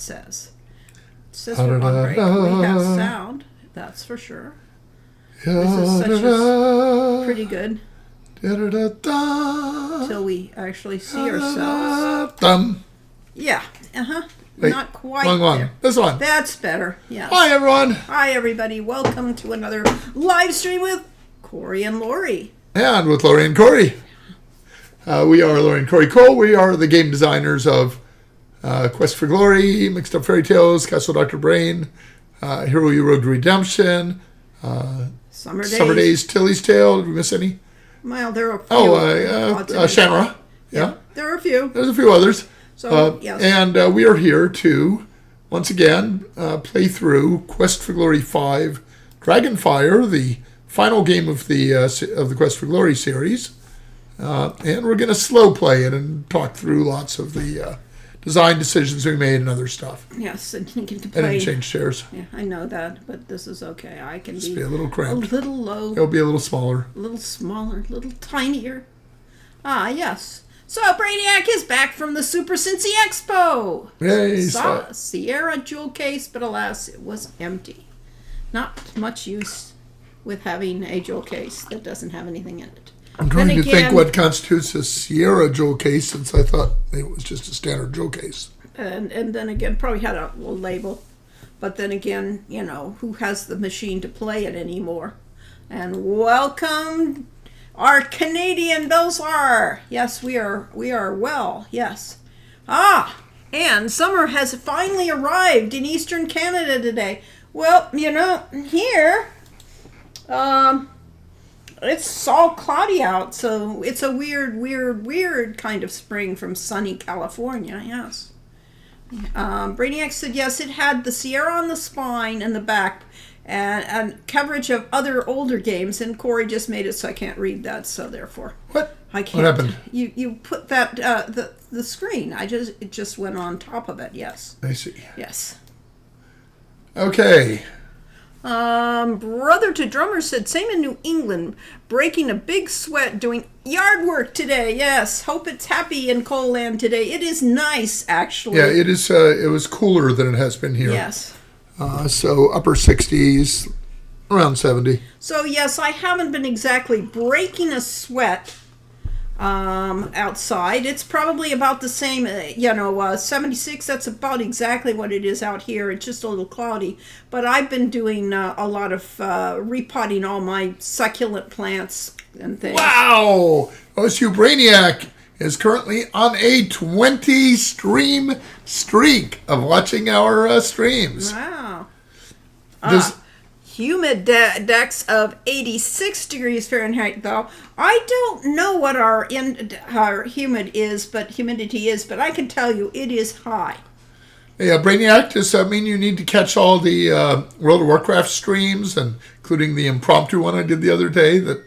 says. It says we're on break. We have sound, that's for sure. This is such a pretty good until we actually see ourselves. Yeah, Wait, not quite wrong one. there. This one. That's better, yes. Hi, everyone. Hi, everybody. Welcome to another live stream with Corey and Lori. And with Lori and Corey. We are Lori and Corey Cole. We are the game designers of Quest for Glory, Mixed Up Fairy Tales, Castle Dr. Brain, Hero You Road to Redemption, Summer Days, Tilly's Tale. Did we miss any? Well, there are a few. Shamra. Yeah. There are a few. There's a few others. So, yes. And we are here to, once again, play through Quest for Glory 5, Dragonfire, the final game of the Quest for Glory series. And we're going to slow play it and talk through lots of the design decisions we made and other stuff. Yes, and you can play. I didn't change chairs. Yeah, I know that, but this is okay. I can be a little cramped. A little low. It'll be a little smaller. A little smaller, a little tinier. Ah, yes. So Brainiac is back from the Super Cincy Expo. Yay! Saw a Sierra jewel case, but alas, it was empty. Not much use with having a jewel case that doesn't have anything in it. I'm trying to think what constitutes a Sierra jewel case, since I thought it was just a standard jewel case. And then again, probably had a little label. But then again, you know, who has the machine to play it anymore? And welcome, our Canadian Belsar. Yes, we are well, yes. And summer has finally arrived in Eastern Canada today. Well, you know, here, it's all cloudy out, so it's a weird kind of spring from sunny California, yes. Brainiac said, yes, it had the Sierra on the spine and the back, and coverage of other older games, and Corey just made it so I can't read that, so therefore. What? I can't. What happened? You put that, the screen, it just went on top of it, yes. I see. Yes. Okay. Brother to drummer said, same in New England, breaking a big sweat doing yard work today. Yes, hope it's happy in Coal Land today. It is nice, actually. Yeah, it is. It was cooler than it has been here. Yes. So upper 60s, around 70. So yes, I haven't been exactly breaking a sweat outside. It's probably about the same, 76. That's about exactly what it is out here. It's just a little cloudy. But I've been doing a lot of repotting all my succulent plants and things. Wow! OSU Brainiac is currently on a 20 stream streak of watching our streams. Wow. Humid Humidex of 86 degrees Fahrenheit, though. I don't know what our humidity is, but I can tell you it is high. Yeah, Brainiac, does that mean you need to catch all the World of Warcraft streams, including the impromptu one I did the other day that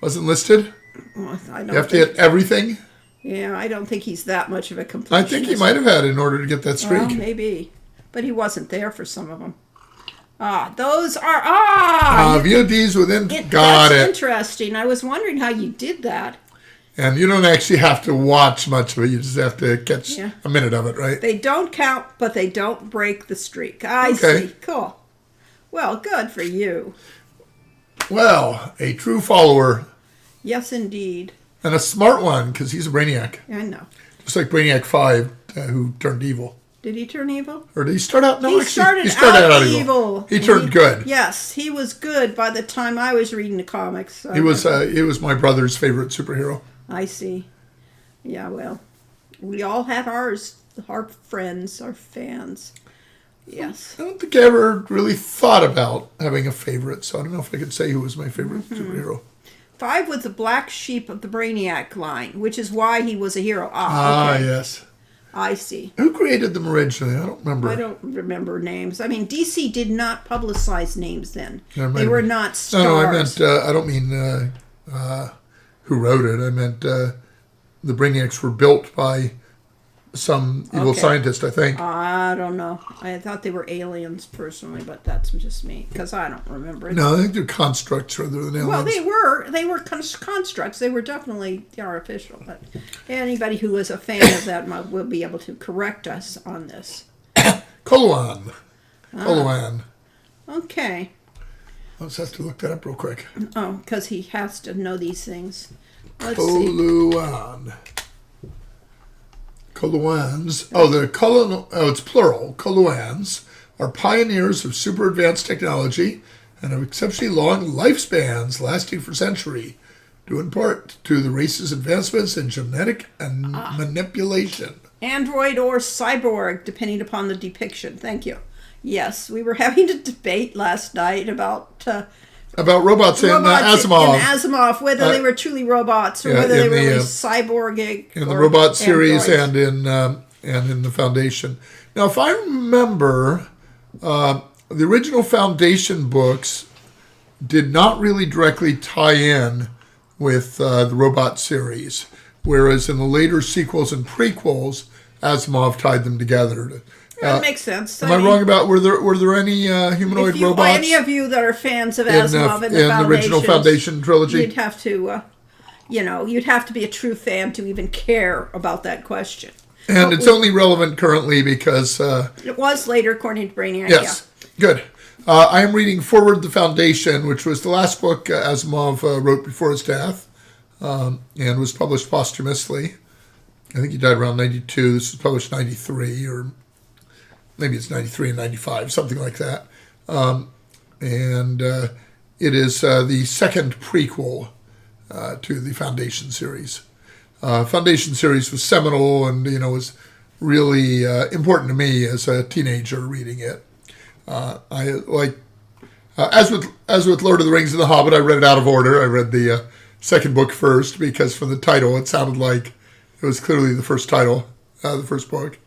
wasn't listed? Well, you have to hit everything? Yeah, I don't think he's that much of a completionist. I think he might have had it in order to get that streak. Well, maybe. But he wasn't there for some of them. Those are... VODs within... Got that's it. That's interesting. I was wondering how you did that. And you don't actually have to watch much of it. You just have to catch a minute of it, right? They don't count, but they don't break the streak. I see. Cool. Well, good for you. Well, a true follower. Yes, indeed. And a smart one, because he's a Brainiac. I know. Just like Brainiac 5, who turned evil. Did he turn evil? Or did he start out? No, he started out evil. He turned good. Yes, he was good by the time I was reading the comics. So he was my brother's favorite superhero. I see. Yeah, well, we all had ours. Our friends, our fans. Yes. I don't think I ever really thought about having a favorite, so I don't know if I could say who was my favorite superhero. 5 was the black sheep of the Brainiac line, which is why he was a hero. Okay. Yes. I see. Who created them originally? I don't remember. I don't remember names. I mean, DC did not publicize names then. They were not stars. No, I meant, I don't mean who wrote it. I meant the Brainiacs were built by some evil scientist, I think. I don't know. I thought they were aliens personally, but that's just me because I don't remember it. No, I think they're constructs rather than aliens. Well, they were constructs. They were definitely artificial. But anybody who is a fan of that will be able to correct us on this. Coloan. Coloan. Okay. I'll just have to look that up real quick. Oh, because he has to know these things. Let's see. Coloan. Coloans. It's plural. Coloans are pioneers of super advanced technology and have exceptionally long lifespans lasting for centuries, due in part to the race's advancements in genetic and manipulation. Android or cyborg, depending upon the depiction. Thank you. Yes, we were having a debate last night about robots in Asimov. In Asimov, whether they were truly robots or whether they were really cyborgic. In the robot series androids. and in the Foundation. Now, if I remember, the original Foundation books did not really directly tie in with the robot series, whereas in the later sequels and prequels, Asimov tied them together. That makes sense. Am I wrong about were there any humanoid robots? Any of you that are fans of Asimov in the original Foundation trilogy? You'd have to, you'd have to be a true fan to even care about that question. And it's only relevant currently because it was later, according to Brainiac. Yes, good. I am reading Forward the Foundation, which was the last book Asimov wrote before his death, and was published posthumously. I think he died around 92. This was published 93, or maybe it's 93 and 95, something like that. And it is the second prequel to the Foundation series. Foundation series was seminal and, was really important to me as a teenager reading it. I like, as with Lord of the Rings and The Hobbit, I read it out of order. I read the second book first because from the title it sounded like it was clearly the first title, the first book.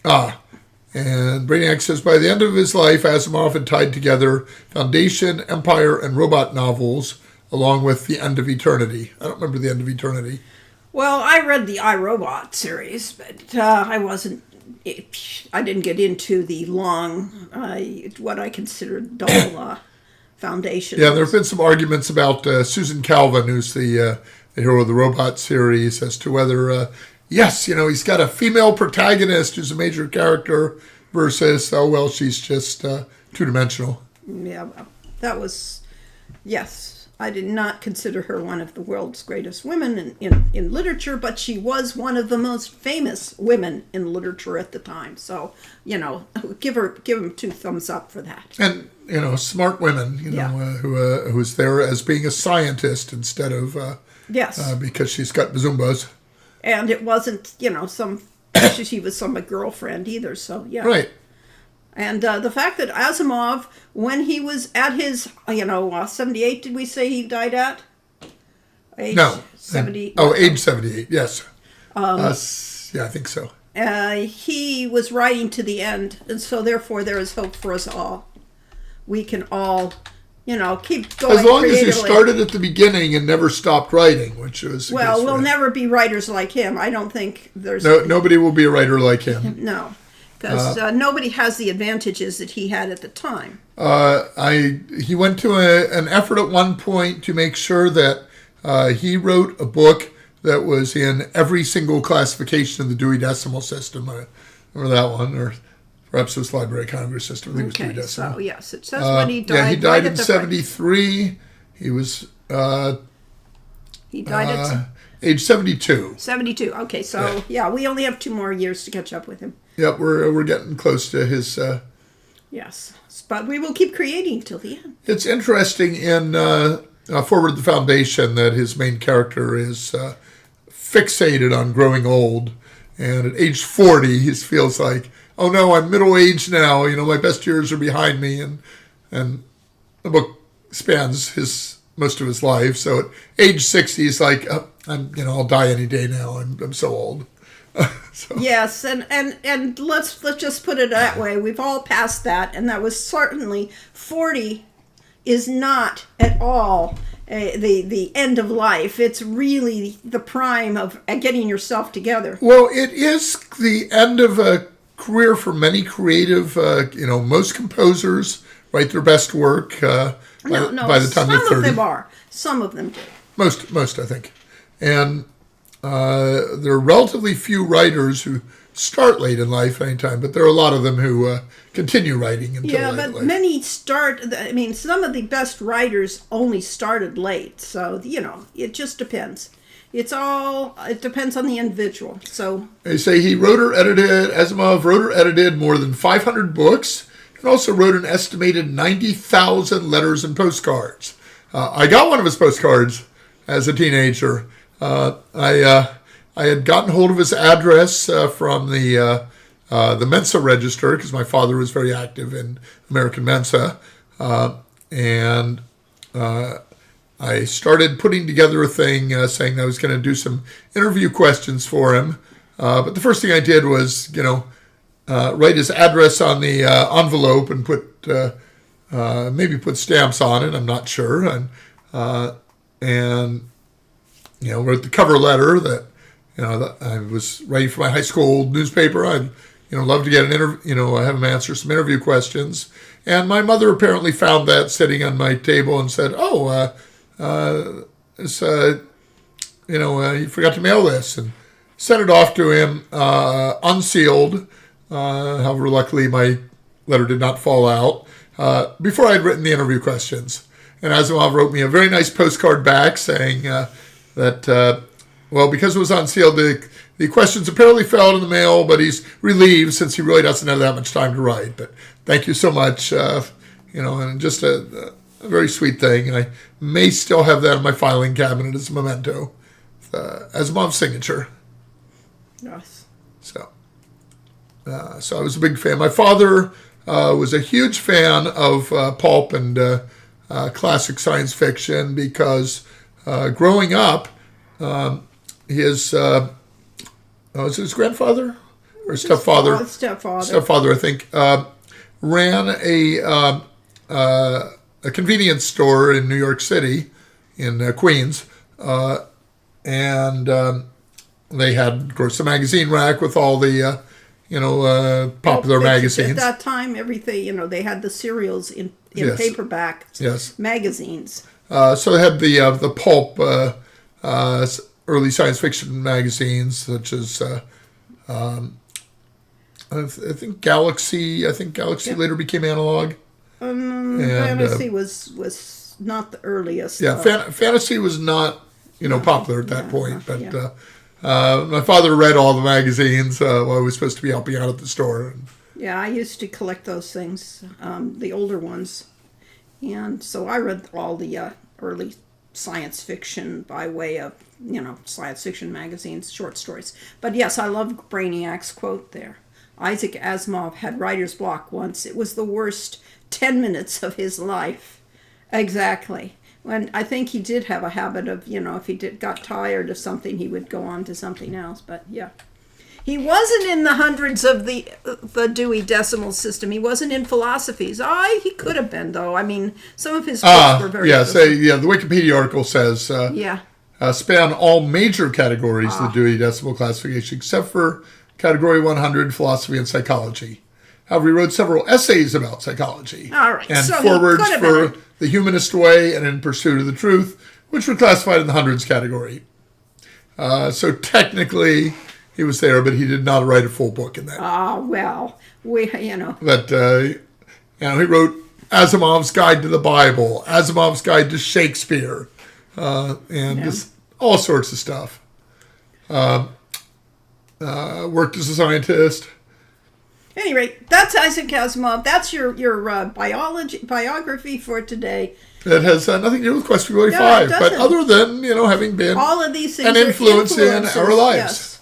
And Brainiac says, by the end of his life, Asimov had tied together Foundation, Empire, and robot novels, along with The End of Eternity. I don't remember The End of Eternity. Well, I read the iRobot series, but I didn't get into the long, what I consider dull Foundation. Yeah, there have been some arguments about Susan Calvin, who's the hero of the robot series, as to whether... yes, he's got a female protagonist who's a major character versus, she's just two-dimensional. Yeah, well, that was, yes. I did not consider her one of the world's greatest women in literature, but she was one of the most famous women in literature at the time. So, give them 2 thumbs up for that. And, smart women, who was there as being a scientist instead of, yes, because she's got bazumbas. And it wasn't, she was some girlfriend either, so yeah. Right. And the fact that Asimov, when he was at his, 78, did we say he died at? No. 70. Age 78, yes. Yeah, I think so. He was writing to the end, and so therefore there is hope for us all. We can all... keep going. As long as you started at the beginning and never stopped writing, which was... Well, we'll never be writers like him. I don't think there's... Nobody will be a writer like him. No, because nobody has the advantages that he had at the time. He went to an effort at one point to make sure that he wrote a book that was in every single classification of the Dewey Decimal System. I remember that one, or... Perhaps it was Library of Congress system. I think it was Dewey Decimal. So yes, it says when he died. Yeah, he died in 73. He was... he died at... age 72. 72. Okay, so yeah, we only have 2 more years to catch up with him. Yep, we're getting close to his... Yes, but we will keep creating till the end. It's interesting in Forward the Foundation that his main character is fixated on growing old. And at age 40, he feels like... oh no, I'm middle-aged now, my best years are behind me, and the book spans most of his life, so at age 60, he's like, I'll die any day now, I'm so old. So. Yes, and let's just put it that way, we've all passed that, and that was certainly, 40 is not at all the end of life. It's really the prime of getting yourself together. Well, it is the end of a career for many creative, most composers write their best work by the time they're 30. Some of them are. Some of them do. Most, I think. And there are relatively few writers who start late in life anytime, but there are a lot of them who continue writing until Yeah, late but in life. many start. I mean, some of the best writers only started late, so it just depends. It depends on the individual. So They say Asimov wrote or edited more than 500 books and also wrote an estimated 90,000 letters and postcards. I got one of his postcards as a teenager. I had gotten hold of his address from the Mensa Register because my father was very active in American Mensa. And I started putting together a thing saying I was going to do some interview questions for him. But the first thing I did was, write his address on the envelope and maybe put stamps on it. I'm not sure. And wrote the cover letter that I was writing for my high school newspaper. I'd love to get an interview. Have him answer some interview questions. And my mother apparently found that sitting on my table and said, "Oh, you forgot to mail this," and sent it off to him unsealed. However, luckily my letter did not fall out before I had written the interview questions. And Asimov wrote me a very nice postcard back saying that, because it was unsealed, the questions apparently fell in the mail, but he's relieved since he really doesn't have that much time to write. But thank you so much, and just a very sweet thing. And I may still have that in my filing cabinet as a memento, Asimov's signature. yes. So I was a big fan. My father was a huge fan of pulp and classic science fiction because growing up, his was it his grandfather or stepfather? Stepfather, I think, ran a convenience store in New York City, in Queens, and they had, of course, a magazine rack with all the popular magazines. At that time, everything, they had the serials in Yes. paperback magazines. So they had the pulp early science fiction magazines, such as I think Galaxy. I think Galaxy later became Analog. Fantasy was not the earliest. Yeah, Fantasy was not popular at that point, but my father read all the magazines while I was supposed to be helping out at the store. Yeah, I used to collect those things, the older ones, and so I read all the early science fiction by way of science fiction magazines, short stories. But yes, I love Brainiac's quote there. Isaac Asimov had writer's block once. It was the worst 10 minutes of his life. Exactly. When I think he did have a habit of, if he got tired of something, he would go on to something else. But yeah, he wasn't in the hundreds of the Dewey Decimal System. He wasn't in philosophies. He could have been, though. I mean, some of his books were very. The Wikipedia article says span all major categories of the Dewey Decimal Classification, except for Category 100, Philosophy and Psychology. However, he wrote several essays about psychology. All right. And so forewords for The Humanist Way and In Pursuit of the Truth, which were classified in the hundreds category. So technically, he was there, but he did not write a full book in that. But, he wrote Asimov's Guide to the Bible, Asimov's Guide to Shakespeare, and just all sorts of stuff. Worked as a scientist. At any rate, that's Isaac Asimov. That's your biography for today. It has nothing to do with Quest for Glory 5, but other than, having been all of these things an influence in our lives. Yes.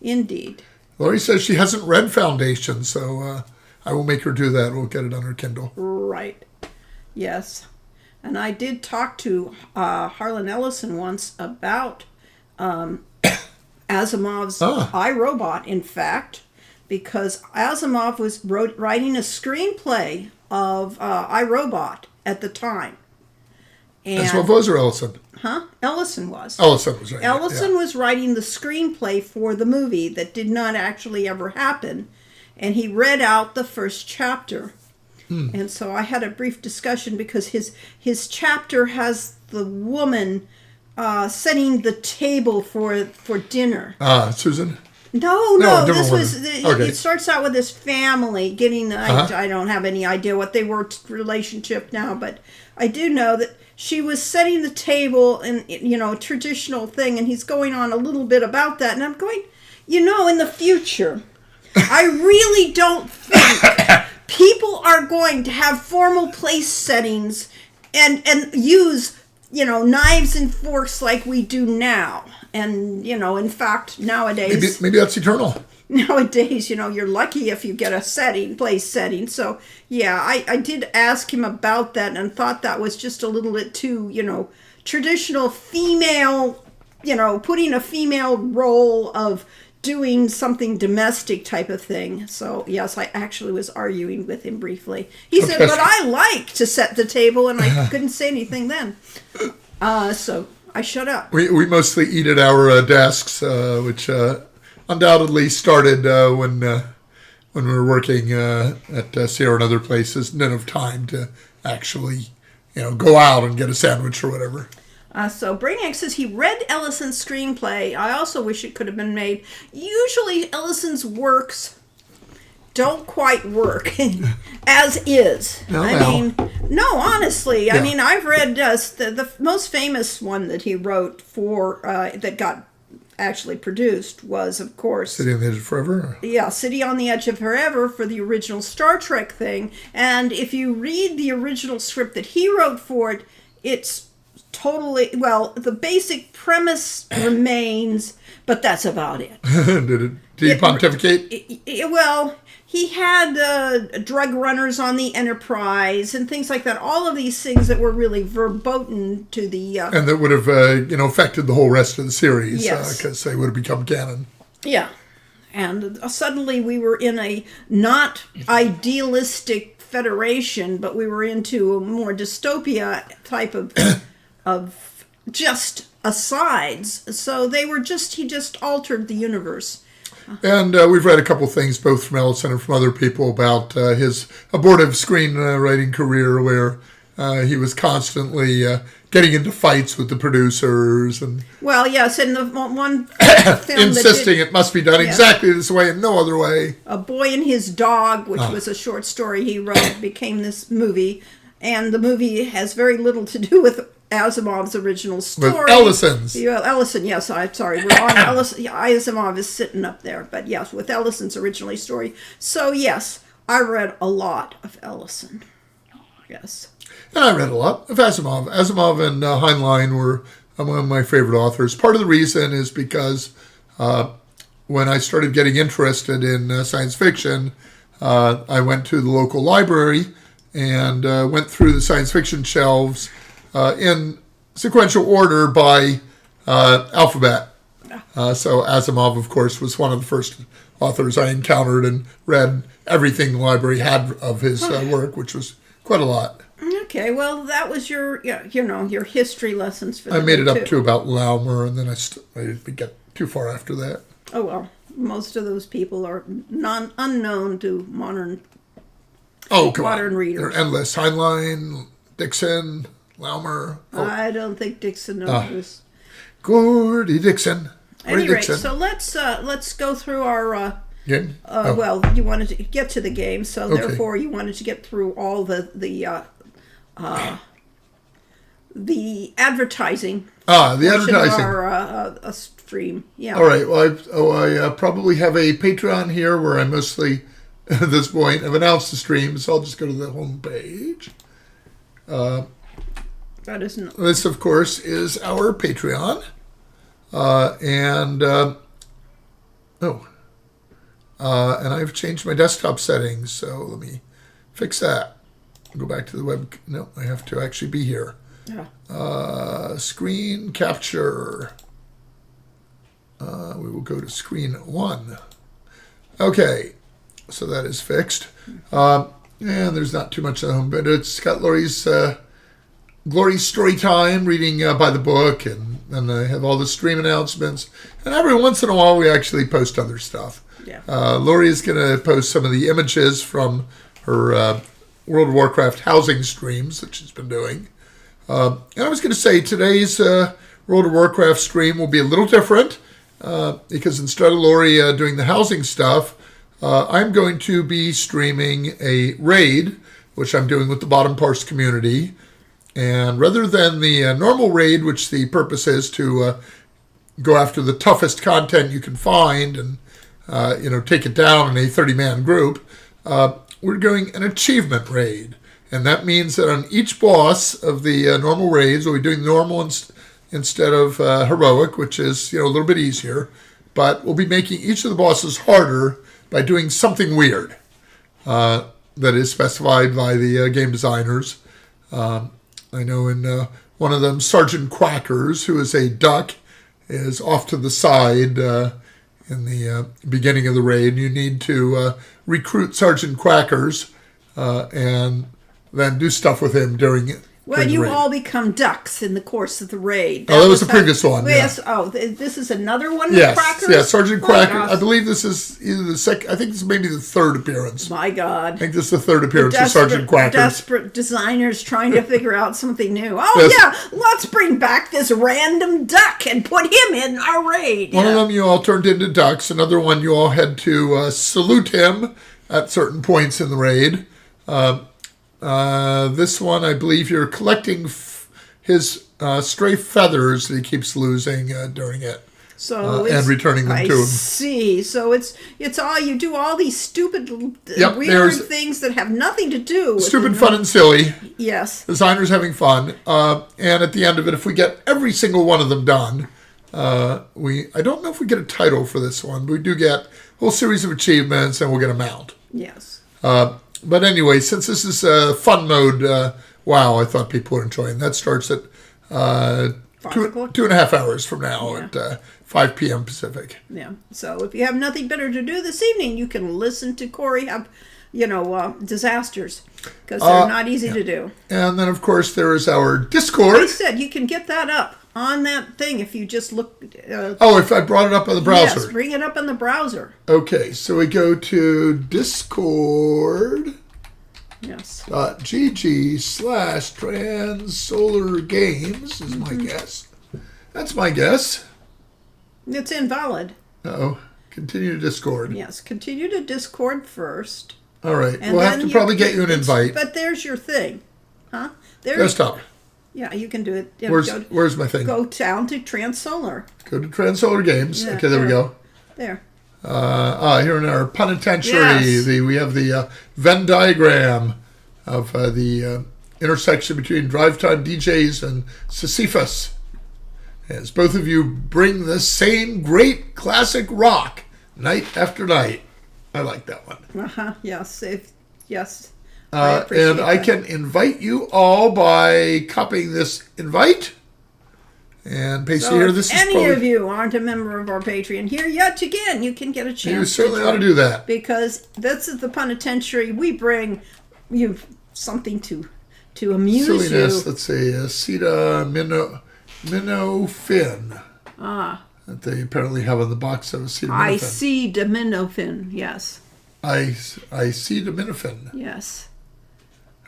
Indeed. Lori says she hasn't read Foundation, so I will make her do that. We'll get it on her Kindle. Right. Yes. And I did talk to Harlan Ellison once about Asimov's I, Robot, in fact, because Asimov was writing a screenplay of I, Robot at the time. Asimov was or Ellison? Ellison was. Ellison was right. Ellison was writing the screenplay for the movie that did not actually ever happen, and he read out the first chapter. And so I had a brief discussion because his chapter has the woman setting the table for dinner. Susan? No, different this one. was. Okay. It starts out with this family getting. Uh-huh. I don't have any idea what they were relationship now, but I do know that she was setting the table and traditional thing, and he's going on a little bit about that, and I'm going, in the future, I really don't think people are going to have formal place settings and use knives and forks like we do now. And, in fact, nowadays... Maybe that's eternal. Nowadays, you're lucky if you get a place setting. So, yeah, I did ask him about that and thought that was just a little bit too, traditional female, putting a female role of doing something domestic type of thing. So, yes, I actually was arguing with him briefly. He said, but I like to set the table, and I couldn't say anything then. So... I shut up. We mostly eat at our desks, which undoubtedly started when we were working at Sierra and other places. None of time to actually, go out and get a sandwich or whatever. So Brainiac says he read Ellison's screenplay. I also wish it could have been made. Usually Ellison's works don't quite work as is. No, honestly. I mean, I've read the most famous one that he wrote for that got actually produced was, of course, City on the Edge of Forever. Yeah, City on the Edge of Forever for the original Star Trek thing. And if you read the original script that he wrote for it, it's totally the basic premise remains, but that's about it. Did he pontificate? He had drug runners on the Enterprise and things like that. All of these things that were really verboten to the... and that would have, affected the whole rest of the series. Yes. Because they would have become canon. Yeah. And suddenly we were in a not idealistic federation, but we were into a more dystopia type of just asides. So he just altered the universe. And we've read a couple things, both from Ellison and from other people, about his abortive screenwriting career, where he was constantly getting into fights with the producers and yes, in the one film insisting it must be done exactly this way and no other way. A Boy and His Dog, which was a short story he wrote, became this movie, and the movie has very little to do with Asimov's original story. With Ellison's. Yeah, Ellison, yes, I'm sorry. We're on Ellison. Asimov is sitting up there. But yes, with Ellison's original story. So yes, I read a lot of Ellison. Yes. And I read a lot of Asimov. Asimov and Heinlein were among my favorite authors. Part of the reason is because when I started getting interested in science fiction, I went to the local library and went through the science fiction shelves in sequential order by alphabet. So Asimov, of course, was one of the first authors I encountered and read everything the library had of his work, which was quite a lot. Okay, well, that was your history lessons for the I made it up too. to about Laumer, and then I didn't get too far after that. Oh, well, most of those people are unknown to modern readers. They're endless. Heinlein, Dixon, Laumer. I don't think Dixon knows. Gordy Dixon. Anyway, so let's go through our game. Well, you wanted to get to the game, so therefore you wanted to get through all the advertising. The advertising. Of our stream. Yeah. All right. Well, I probably have a Patreon here where I mostly, at this point, have announced the stream, so I'll just go to the home page. That isn't. This, of course, is our Patreon. And I've changed my desktop settings, so let me fix that. Go back to the web. No, I have to actually be here. Yeah. Screen capture. We will go to screen 1. Okay, so that is fixed. And there's not too much at home, but it's got Lori's story time, reading by the book, and I have all the stream announcements. And every once in a while, we actually post other stuff. Yeah. Lori is going to post some of the images from her World of Warcraft housing streams that she's been doing. And I was going to say today's World of Warcraft stream will be a little different. because instead of Lori doing the housing stuff, I'm going to be streaming a raid, which I'm doing with the Bottom Parse community. And rather than the normal raid, which the purpose is to go after the toughest content you can find and take it down in a 30-man group, we're doing an achievement raid. And that means that on each boss of the normal raids, we'll be doing normal instead of heroic, which is a little bit easier. But we'll be making each of the bosses harder by doing something weird that is specified by the game designers. I know in one of them, Sergeant Quackers, who is a duck, is off to the side in the beginning of the raid. You need to recruit Sergeant Quackers and then do stuff with him during it. Well, you all become ducks in the course of the raid. That was the previous one. Yes. Oh, this is another one with yes, Quackers? Yes, Sergeant Quacker. Gosh. I believe this is either the second. I think this is maybe the third appearance. My God. I think this is the third appearance of Sergeant Quackers. Desperate designers trying to figure out something new. Oh, Yes. yeah, let's bring back this random duck and put him in our raid. One of them you all turned into ducks. Another one you all had to salute him at certain points in the raid. This one, I believe you're collecting his stray feathers that he keeps losing during it. So and returning them to him. I see. So it's all you do all these stupid, Yep, weird things that have nothing to do with Stupid, fun, and silly. Yes. Designers having fun. And at the end of it, if we get every single one of them done, I don't know if we get a title for this one, but we do get a whole series of achievements, and we'll get a mount. Yes. But anyway, since this is fun mode, wow, I thought people were enjoying. That starts at 2.5 hours from now at 5 p.m. Pacific. Yeah. So if you have nothing better to do this evening, you can listen to Corey have, disasters, because they're not easy to do. And then, of course, there is our Discord. I said you can get that up on that thing if you just look. If I brought it up on the browser. Yes, bring it up in the browser. Okay, so we go to Discord. Yes. .gg/transsolargames is my guess. That's my guess. It's invalid. Uh-oh. Continue to Discord. Yes, continue to Discord first. All right. And we'll have to probably get you an invite. But there's your thing. Huh? Desktop. Yeah, you can do it. Where's my thing? Go down to Transsolar. Go to Transsolar Games. Yeah, okay, there we go. There. Here in our penitentiary, we have the Venn diagram of the intersection between Drive Time DJs and Sisyphus. As both of you bring the same great classic rock night after night. I like that one. Yes. Yes. And I can invite you all by copying this invite and paste it here. This is any of you aren't a member of our Patreon here yet again, you can get a chance. You certainly ought to do that. Because this is the penitentiary. We bring you something to amuse Silliness. you. Let's see. Acetaminophen. That they apparently have on the box of acetaminophen. Acetaminophen, yes. Acetaminophen. Yes.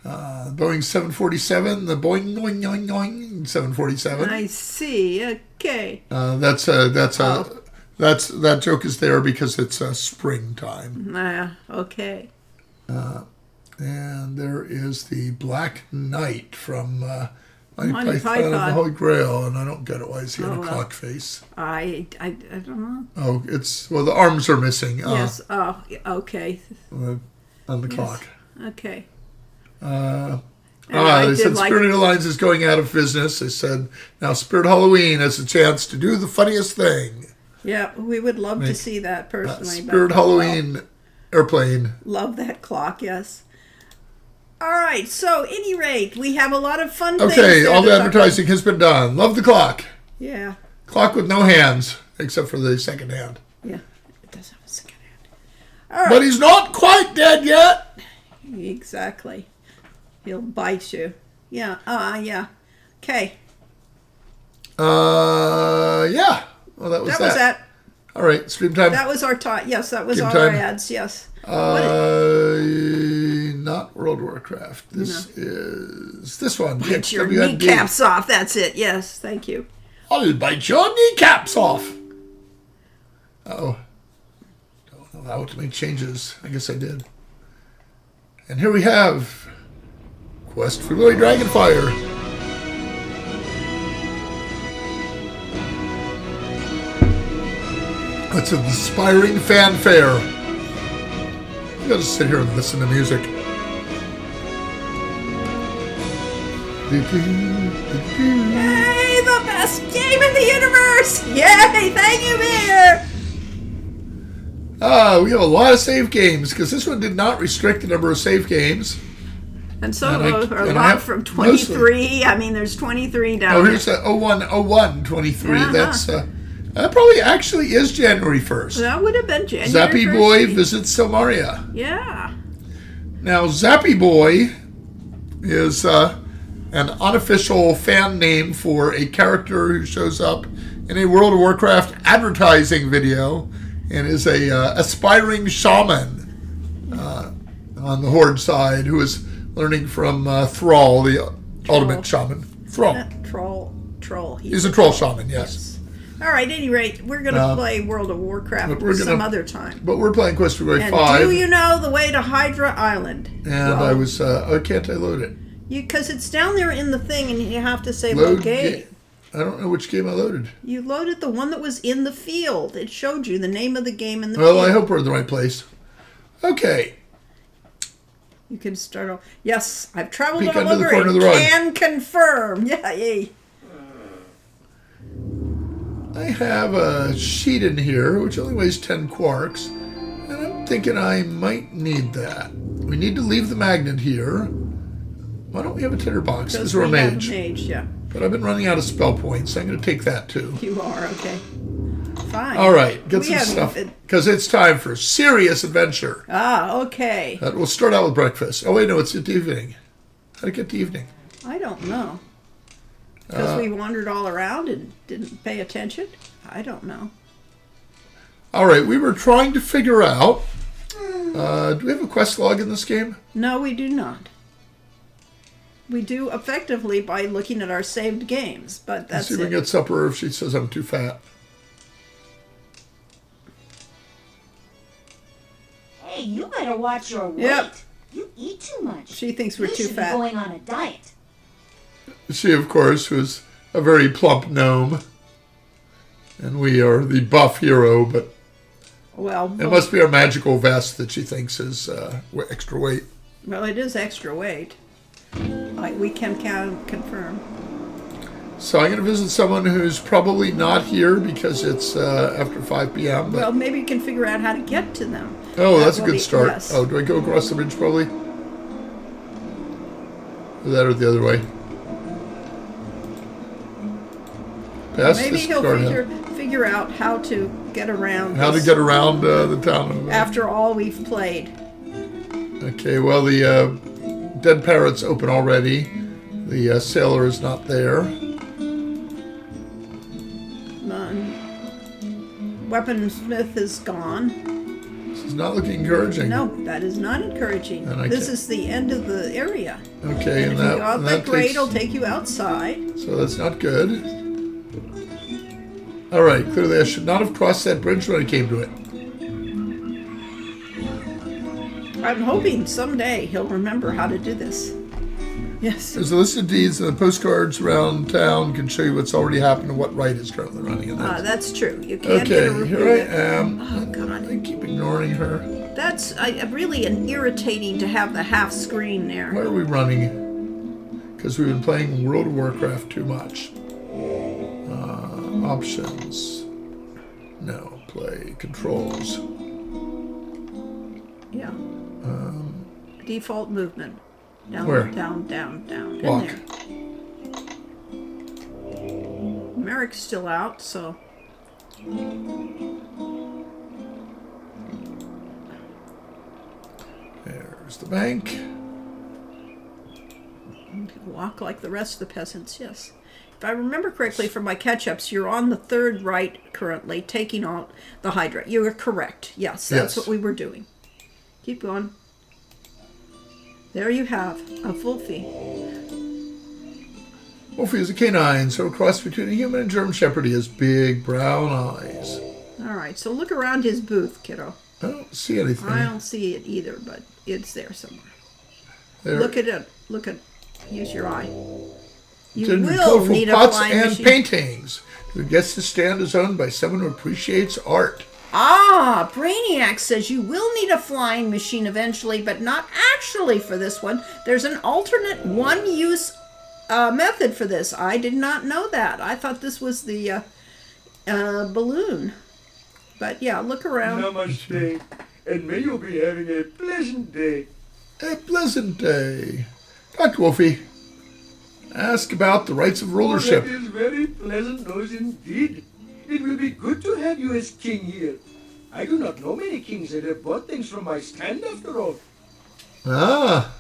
Boeing 747, the Boeing 747. I see. Okay. That joke is there because it's springtime. Okay. And there is the Black Knight from Monty Python and the Python. Holy Grail, and I don't get it. Why is he on a clock face? I don't know. Oh, the arms are missing. Yes. Oh, okay. On the clock. Okay. They said Spirit Airlines is going out of business. They said now Spirit Halloween has a chance to do the funniest thing. Yeah, we would love to see that personally. Spirit Halloween airplane. Love that clock, yes. All right, so any rate, we have a lot of fun things. Okay, all the advertising has been done. Love the clock. Yeah. Clock with no hands, except for the second hand. Yeah, it does have a second hand. All right. But he's not quite dead yet. Exactly. He'll bite you. Yeah, yeah. Okay. Yeah. Well, that was that. That was that. All right, stream time. That was our yes, that was Stream our time. ads, yes. Not World of Warcraft. This is this one. Bite your WMD. kneecaps off, that's it. Yes, thank you. I'll bite your kneecaps off. Oh, don't know how to make changes. I guess I did. And here we have Quest for Glory Dragonfire. It's an inspiring fanfare. You gotta sit here and listen to music. Yay, the best game in the universe! Yay, thank you, Bear! We have a lot of save games because this one did not restrict the number of save games. And so And I- are a and I lot have from 23. I mean, there's 23 down Oh, there. here's the 01/01/23. Uh-huh. That probably actually is January 1st. That would have been January Zappy 1st. Boy visits Selmaria. Yeah. Now, Zappy Boy is an unofficial fan name for a character who shows up in a World of Warcraft advertising video and is a aspiring shaman on the Horde side who is learning from Thrall, the ultimate shaman. Thrall. Troll. He's a troll shaman, yes. All right, at any rate, we're going to play World of Warcraft some other time. But we're playing Quest for Glory And 5. do you know the way to Hydra Island? And I was, can't I load it? Because it's down there in the thing, and you have to say Load locate. I don't know which game I loaded. You loaded the one that was in the field. It showed you the name of the game in the Well, field. I hope we're in the right place. Okay. You can start off. Yes, I've traveled Peek all under the over corner it. of the rug. Can confirm. Yeah, yay. I have a sheet in here which only weighs 10 quarks, and I'm thinking I might need that. We need to leave the magnet here. Why don't we have a tinderbox? Because we're a we have mage. yeah. But I've been running out of spell points, so I'm going to take that too. You are, okay. Fine. All right, get We some have- stuff. Because it's time for serious adventure. Okay. We'll start out with breakfast. Oh, wait, no, it's the evening. How to get to evening? I don't know. Because we wandered all around and didn't pay attention? I don't know. All right, we were trying to figure out. Do we have a quest log in this game? No, we do not. We do effectively by looking at our saved games, but Let's that's see if we it. can get supper if she says I'm too fat. Hey, you better watch your weight. Yep. You eat too much. She thinks we're you too should fat. be going on a diet. She, of course, was a very plump gnome. And we are the buff hero, but Well, it must be our magical vest that she thinks is extra weight. well, it is extra weight. We can confirm. So I'm going to visit someone who's probably not here because it's after 5 p.m. But, Well, maybe you can figure out how to get to them. oh, That that's a will good be- start. yes. Oh, do I go across the bridge probably? Or that or the other way? Past Maybe this he'll guardhouse. figure out how to get around. How to this get around the town of... after all we've played. Okay, well, the Dead Parrot's open already. The sailor is not there. Weaponsmith is gone. This is not looking encouraging. No, that is not encouraging. And I This can't- is the end of the area. Okay, And and if you that, go out and that that grate, takes... it'll take you outside. So that's not good. All right, clearly I should not have crossed that bridge when I came to it. I'm hoping someday he'll remember how to do this. Yes. There's a list of deeds and the postcards around town can show you what's already happened and what rite is currently running in those. That's true. You can't get Okay, a here I am. Oh, God. I keep ignoring her. That's really irritating to have the half screen there. Why are we running? Because we've been playing World of Warcraft too much. Options. No. Play. Controls. Yeah. Default movement. Down, Where? down. Walk. In there. Merrick's still out, so... There's the bank. Walk like the rest of the peasants, yes. If I remember correctly from my catch-ups, you're on the third right currently, taking out the Hydra. You are correct. Yes, that's Yes. what we were doing. Keep going. There you have a Wolfie. Wolfie is a canine, so a cross between a human and German Shepherd. He has big brown eyes. All right. right, so look around his booth, kiddo. I don't see anything. I don't see it either, but it's there somewhere. There. Look at it. Look at. Use your eye. You Tin will colorful need a pots flying and machine. paintings. Who gets to stand is owned by someone who appreciates art. Ah, Brainiac says you will need a flying machine eventually, but not actually for this one. There's an alternate one-use method for this. I did not know that. I thought this was the balloon. But yeah, look around. Namaste, and may you be having a pleasant day. A pleasant day. Dr. Wolfie, ask about the rights of Oh, rulership. that is very pleasant news indeed. It will be good to have you as king here. I do not know many kings that have bought things from my stand after all. Ah,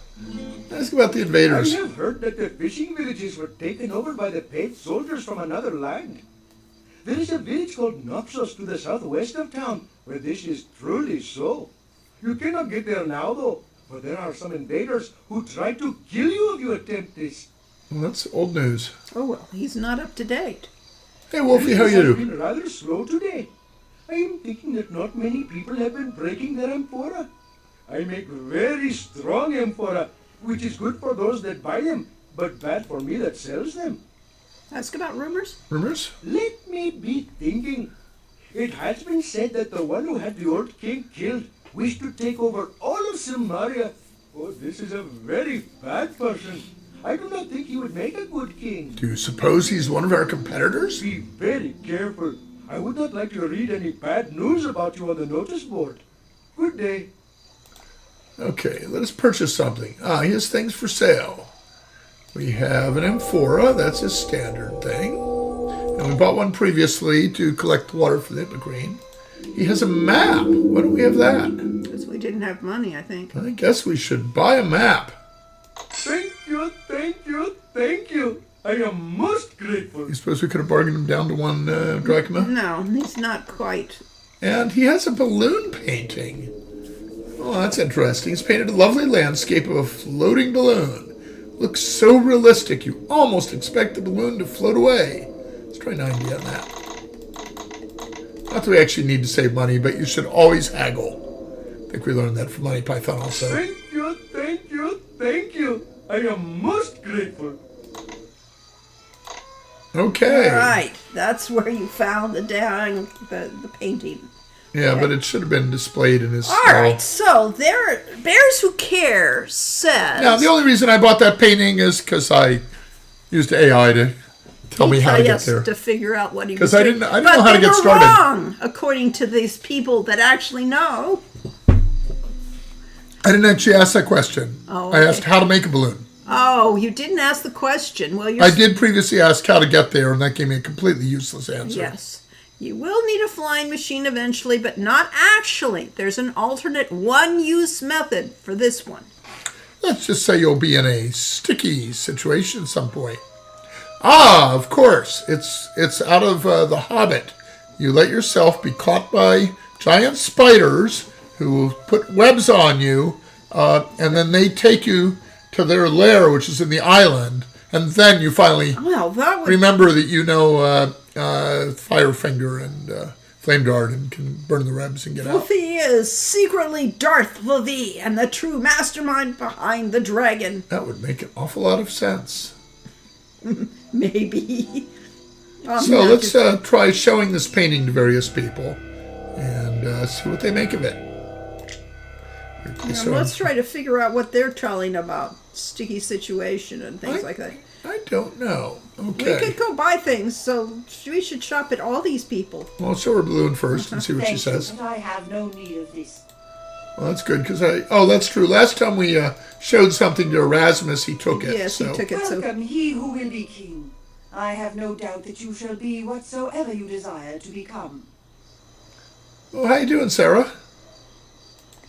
ask about the I invaders. have heard that the fishing villages were taken over by the paid soldiers from another land. There is a village called Noxos to the southwest of town where this is truly so. You cannot get there now though, for there are some invaders who try to kill you if you attempt this. Well, that's old news. Oh well, he's not up to date. Hey, Wolfie, how Business you has do? been rather slow today. I am thinking that not many people have been breaking their amphora. I make very strong amphora, which is good for those that buy them, but bad for me that sells them. Ask about rumors. Rumors? Let me be thinking. It has been said that the one who had the old king killed wished to take over all of Silmaria. Oh, this is a very bad person. I do not think he would make a good king. Do you suppose he's one of our competitors? Be very careful. I would not like to read any bad news about you on the notice board. Good day. Okay, let us purchase something. Ah, he has things for sale. We have an amphora, that's a standard thing. And we bought one previously to collect water for the Hippocrene. He has a map. Why don't we have that? Because we didn't have money, I think. I guess we should buy a map. Thank you, thank you, thank you. I am most grateful. You suppose we could have bargained him down to one drachma? No, he's not quite. And he has a balloon painting. Oh, that's interesting. He's painted a lovely landscape of a floating balloon. Looks so realistic, you almost expect the balloon to float away. Let's try 90 on that. Not that we actually need to save money, but you should always haggle. I think we learned that from Monty Python also. Thank you, thank you, thank you. I am most grateful. Okay. All right, that's where you found the the painting. Yeah, but it should have been displayed in his All stall. right, so there, Bears Who Care says. Now, the only reason I bought that painting is because I used AI to tell me how to get Yes, there. to figure out what he was 'Cause I doing. didn't know But how to they get were started. Wrong, according to these people that actually know. I didn't actually ask that question. Oh, I okay. asked how to make a balloon. Oh, you didn't ask the question. Well, you're I did previously ask how to get there, and that gave me a completely useless answer. Yes. You will need a flying machine eventually, but not actually. There's an alternate one-use method for this one. Let's just say you'll be in a sticky situation at some point. Ah, of course. It's out of The Hobbit. You let yourself be caught by giant spiders who will put webs on you, and then they take you to their lair, which is in the island, and then you finally Well, that would remember that you know Firefinger and Flame Dart and can burn the webs and get out. Wolfie is secretly Darth Lavi and the true mastermind behind the dragon. That would make an awful lot of sense. Maybe. So let's try showing this painting to various people and see what they make of it. And let's try to figure out what they're telling about sticky situation and things like that. I don't know. We Okay. could go buy things, so we should shop at all these people. Well, let's show her balloon first and see what she Thank you, says. but I have no need of this. Well, that's good because that's true. Last time we showed something to Erasmus, he took it. Yes, so. he took it. So Welcome, he who will be king. I have no doubt that you shall be whatsoever you desire to become. Well, how you doing, Sarah?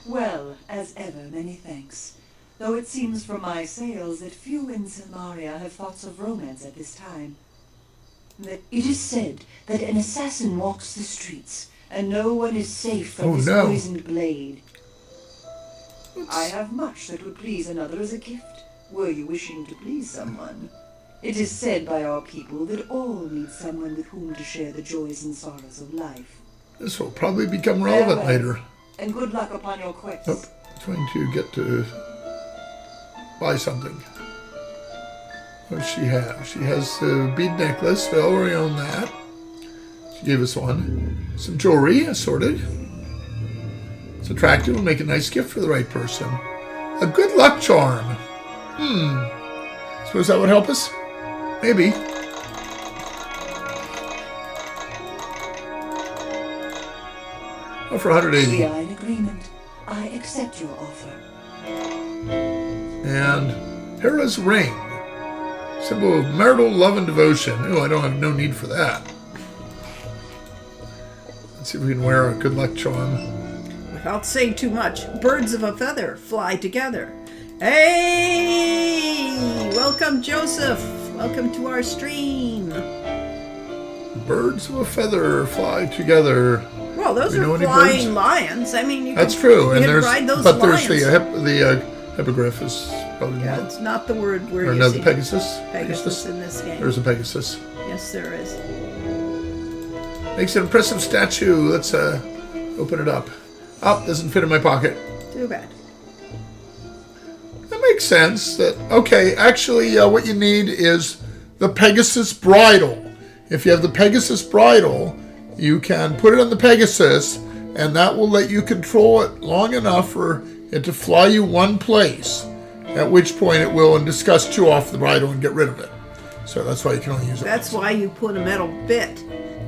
Well, as ever, many thanks. Though it seems from my sales that few in Silmaria have thoughts of romance at this time. That it is said that an assassin walks the streets, and no one is safe from Oh, his no. poisoned blade. I have much that would please another as a gift, were you wishing to please someone. It is said by our people that all need someone with whom to share the joys and sorrows of life. This will probably become relevant Farewell, later. and good luck upon your quest. Oh, trying to get to buy something. What does she have? She has the bead necklace. We already own that. She gave us one. Some jewelry, assorted. It's attractive. Will make a nice gift for the right person. A good luck charm. Suppose that would help us? Maybe. Oh, for 180. We are in agreement. I accept your offer. And Hera's ring. Symbol of marital love and devotion. Oh, I don't have no need for that. Let's see if we can wear a good luck charm. Without saying too much, birds of a feather fly together. Hey! Welcome, Joseph. Welcome to our stream. Birds of a feather fly together. Well, those Do we know are any flying birds? lions. I mean, That's true. You And could there's ride those but lions. there's the hippogriff is probably Yeah, not. it's not the word we're Or no, using. the Pegasus. Pegasus in this game. There's a Pegasus. Yes, there is. Makes an impressive statue. Let's open it up. Oh, doesn't fit in my pocket. Too bad. That makes sense. Okay, actually, what you need is the Pegasus bridle. If you have the Pegasus bridle, you can put it on the Pegasus, and that will let you control it long enough for it to fly you one place, at which point it will, in disgust, chew off the bridle and get rid of it. So that's why you can only use it That's once. why you put a metal bit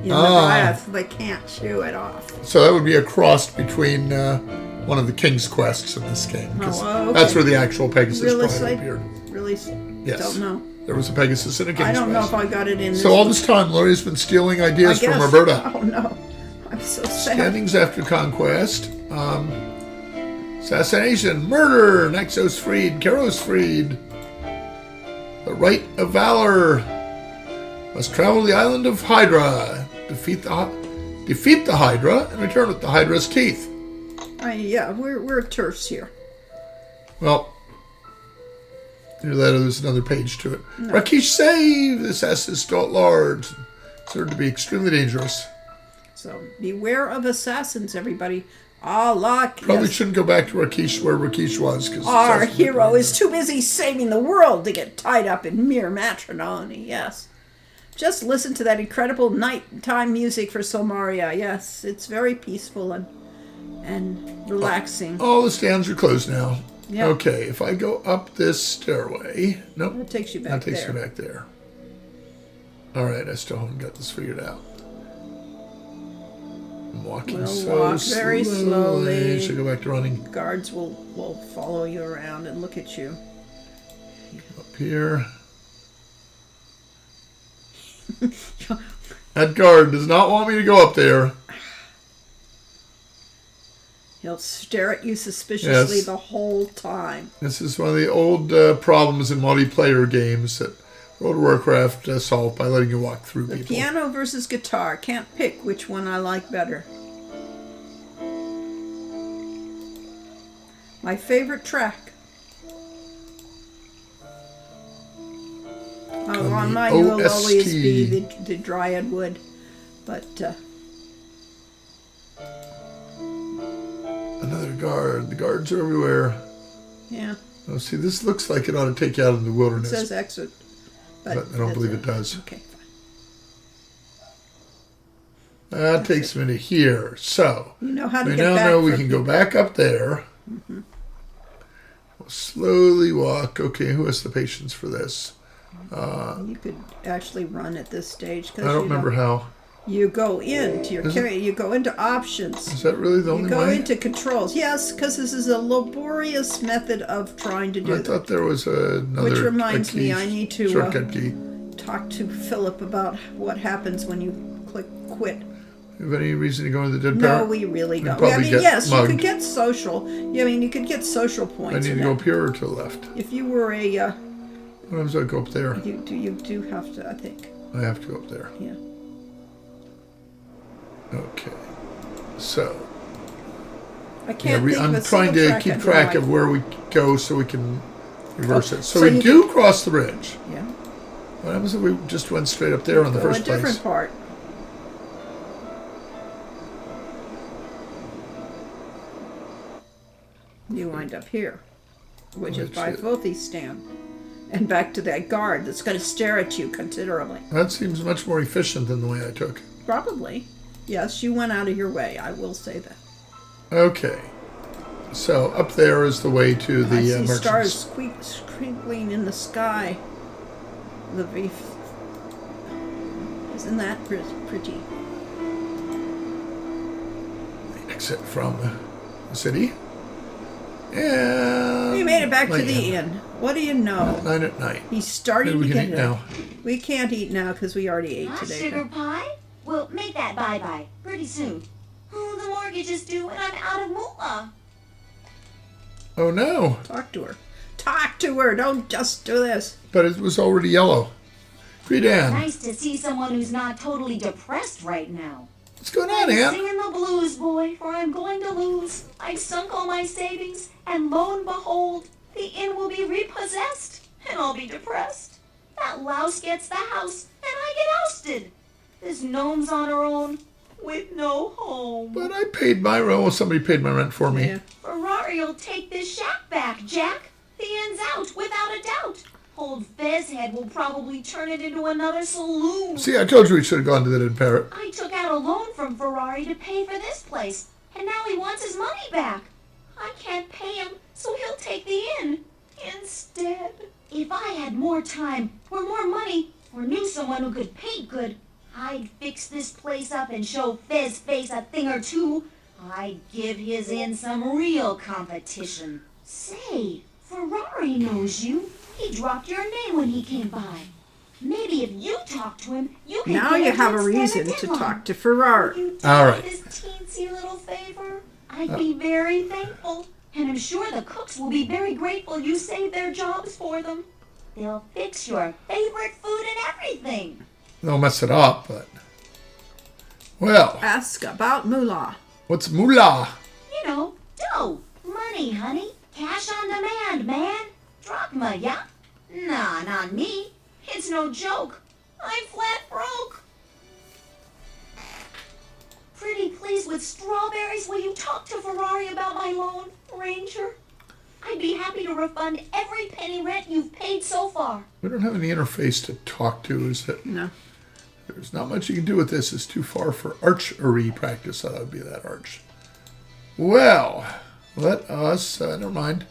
in the Ah. breath. They can't chew it off. So that would be a cross between one of the King's quests in this game. 'cause Oh, okay. That's where the actual Pegasus Really, bridle I appeared. really Yes. don't know. There was a Pegasus in a King's I don't know quest. if I got it in this So all one. this time, Lori's been stealing I ideas from guess. Roberta. Oh no, I'm so sad. Standings after conquest. Assassination, murder, Naxos freed, Karos freed. The Rite of Valor. Must travel to the island of Hydra. Defeat the Hydra and return with the Hydra's teeth. Yeah, we're turfs here. Well, there's another page to it. Rakesh saved! The assassin is still at large. Considered to be extremely dangerous. So beware of assassins, everybody. Allah, Probably yes. shouldn't go back to Rakesh where Rakesh was. Cause Our hero is too busy saving the world to get tied up in mere matrimony. Yes. Just listen to that incredible nighttime music for Somaria. Yes, it's very peaceful and relaxing. All the stands are closed now. Yeah. Okay, if I go up this stairway... Nope. That takes you back That takes there. you back there. Alright, I still haven't got this figured out. I'm walking We'll so walk very slowly. Should I go back to running Guards will follow you around and look at you. up here. That guard does not want me to go up there. He'll stare at you suspiciously Yes. the whole time. This is one of the old problems in multiplayer games that World of Warcraft solved by letting you walk through The people. piano versus guitar. Can't pick which one I like better. My favorite track. On the mine will always OST. be the Dryad Wood. But Another guard. The guards are everywhere. yeah, Oh, see, this looks like it ought to take you out into the it wilderness. says exit. But I don't believe it does. Okay, fine. That takes me to here. So, You know how to we get now back know we from can go back up there. We'll slowly walk. Okay, who has the patience for this? You could actually run at this stage I because don't remember how. you go into your Is it- carry. You go into options. Is that really the You only go way? into controls. Yes, because this is a laborious method of trying to do I that. thought there was another Which reminds a me, key, I need to shortcut key. talk to Philip about what happens when you click quit. You have any reason to go into the dead No, parent? we really We'd don't. I probably mean, get yes, you mugged. could get social. Yeah, I mean, you could get social I points. need in to go that. up here or to the left. If you were a, What happens if I go up there? you do have to. I think. I have to go up there. Yeah. Okay. So, I can't think of I'm a trying single to track keep I don't track like. of where we go so we can reverse it. So, So we you do cross the bridge. Yeah. What happens if we just went straight up there in the Go first a different place? part. You wind up here, which is Which by is- Filthy's stand. And back to that guard that's going to stare at you considerably. That seems much more efficient than the way I took. Probably. Yes, you went out of your way, I will say that. Okay. So up there is the way to the I see merchants. stars twinkling in the sky. The beef. Isn't that pretty? Exit from the city. And We made it back to land. the inn. What do you know? 9 at night. He's starting Maybe we to can get eat it. now. We can't eat now because we already ate Not today. sugar pie? Well, make that bye-bye pretty soon. Oh, the mortgage is due and I'm out of moolah. Oh no! Talk to her. Talk to her. Don't just do this. But it was already yellow. Greet Anne. Nice to see someone who's not totally depressed right now. What's going on, I'm Anne? singing the blues, boy, for I'm going to lose. I've sunk all my savings, and lo and behold, the inn will be repossessed, and I'll be depressed. That louse gets the house, and I get ousted. This gnome's on her own, with no home. But I paid my rent. Well, somebody paid my rent for me. Yeah. Ferrari'll take this shack back, Jack. The inn's out, without a doubt. Old Fezhead will probably turn it into another saloon. See, I told you we should have gone to the Dead Parrot. I took out a loan from Ferrari to pay for this place, and now he wants his money back. I can't pay him, so he'll take the inn instead. If I had more time, or more money, or knew someone who could paint good, I'd fix this place up and show Fez Face a thing or two. I'd give his inn some real competition. Say, Ferrari knows you. He dropped your name when he came by. Maybe if you talk to him, you can Now get you him to have a extend the reason to deadline. talk to Ferrari. You do All right. me this teensy little favor. I'd be very thankful, and I'm sure the cooks will be very grateful you saved their jobs for them. They'll fix your favorite food and everything. They'll mess it up, but... Well, Ask about Moolah. what's moolah? You know, dough, money, honey, cash on demand, man. Drachma, yeah? Nah, not me. It's no joke. I'm flat broke. Pretty pleased with strawberries. Will you talk to Ferrari about my loan, Ranger? I'd be happy to refund every penny rent you've paid so far. We don't have any interface to talk to, is it? No. There's not much you can do with this. It's too far for archery practice. So that would be that arch. Well, let us, never mind.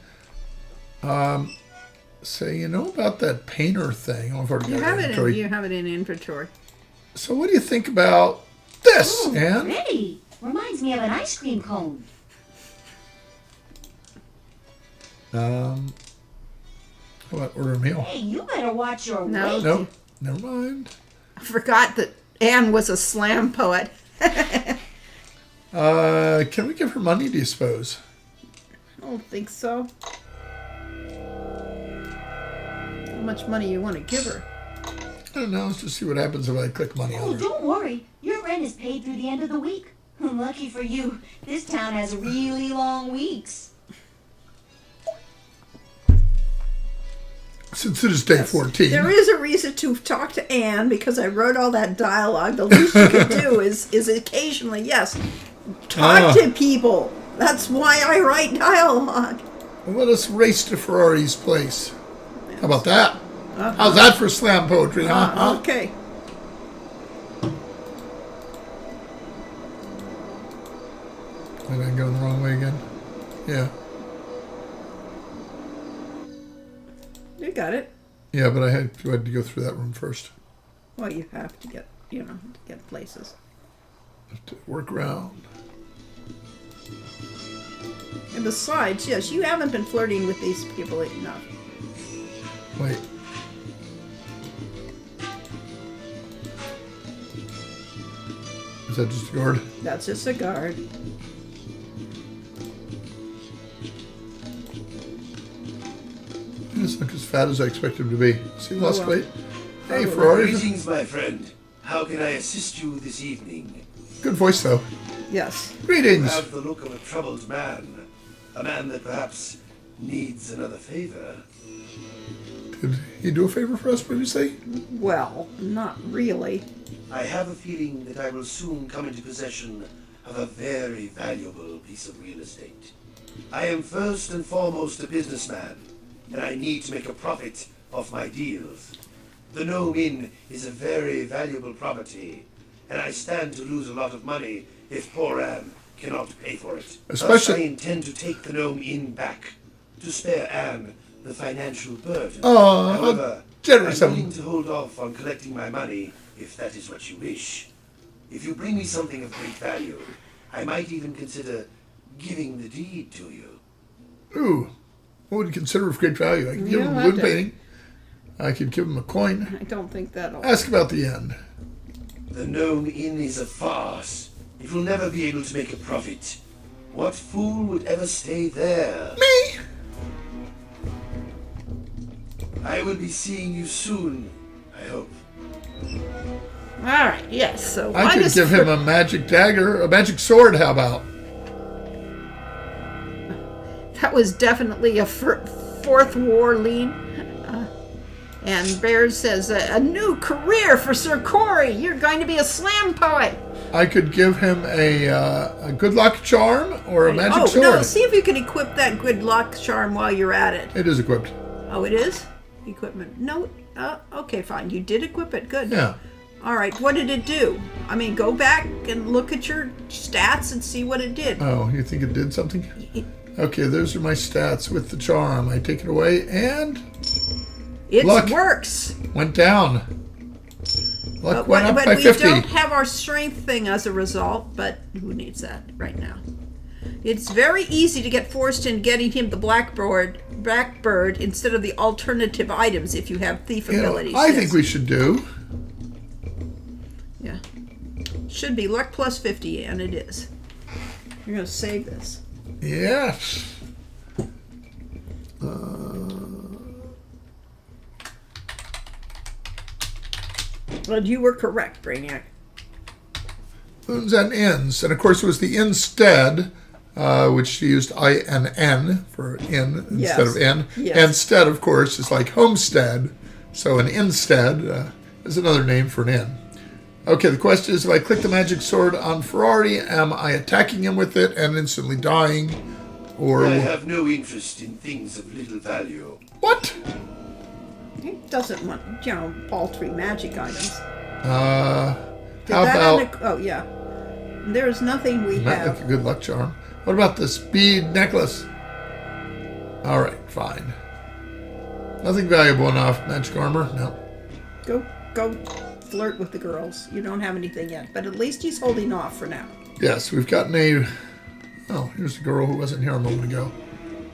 Say, you know about that painter thing? Oh, I've already You got have it it inventory. you have it in inventory. So what do you think about this, Ooh, Anne? pretty. Reminds me of an ice cream cone. How about order a meal? Hey, you better watch your No. weight. Nope, never mind. I forgot that Anne was a slam poet. Can we give her money, do you suppose? I don't think so. How much money you want to give her? I don't know. Let's just see what happens if I click money Oh, on her. don't worry. Your rent is paid through the end of the week. Lucky for you, this town has really long weeks. Since it is day 14. There is a reason to talk to Anne because I wrote all that dialogue. The least you can do is occasionally, yes, talk to people. That's why I write dialogue. Well, let us race to Ferrari's place. How about that? How's that for slam poetry, huh? Okay. Maybe I'm going the wrong way again. Yeah. You got it. Yeah, but I had to go through that room first. Well, you have to get, to get places. Have to work around. And besides, yes, you haven't been flirting with these people enough. Wait. Is that just a guard? That's just a guard. He doesn't look as fat as I expected him to be. See, lost well. weight. Hey, Oh, well. Ferrari. Greetings, my friend. How can I assist you this evening? Good voice, though. Yes. You Greetings. have the look of a troubled man. A man that perhaps needs another favor. Did he do a favor for us previously? Well, not really. I have a feeling that I will soon come into possession of a very valuable piece of real estate. I am first and foremost a businessman, and I need to make a profit off my deals. The Gnome Inn is a very valuable property, and I stand to lose a lot of money if poor Anne cannot pay for it. Thus, Especially- I intend to take the Gnome Inn back, to spare Anne the financial burden. Oh, However, generous I'm of him. willing to hold off on collecting my money if that is what you wish. If you bring me something of great value, I might even consider giving the deed to you. Ooh, what would you consider of great value? I could give You him a don't balloon have to- painting. I could give him a coin. I don't think that'll. Ask about the end. The Gnome Inn is a farce. It will never be able to make a profit. What fool would ever stay there? Me? I will be seeing you soon, I hope. All right. Yes. So I why could does give him a magic dagger, a magic sword. How about? That was definitely a fourth war lean. And Bears says, a new career for Sir Corey. You're going to be a slam poet. I could give him a good luck charm or a magic oh, sword. no. See if you can equip that good luck charm while you're at it. It is equipped. Oh, it is? Equipment. No. Okay, fine. You did equip it. Good. Yeah. All right. What did it do? I mean, go back and look at your stats and see what it did. Oh, you think it did something? Okay, those are my stats with the charm. I take it away and It luck. works. went down. Luck went up but by we 50. don't have our strength thing as a result, but who needs that right now? It's very easy to get forced in getting him the blackbird instead of the alternative items if you have thief You know, abilities. I Yes. think we should do. Yeah. Should be luck plus 50, and it is. You're going to save this. Yes. But you were correct, Brainiac. Moons and inns. And of course, it was the instead, which she used INN for in instead Yes. of in. Yes. Instead, of course, is like homestead. So an instead is another name for an inn. Okay, the question is, if I click the magic sword on Ferrari, am I attacking him with it and instantly dying? Or I have no interest in things of little value. what? He doesn't want, paltry magic items. How Did that about oh, yeah. There's nothing we not have. like a good luck charm? What about this bead necklace? All right, fine. Nothing valuable enough. Magic armor? No. Go flirt with the girls. You don't have anything yet, but at least he's holding off for now. Yes, we've gotten a... Oh, here's the girl who wasn't here a moment ago.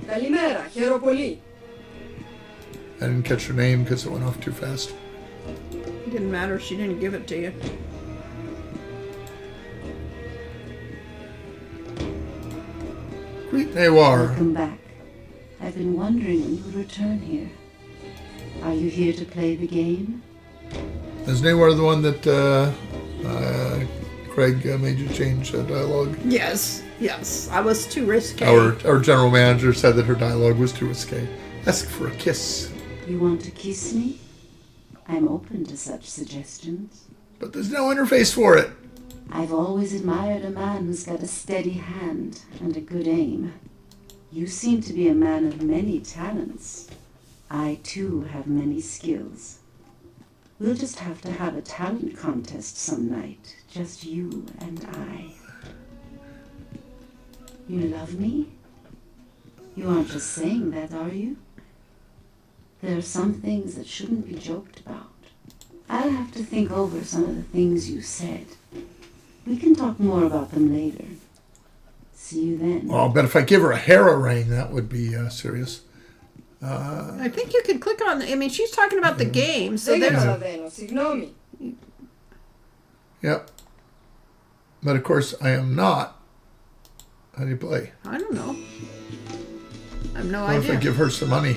Καλημέρα, χαίρομαι πολύ. I didn't catch her name because it went off too fast. It didn't matter. She didn't give it to you. Greet Naywar. Welcome back. I've been wondering when you would return here. Are you here to play the game? Is Naywar the one that Craig made you change dialogue? Yes. I was too risky. Our general manager said that her dialogue was too risque. Ask for a kiss. You want to kiss me? I'm open to such suggestions. But there's no interface for it. I've always admired a man who's got a steady hand and a good aim. You seem to be a man of many talents. I, too, have many skills. We'll just have to have a talent contest some night. Just you and I. You love me? You aren't just saying that, are you? There are some things that shouldn't be joked about. I'll have to think over some of the things you said. We can talk more about them later. See you then. Well, I'll bet if I give her a Hera ring, that would be serious. I think you can click on. I mean, she's talking about the game, so Δεν there's. καταλαβαίνω, συγγνώμη. Yep. But of course, I am not. How do you play? I don't know. I have no What if I idea. give her some money?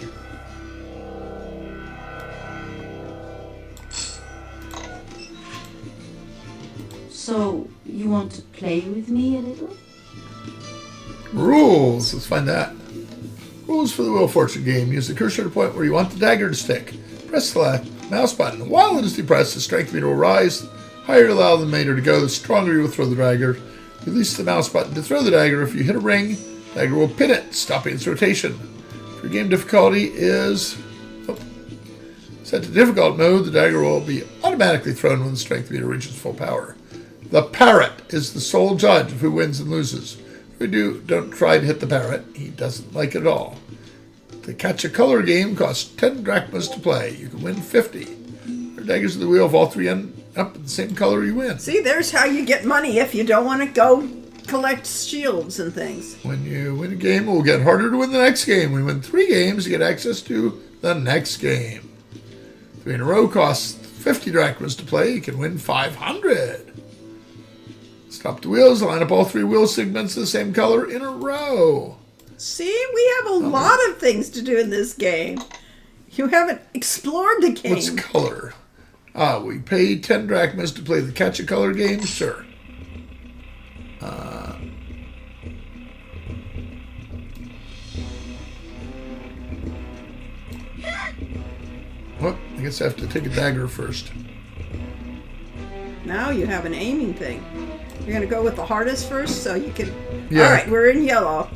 So, you want to play with me a little? Rules. Let's find that. Rules for the Wheel of Fortune game. Use the cursor to point where you want the dagger to stick. Press the left mouse button. While it is depressed, the strength meter will rise. The higher you allow the meter to go, the stronger you will throw the dagger. Release the mouse button to throw the dagger. If you hit a ring, Dagger will pin it, stopping its rotation. If your game difficulty is set to difficult mode, the dagger will be automatically thrown when the strength meter reaches full power. The parrot is the sole judge of who wins and loses. Don't try to hit the parrot. He doesn't like it at all. The Catch a Color game costs 10 drachmas to play. You can win 50. Your daggers of the wheel if all three end up in the same color, you win. See, there's how you get money if you don't want to go collect shields and things. When you win a game, it will get harder to win the next game. When you win 3 games, you get access to the next game. 3 in a row costs 50 drachmas to play. You can win 500. Stop the wheels, line up all 3 wheel segments the same color in a row. See, we have a lot of things to do in this game. You haven't explored the game. What's color? We pay 10 drachmas to play the Catch a Color game? Sure. Well, I guess I have to take a dagger first. Now you have an aiming thing. You're going to go with the hardest first so you can... Yeah. All right, we're in yellow.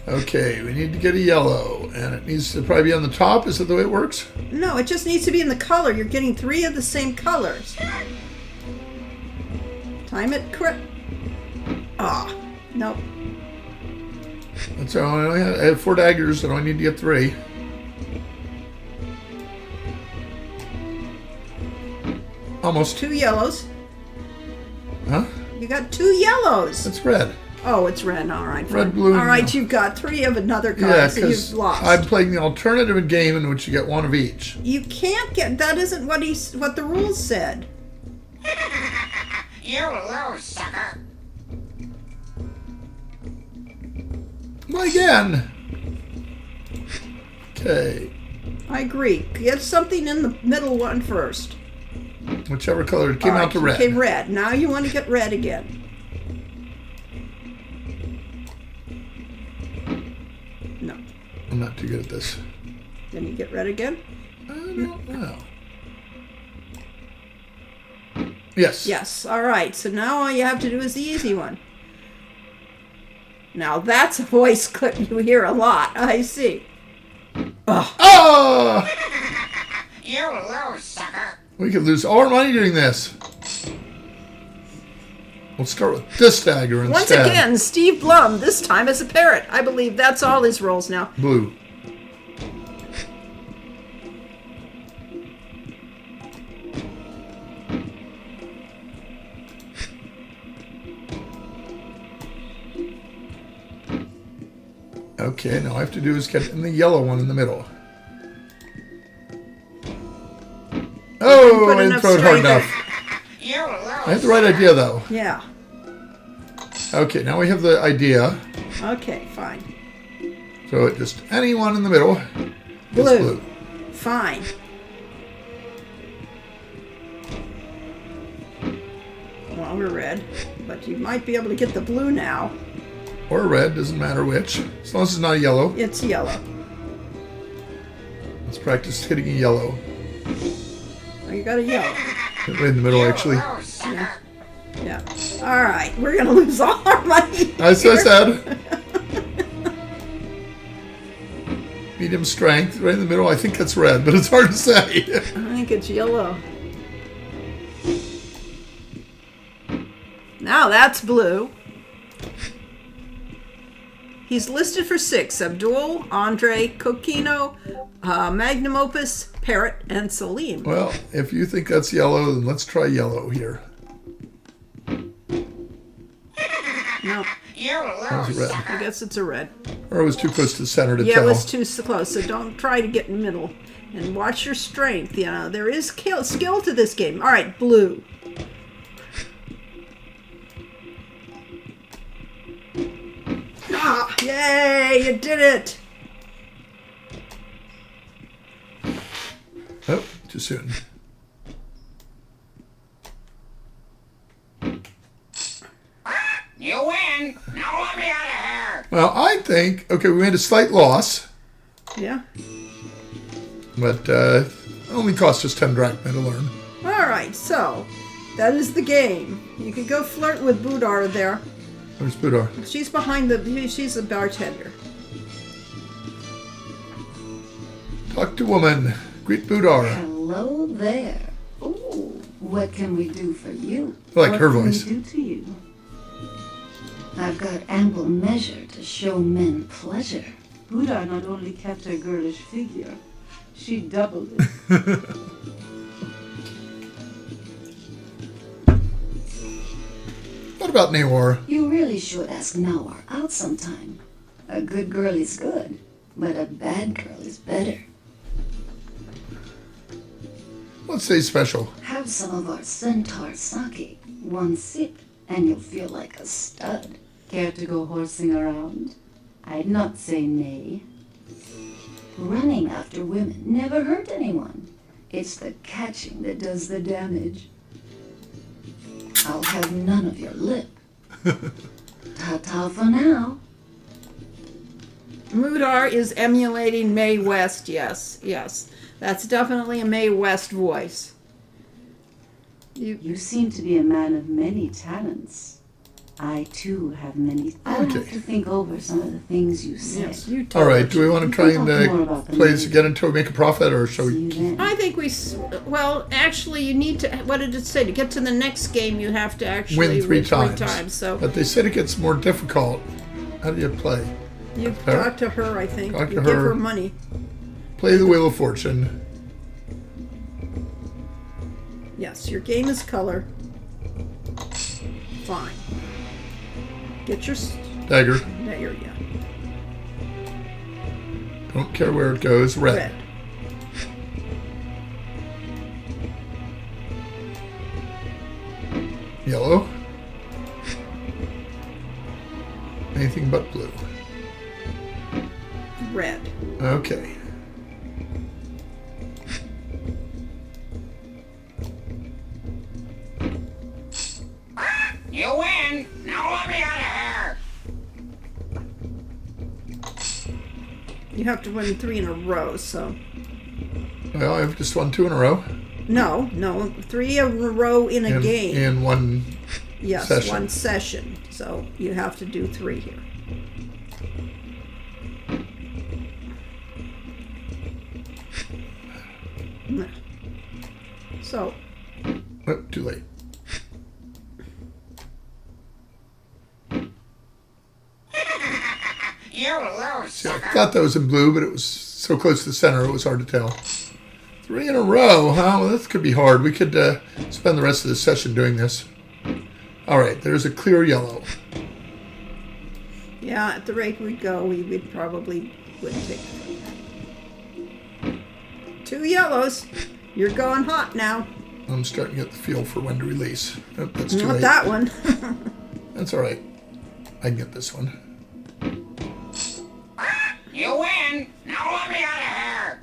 Okay, we need to get a yellow, and it needs to probably be on the top. Is that the way it works? No, it just needs to be in the color. You're getting 3 of the same colors. Time it correct. Ah, nope. That's all. I have 4 daggers, and I need to get 3. Almost. 2 yellows. Huh? You got 2 yellows. That's red. Oh, it's red. All right. Red, fine. blue, All and right, yellow. you've got 3 of another color, Yeah, so because you've lost. I'm playing the alternative game in which you get 1 of each. You can't get. That isn't what what the rules said. You lose, sucker. Well, again. Okay. I agree. Get something in the middle one first. Whichever color it came All out to right, red. Okay, red. Now you want to get red again. No. I'm not too good at this. Then you get red again? I don't know. Yes. Yes. All right. So now all you have to do is the easy one. Now that's a voice clip you hear a lot. I see. Oh. Oh! You lose, sucker. We could lose all our money doing this. We'll start with this dagger instead. Once again, Steve Blum, this time as a parrot. I believe that's all his roles now. Blue. Okay, now all I have to do is get in the yellow one in the middle. Oh, Put I didn't enough throw it hard strength enough. You lose. I had the right idea, though. Yeah. Okay, now we have the idea. Okay, fine. So it just anyone in the middle. Blue. It's blue. Fine. Well, we're red, but you might be able to get the blue now. Or red, doesn't matter which. As long as it's not a yellow. It's yellow. Let's practice hitting a yellow. Oh, you got a yellow. Right in the middle, actually. Lose, sucker. Yeah. All right, we're gonna lose all our money. As I here. said. Medium strength, right in the middle. I think that's red, but it's hard to say. I think it's yellow. Now that's blue. He's listed for 6. Abdul, Andre, Coquino, Magnum Opus, Parrot, and Salim. Well, if you think that's yellow, then let's try yellow here. No, You That was lose, red. I guess it's a red. Or it was too close to the center to Yeah, tell. it was too close, so don't try to get in the middle. And watch your strength, you know. There is skill to this game. All right, blue. Ah, yay, you did it. Oh, too soon. You win. Now let me out of here. Well, I think, okay, we made a slight loss, Yeah. but it only cost us 10 drachma to learn. All right, so that is the game. You could go flirt with Budar there. Where's Budar? She's behind the. She's the bartender. Talk to woman. Greet Budar. Hello there. Ooh, what can we do for you? I like her What voice. can we do to you? I've got ample measure to show men pleasure. Buddha not only kept her girlish figure, she doubled it. What about Nawar? You really should ask Nawar out sometime. A good girl is good, but a bad girl is better. Let's say special. Have some of our centaur sake. One sip, and you'll feel like a stud. Care to go horsing around? I'd not say nay. Running after women never hurt anyone. It's the catching that does the damage. I'll have none of your lip. Ta-ta for now. Mudar is emulating Mae West. Yes, yes. That's definitely a Mae West voice. You seem to be a man of many talents. I too have many. I'll Okay. have to think over some of the things you said. Yes, you All right. told Do we want to try and play this again until we make a profit, or shall See we? you then. I think well, actually, you need to. What did it say? To get to the next game, you have to actually Win three times. So But they said it gets more difficult. How do you play? you Her? talk to her. I think Talk to you give her. her money. Play the Wheel of Fortune. Yes, your game is color. Fine. Get your Dagger. there. Yeah. Don't care where it goes. Red. Red. Yellow. Anything but blue. Red. Okay. You win! Now let me out of here! You have to win 3 in a row. So Well, I've just won 2 in a row. no, 3 in a row in a game. In one. Yes, session. one session. So you have to do 3 here. So Oh, too late. You lose, See, I sucker! thought that was in blue, but it was so close to the center, it was hard to tell. 3 in a row, huh? Well, this could be hard. We could spend the rest of the session doing this. All right, there's a clear yellow. yeah, at the rate we go, we would probably would take 2 yellows. You're going hot now. I'm starting to get the feel for when to release. Oh, that's too Not late. that one. That's all right. I can get this one. You win! Now let me out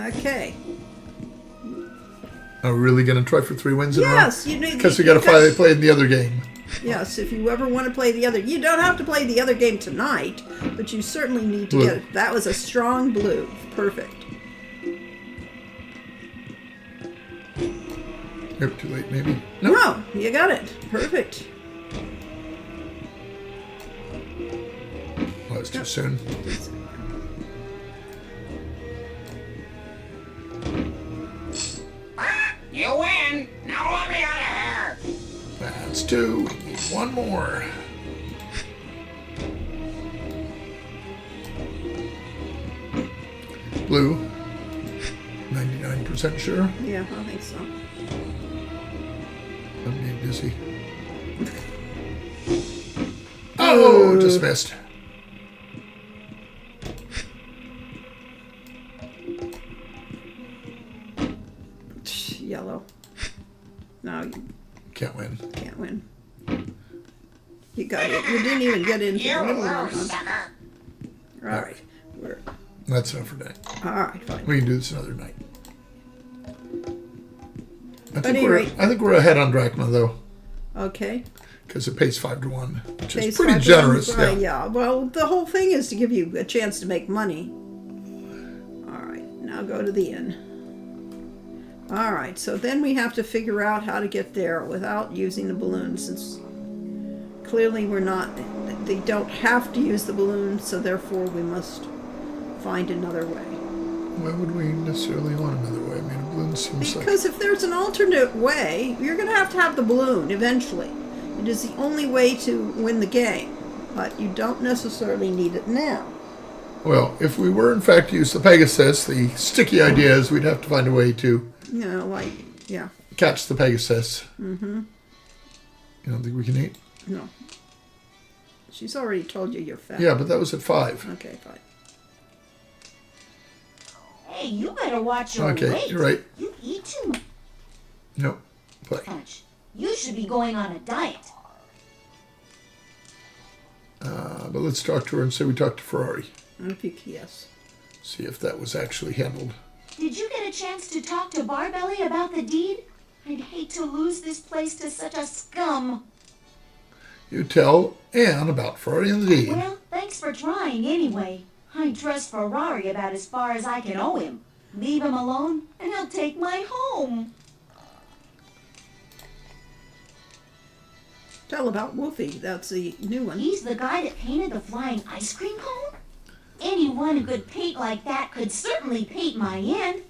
of here! Okay. Are we really going to try for 3 wins in a row? Yes, you need Because we got to play in the other game. Yes, if you ever want to play the other, you don't have to play the other game tonight, but you certainly need to Blue. get it. That was a strong blue. Perfect. Nope, too late, maybe. No, you got it. Perfect. Oh, it's too soon. You win! Now let me out of here! That's 2. We need 1 more. Blue. 99% sure. Yeah, I think so. I'm getting dizzy. Oh, just missed. Yellow. No, you Can't win. can't win. You got it. You didn't even get into You the middle one. lose, Huh? sucker! All right. We're, That's enough for tonight. all right, fine. We can do this another night. I think, any we're, rate- I think we're ahead on Drachma, though, Okay. because it pays 5 to 1, which is Pays pretty 5 to generous. 1. Yeah. Yeah. Well, the whole thing is to give you a chance to make money. All right. Now go to the inn. All right. So then we have to figure out how to get there without using the balloons, since clearly we're not. They don't have to use the balloon, so therefore we must find another way. Why would we necessarily want another way? I mean, a balloon seems like... Because if there's an alternate way, you're going to have the balloon eventually. It is the only way to win the game, but you don't necessarily need it now. Well, if we were in fact to use the Pegasus, the sticky idea is we'd have to find a way to Yeah. catch the Pegasus. Mm-hmm. You don't think we can eat? No. She's already told you you're fat. Yeah, but that was at 5. Okay, fine. Hey, you better watch your Okay, weight. you're right. You eat too No, play. much. You should be going on a diet. But let's talk to her and say we talked to Ferrari. Yes. See if that was actually handled. Did you get a chance to talk to Barbelly about the deed? I'd hate to lose this place to such a scum. You tell Anne about Ferrari and the deed. Well, thanks for trying anyway. I trust Ferrari about as far as I can owe him. Leave him alone, and he'll take my home. Tell about Wolfie. That's the new one. He's the guy that painted the flying ice cream cone? Anyone who could paint like that could certainly paint my inn.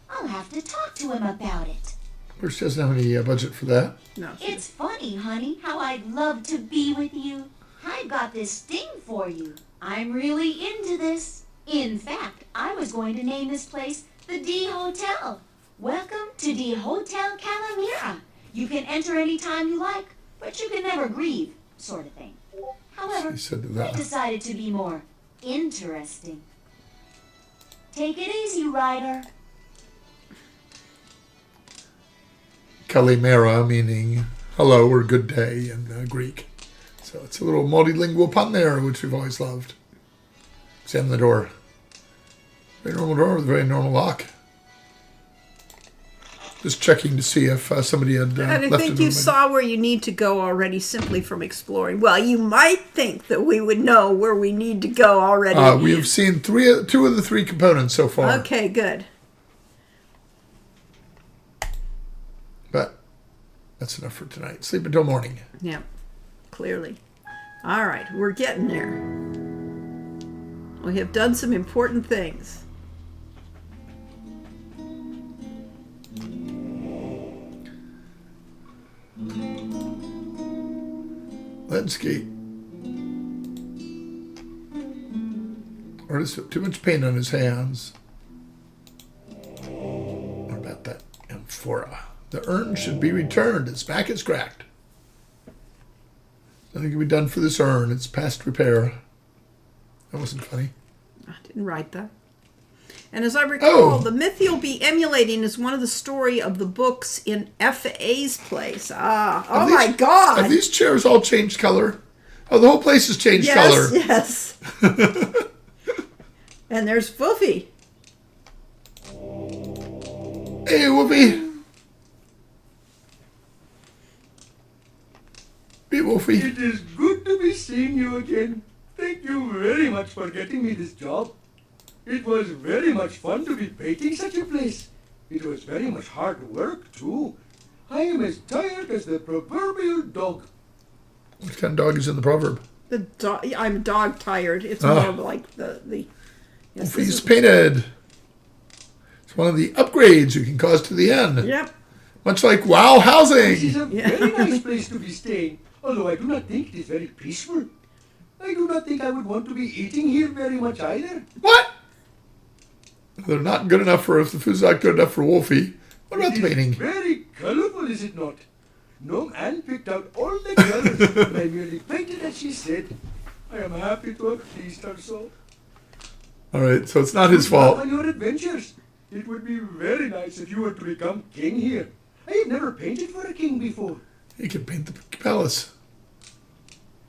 I'll have to talk to him about it. Of course, she doesn't have any budget for that. No. It's funny, honey, how I'd love to be with you. I've got this thing for you. I'm really into this. In fact, I was going to name this place the D Hotel. Welcome to D Hotel Calamira. You can enter any time you like, but you can never grieve, sort of thing. However, She said I that. decided to be more interesting. Take it easy, Ryder. Kalimera, meaning hello or good day in Greek. So it's a little multilingual pun there, which we've always loved. Examine the door. Very normal door with a very normal lock. Just checking to see if somebody had And I left think it you on saw where you need to go already simply from exploring. Well, you might think that we would know where we need to go already. We have seen 2 of the 3 components so far. Okay, good. But that's enough for tonight. Sleep until morning. Yeah, clearly. All right, we're getting there. We have done some important things. Landscape. Artist put too much paint on his hands. What about that amphora? The urn should be returned. Its back is cracked. Nothing can be done for this urn. It's past repair. That wasn't funny. I didn't write that. And as I recall, Oh. the myth you'll be emulating is one of the story of the books in F.A.'s place. Oh my God! Have these chairs all changed color? Oh, the whole place has changed color. Yes. And there's Foofy. Hey, Wolfie. Be Wolfie. It is good to be seeing you again. Thank you very much for getting me this job. It was very much fun to be painting such a place. It was very much hard work, too. I am as tired as the proverbial dog. What kind of dog is in the proverb? The dog. I'm dog tired. It's Ah. more like the. Yes, this Wolfie's is- painted. It's one of the upgrades you can cause to the inn. Yep. Much like WoW This is housing. a very nice place to be staying, although I do not think it is very peaceful. I do not think I would want to be eating here very much either. What? They're not good enough for, if the food's not good enough for Wolfie. What about It the is painting? very colorful, is it not? Gnome Anne picked out all the colors, and I merely painted as she said. I am happy to have pleased her so. All right, so it's not his Good luck fault. on your adventures. It would be very nice if you were to become king here. I have never painted for a king before. He can paint the palace.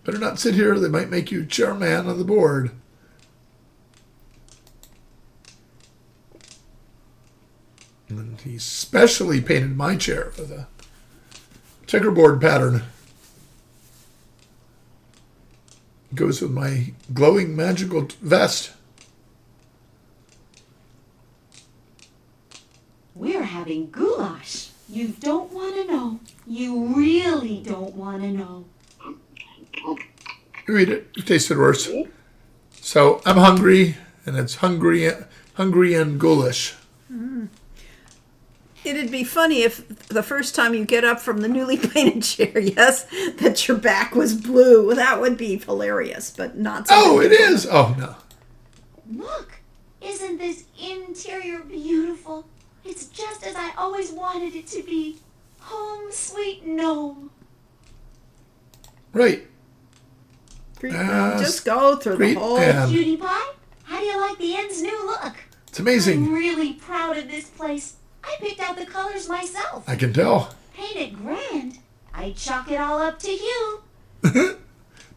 Better not sit here. They might make you chairman of the board. And he specially painted my chair with a checkerboard pattern. Goes with my glowing magical vest. We're having goulash. You don't want to know. You really don't want to know. You eat it. You've tasted worse. So I'm hungry, and it's hungry and ghoulish. It'd be funny if the first time you get up from the newly painted chair, yes, that your back was blue. That would be hilarious, but not. Oh, it is. Oh no. Look, isn't this interior beautiful? It's just as I always wanted it to be. Home sweet gnome. Right. Just go through the great whole. and- Cutie Pie, how do you like the inn's new look? It's amazing. I'm really proud of this place. I picked out the colors myself. I can tell. Painted grand. I'd chalk it all up to you.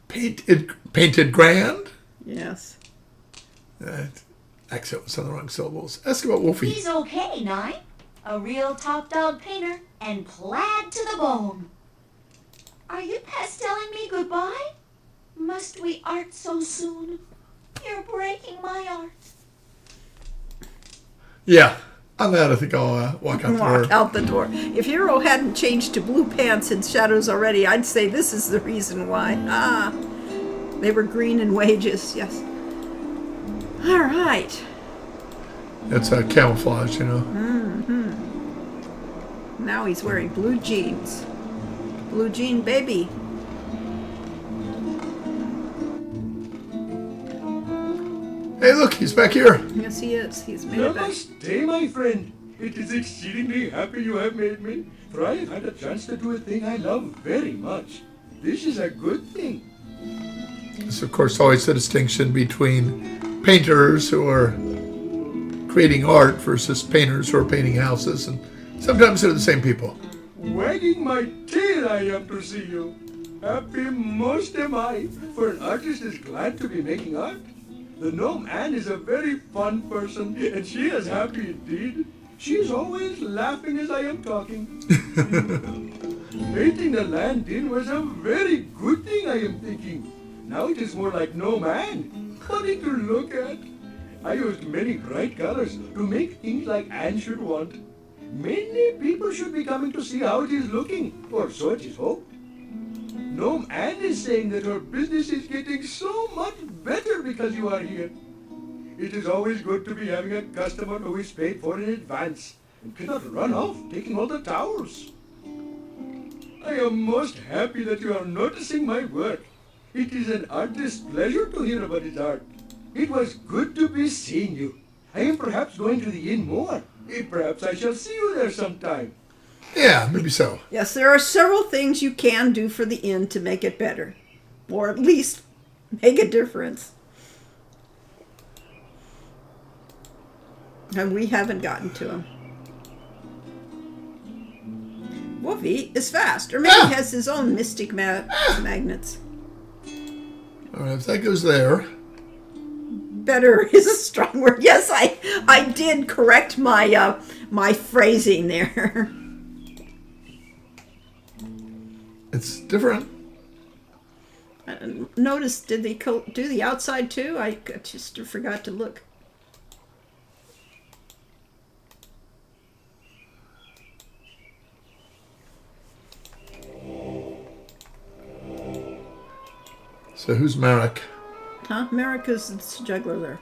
Painted grand. Yes. Accent was on the wrong syllables. Ask about Wolfie. He's okay, Nine. A real top dog painter and plaid to the bone. Are you pastelling me goodbye? Must we art so soon? You're breaking my art. Yeah. On that, I think I'll walk out the door. Walk out the door. If Hero hadn't changed to blue pants in Shadows already, I'd say this is the reason why. They were green in wages. Yes. All right. It's a camouflage, you know. Now he's wearing blue jeans. Blue jean baby. Hey, look, he's back here. Yes, he is. He's made it back. Namaste, my friend. It is exceedingly happy you have made me, for I have had a chance to do a thing I love very much. This is a good thing. There's, of course, always the distinction between painters who are creating art versus painters who are painting houses, and sometimes they're the same people. Wagging my tail I am to see you. Happy most am I, for an artist is glad to be making art. The gnome Anne is a very fun person, and she is happy indeed. She is always laughing as I am talking. Painting the land in was a very good thing, I am thinking. Now it is more like gnome Anne. Funny to look at. I used many bright colors to make things like Anne should want. Many people should be coming to see how it is looking, or so it is hoped. Gnome Anne is saying that her business is getting so much better because you are here. It is always good to be having a customer who is paid for in advance and cannot run off taking all the towels. I am most happy that you are noticing my work. It is an artist's pleasure to hear about his art. It was good to be seeing you. I am perhaps going to the inn more. Perhaps I shall see you there sometime. Yeah, maybe so. Yes, there are several things you can do for the inn to make it better, or at least make a difference. And we haven't gotten to him. Wolfie is fast, or maybe he has his own mystic magnets. All right, if that goes there. Better is a strong word. Yes, I did correct my my phrasing there. It's different. Notice, did they do the outside too? I just forgot to look. So who's Marek? Huh? Merrick is the juggler there.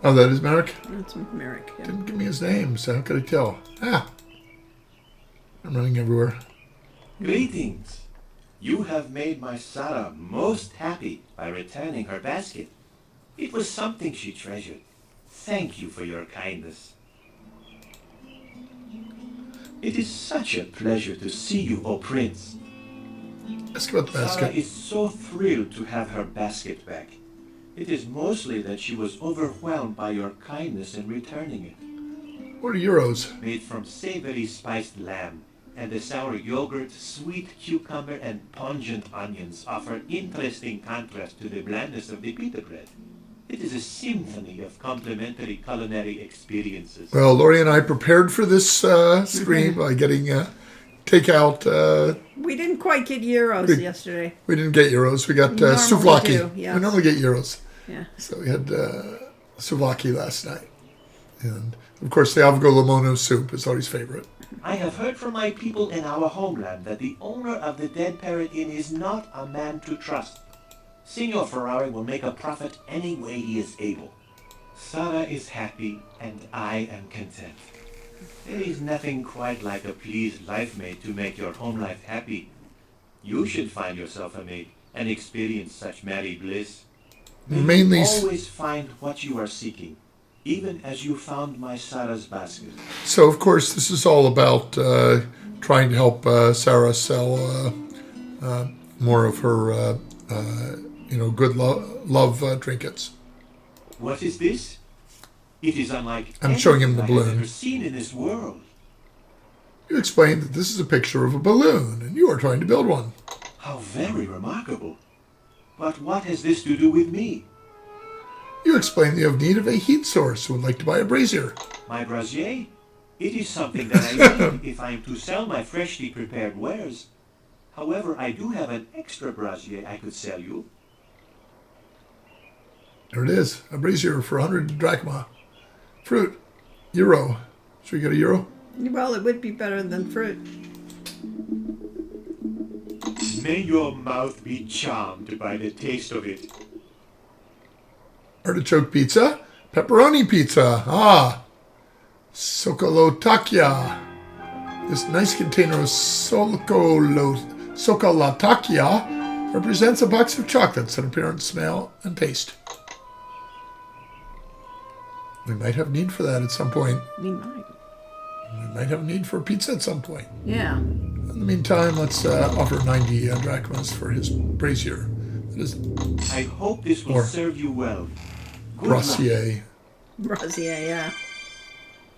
Oh, that is Marek? That's Merrick. Yeah. Didn't give me his name, so how could I tell? I'm running everywhere. Greetings. You have made my Sarah most happy by returning her basket. It was something she treasured. Thank you for your kindness. It is such a pleasure to see you, O Prince. Ask about the Sarah basket. is so thrilled to have her basket back. It is mostly that she was overwhelmed by your kindness in returning it. What are euros? Made from savory spiced lamb, and the sour yogurt, sweet cucumber, and pungent onions offer interesting contrast to the blandness of the pita bread. It is a symphony of complementary culinary experiences. Well, Lori and I prepared for this stream by getting takeout. We didn't quite get euros yesterday. We didn't get euros. We got Normally souvlaki. do, yes. We normally get euros. Yeah. So we had souvlaki last night. And, of course, the avgo limono soup is Lori's favorite. I have heard from my people in our homeland that the owner of the Dead Parrot Inn is not a man to trust. Signor Ferrari will make a profit any way he is able. Sarah is happy, and I am content. There is nothing quite like a pleased life mate to make your home life happy. You should find yourself a mate and experience such married bliss. May Mainly you s- always find what you are seeking, even as you found my Sarah's basket. So, of course, this is all about trying to help Sarah sell more of her, good love trinkets. What is this? It is unlike I'm showing him the anything I have balloon. ever seen in this world. You explained that this is a picture of a balloon, and you are trying to build one. How very remarkable. But what has this to do with me? You explained you have need of a heat source who would like to buy a brazier. My brazier? It is something that I need if I am to sell my freshly prepared wares. However, I do have an extra brazier I could sell you. There it is, a brazier for 100 drachma. Fruit, euro. Should we get a euro? Well, it would be better than fruit. May your mouth be charmed by the taste of it. Artichoke pizza, pepperoni pizza. Ah, Sokolotakia. This nice container of Sokolotakia represents a box of chocolates in appearance, smell, and taste. We might have need for that at some point. We might. We might have a need for pizza at some point. Yeah. In the meantime, let's offer 90 drachmas for his brazier. That is I hope this will Or serve you well. Good luck. brazier. Brazier, yeah.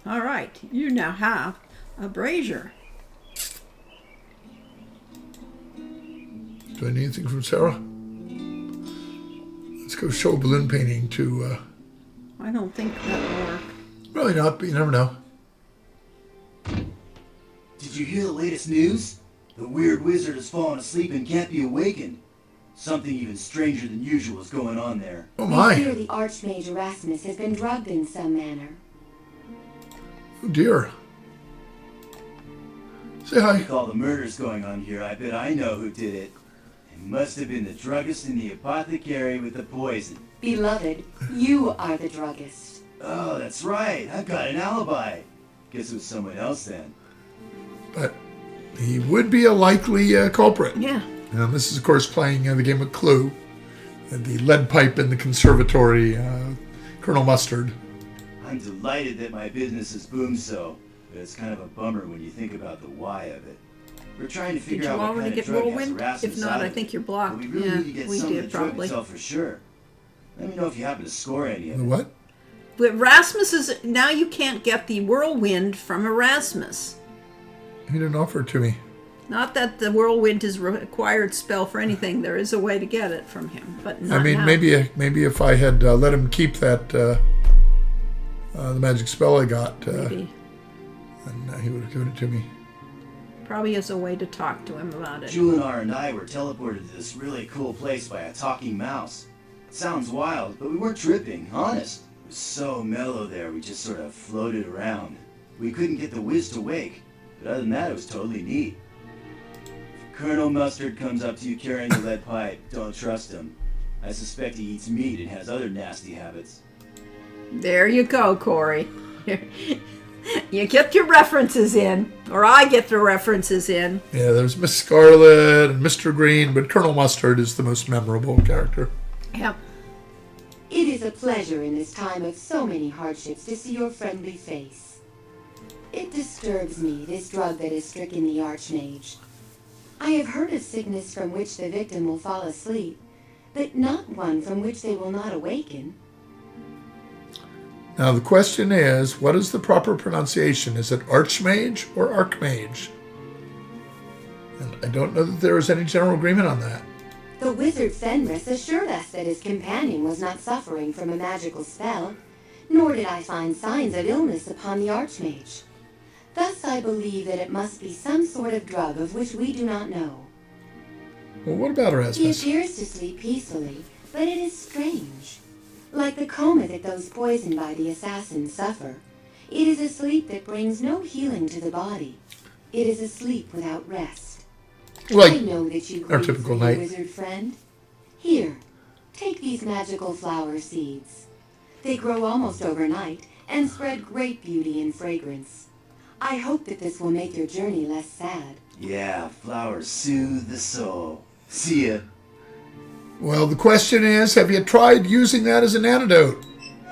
All right. You now have a brazier. Do I need anything from Sarah? Let's go show balloon painting to... I don't think that'll work. Probably not, but you never know. Did you hear the latest news? The weird wizard has fallen asleep and can't be awakened. Something even stranger than usual is going on there. Oh We my. fear the Archmage Erasmus has been drugged in some manner. Oh dear. Say hi. With all the murders going on here, I bet I know who did it. It must have been the druggist and the apothecary with the poison. Beloved, you are the druggist. Oh, that's right. I've got an alibi. Guess it was someone else then. But he would be a likely culprit. Yeah. This is, of course, playing the game of Clue. The lead pipe in the conservatory, Colonel Mustard. I'm delighted that my business has boomed so, but it's kind of a bummer when you think about the why of it. We're trying to Did figure you out what already kind get of drug has whirlwind? Erasmus If not, out I of think it. you're But blocked. we really Yeah, need to get we some of the did drug probably. itself for sure. Let me know if you happen to score any of The it. what? But Erasmus is now you can't get the whirlwind from Erasmus. He didn't offer it to me. Not that the whirlwind is a required spell for anything. There is a way to get it from him, but not I mean, now. maybe if I had let him keep that the magic spell I got, Maybe. then he would have given it to me. Probably has a way to talk to him about it. Julinar and I were teleported to this really cool place by a talking mouse. It sounds wild, but we weren't tripping, honest. It was so mellow there, we just sort of floated around. We couldn't get the whiz to wake, but other than that, it was totally neat. If Colonel Mustard comes up to you carrying the lead pipe, don't trust him. I suspect he eats meat and has other nasty habits. There you go, Corey. You get your references in, or I get the references in. Yeah, there's Miss Scarlet and Mr. Green, but Colonel Mustard is the most memorable character. Yep. It is a pleasure in this time of so many hardships to see your friendly face. It disturbs me, this drug that has stricken the Archmage. I have heard of sickness from which the victim will fall asleep, but not one from which they will not awaken. Now the question is, what is the proper pronunciation? Is it Archmage or Archmage? And I don't know that there is any general agreement on that. The wizard Fenris assured us that his companion was not suffering from a magical spell, nor did I find signs of illness upon the Archmage. Thus I believe that it must be some sort of drug of which we do not know. Well, what about He Erasmus? appears to sleep peacefully, but it is strange. Like the coma that those poisoned by the assassins suffer, it is a sleep that brings no healing to the body. It is a sleep without rest. Like I know that you our grieve typical for your night. wizard friend. Here, Take these magical flower seeds. They grow almost overnight and spread great beauty and fragrance. I hope that this will make your journey less sad. Yeah, flowers soothe the soul. See ya. Well, the question is, have you tried using that as an antidote?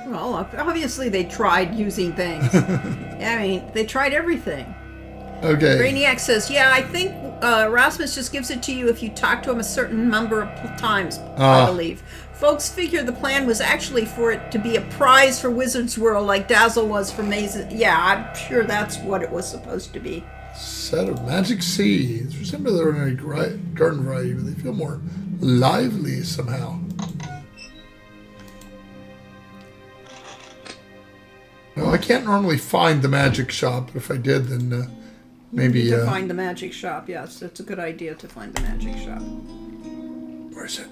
Well, obviously they tried using things. I mean, they tried everything. Okay. Brainiac says, yeah, I think Erasmus just gives it to you if you talk to him a certain number of times, I believe. Folks figure the plan was actually for it to be a prize for Wizard's World like Dazzle was for Maze. Yeah, I'm sure that's what it was supposed to be. Set of magic seeds. Resemble their ordinary garden variety, but they feel more lively somehow. Well, I can't normally find the magic shop, but if I did, then maybe... To find the magic shop, yes. It's a good idea to find the magic shop. Where is it?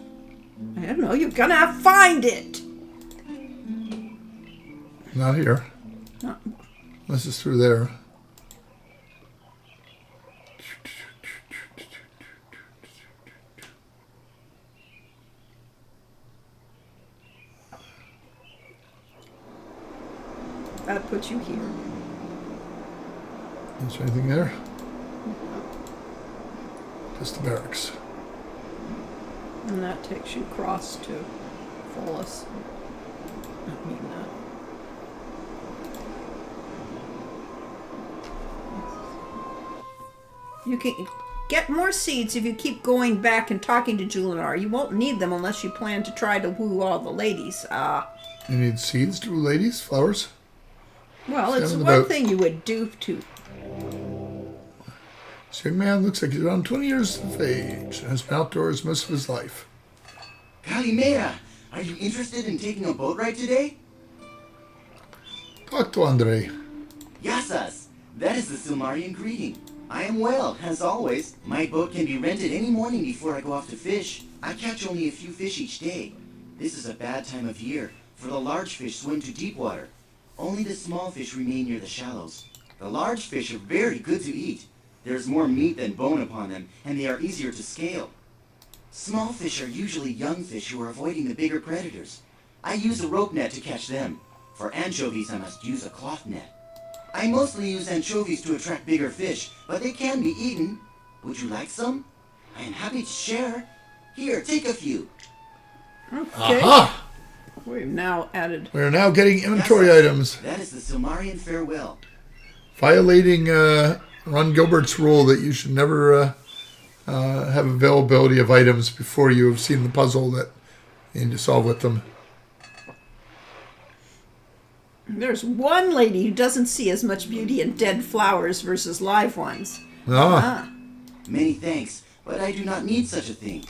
I don't know. You're gonna find it! Not here. No. Unless it's through there. That puts you here. Is there anything there? Just the barracks. And that takes you across to Follis. I mean that. You can get more seeds if you keep going back and talking to Julinar. You won't need them unless you plan to try to woo all the ladies. You need seeds to woo ladies? Flowers? Well, Stand it's on the one boat. thing you would do to... This young man looks like he's around 20 years of age and has been outdoors most of his life. Calimera, are you interested in taking a boat ride today? Talk to Andre. Yasas, that is the Silmarian greeting. I am well, as always. My boat can be rented any morning before I go off to fish. I catch only a few fish each day. This is a bad time of year, for the large fish swim to deep water. Only the small fish remain near the shallows. The large fish are very good to eat. There is more meat than bone upon them, and they are easier to scale. Small fish are usually young fish who are avoiding the bigger predators. I use a rope net to catch them. For anchovies, I must use a cloth net. I mostly use anchovies to attract bigger fish, but they can be eaten. Would you like some? I am happy to share. Here, take a few. Okay. Aha! We've now added... We are now getting inventory items. That is the Silmarian farewell. Violating Ron Gilbert's rule that you should never have availability of items before you have seen the puzzle that you need to solve with them. There's one lady who doesn't see as much beauty in dead flowers versus live ones. Many thanks, but I do not need such a thing.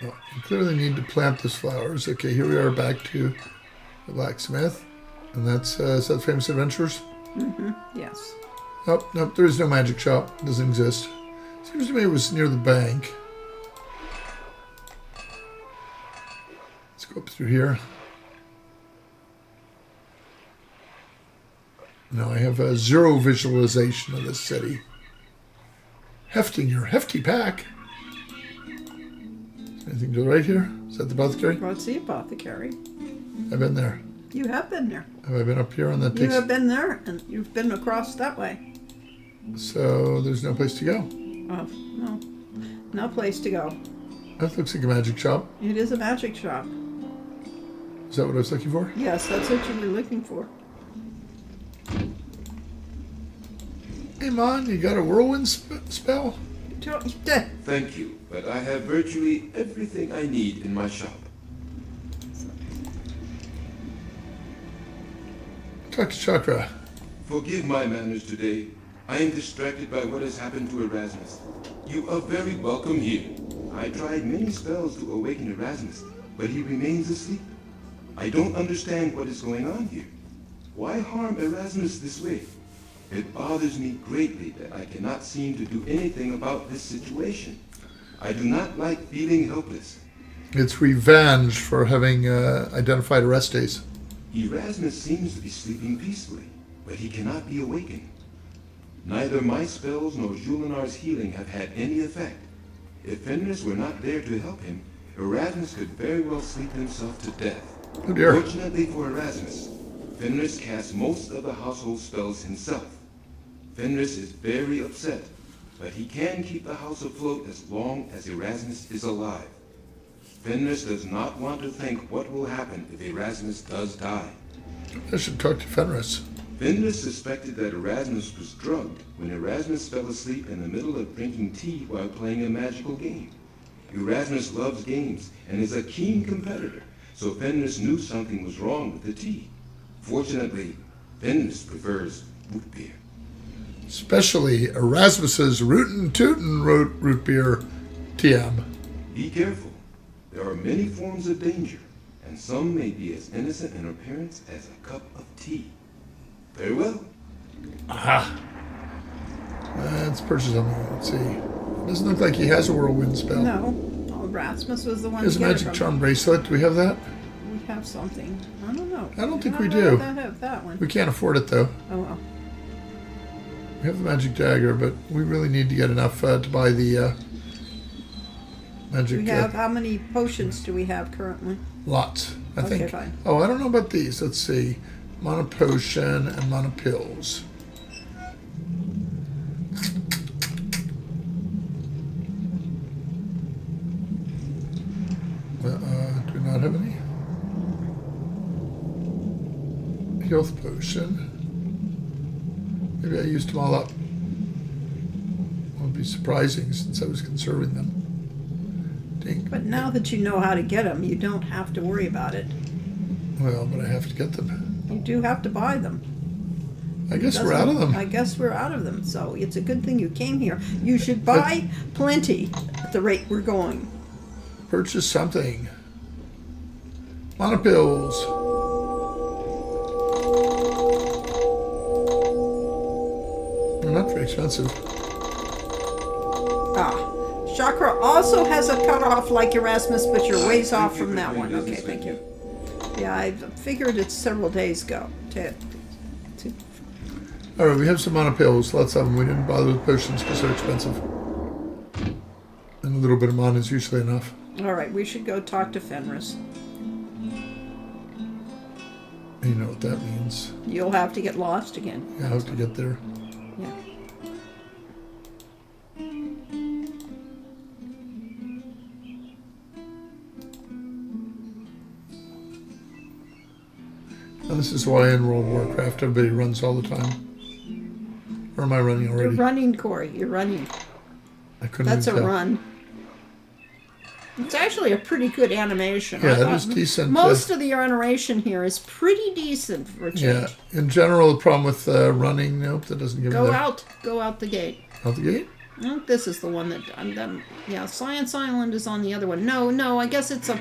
Well, you clearly need to plant those flowers. Okay, here we are back to the blacksmith. And that's is that Famous Adventures? Mm-hmm. Yes. Nope, there is no magic shop. It doesn't exist. Seems to me it was near the bank. Let's go up through here. Now I have a zero visualization of this city. Hefting your hefty pack. Anything to the right here? Is that the apothecary? What's the apothecary? I've been there. You have been there. Have I been up here on that? You have been there, and you've been across that way. So there's no place to go. Oh, no. No place to go. That looks like a magic shop. It is a magic shop. Is that what I was looking for? Yes, that's what you were looking for. Hey, Mon, you got a whirlwind spell? Thank you, but I have virtually everything I need in my shop. Talk to Chakra. Forgive my manners today. I am distracted by what has happened to Erasmus. You are very welcome here. I tried many spells to awaken Erasmus, but he remains asleep. I don't understand what is going on here. Why harm Erasmus this way? It bothers me greatly that I cannot seem to do anything about this situation. I do not like feeling helpless. It's revenge for having identified Orestes. Erasmus seems to be sleeping peacefully, but he cannot be awakened. Neither my spells nor Julinar's healing have had any effect. If Fenris were not there to help him, Erasmus could very well sleep himself to death. Oh dear. Fortunately for Erasmus, Fenris casts most of the household spells himself. Fenris is very upset, but he can keep the house afloat as long as Erasmus is alive. Fenris does not want to think what will happen if Erasmus does die. I should talk to Fenris. Fenris suspected that Erasmus was drugged when Erasmus fell asleep in the middle of drinking tea while playing a magical game. Erasmus loves games and is a keen competitor, so Fenris knew something was wrong with the tea. Fortunately, Fenris prefers root beer. Especially Erasmus's Rootin' Tootin' root beer TM. Be careful. There are many forms of danger, and some may be as innocent in appearance as a cup of tea. Very well. Aha. Let's purchase something. Let's see. Doesn't look like he has a whirlwind spell. No. Oh, Erasmus was the one. He has a to get it magic from. charm bracelet. Do we have that? We have something. I don't know. I don't think I we know do. that have that one. We can't afford it though. Oh well. We have the magic dagger, but we really need to get enough to buy the magic. We have how many potions do we have currently? Lots, I Okay, think. fine. Oh, I don't know about these. Let's see. Mana potion and mana pills. Do we not have any? Health potion. Maybe I used them all up. Won't be surprising since I was conserving them. Dink. But now that you know how to get them, you don't have to worry about it. Well, but I have to get them. You do have to buy them. I guess we're out of them. I guess we're out of them. So it's a good thing you came here. You should buy plenty at the rate we're going. Purchase something. Mana pills. They're not very expensive. Chakra also has a cutoff like Erasmus, but you're ways off from that one. Okay, thank you. Yeah, I figured it's several days ago. All right, we have some mana pills. Lots of them. We didn't bother with potions because they're expensive. And a little bit of mana is usually enough. All right, we should go talk to Fenris. You know what that means. You'll have to get lost again. I have to get there. Yeah. And this is why in World of Warcraft everybody runs all the time. Or am I running already? You're running, Corey. You're running. I couldn't That's a even tell. run. It's actually a pretty good animation. Yeah, I it thought is decent. Most of the animation here is pretty decent for a Yeah. change. In general, the problem with running, nope, that doesn't give me Go that. out. Go out the gate. Out the gate? I think this is the one that I'm done. Yeah, Science Island is on the other one. No, I guess it's a...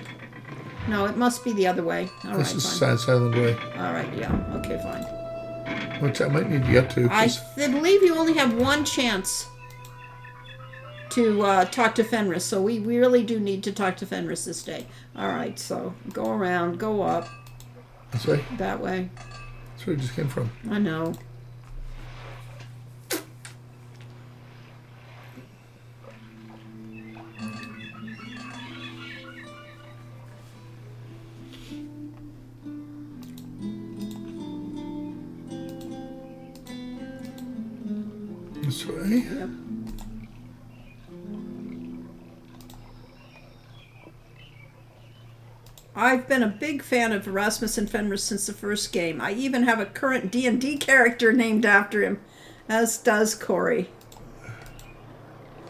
No, it must be the other way. All This right, is fine. Science Island Way, All right, yeah. Okay, fine. which I might need to get to. I 'cause believe you only have one chance to talk to Fenris, so we really do need to talk to Fenris this day. All right, so go around, go up. This way? That way. That's where it just came from. I know. This way? Yep. I've been a big fan of Erasmus and Fenris since the first game. I even have a current D&D character named after him, as does Corey.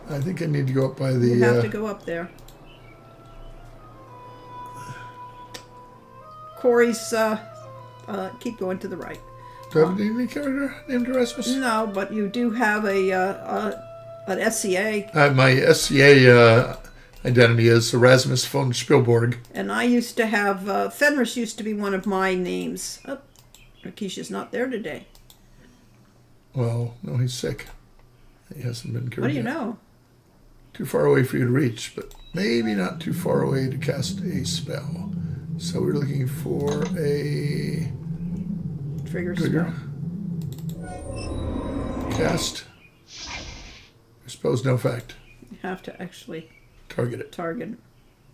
I think I need to go up by the... You have to go up there. Corey's, keep going to the right. Do I have a D&D character named Erasmus? No, but you do have an SCA. My SCA identity is Erasmus von Spielborg. And I used to have, Fenris used to be one of my names. Oh, Rakisha's not there today. Well, no, he's sick. He hasn't been cured What do you yet. know? Too far away for you to reach, but maybe not too far away to cast a spell. So we're looking for a... Trigger trigger. spell. Cast. I suppose no effect. You have to actually Target it. target.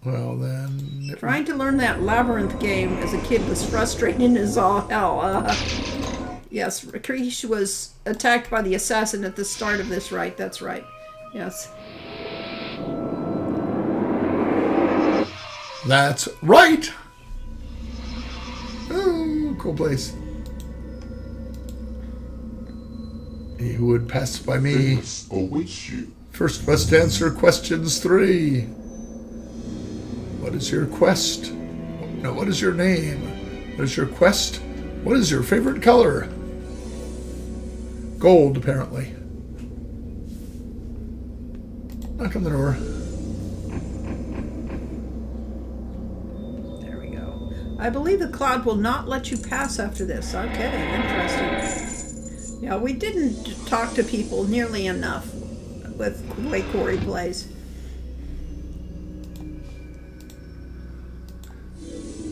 Well, then... Trying to learn that labyrinth game as a kid was frustrating as all hell. Yes, Krish was attacked by the assassin at the start of this, right? That's right. Yes. That's right! Oh, cool place. He would pass by me. Fenris awaits you. First must answer questions 3. What is your quest? No, what is your name? What is your quest? What is your favorite color? Gold, apparently. Knock on the door. There we go. I believe the cloud will not let you pass after this. Okay, interesting. Yeah, we didn't talk to people nearly enough with the way Corey plays.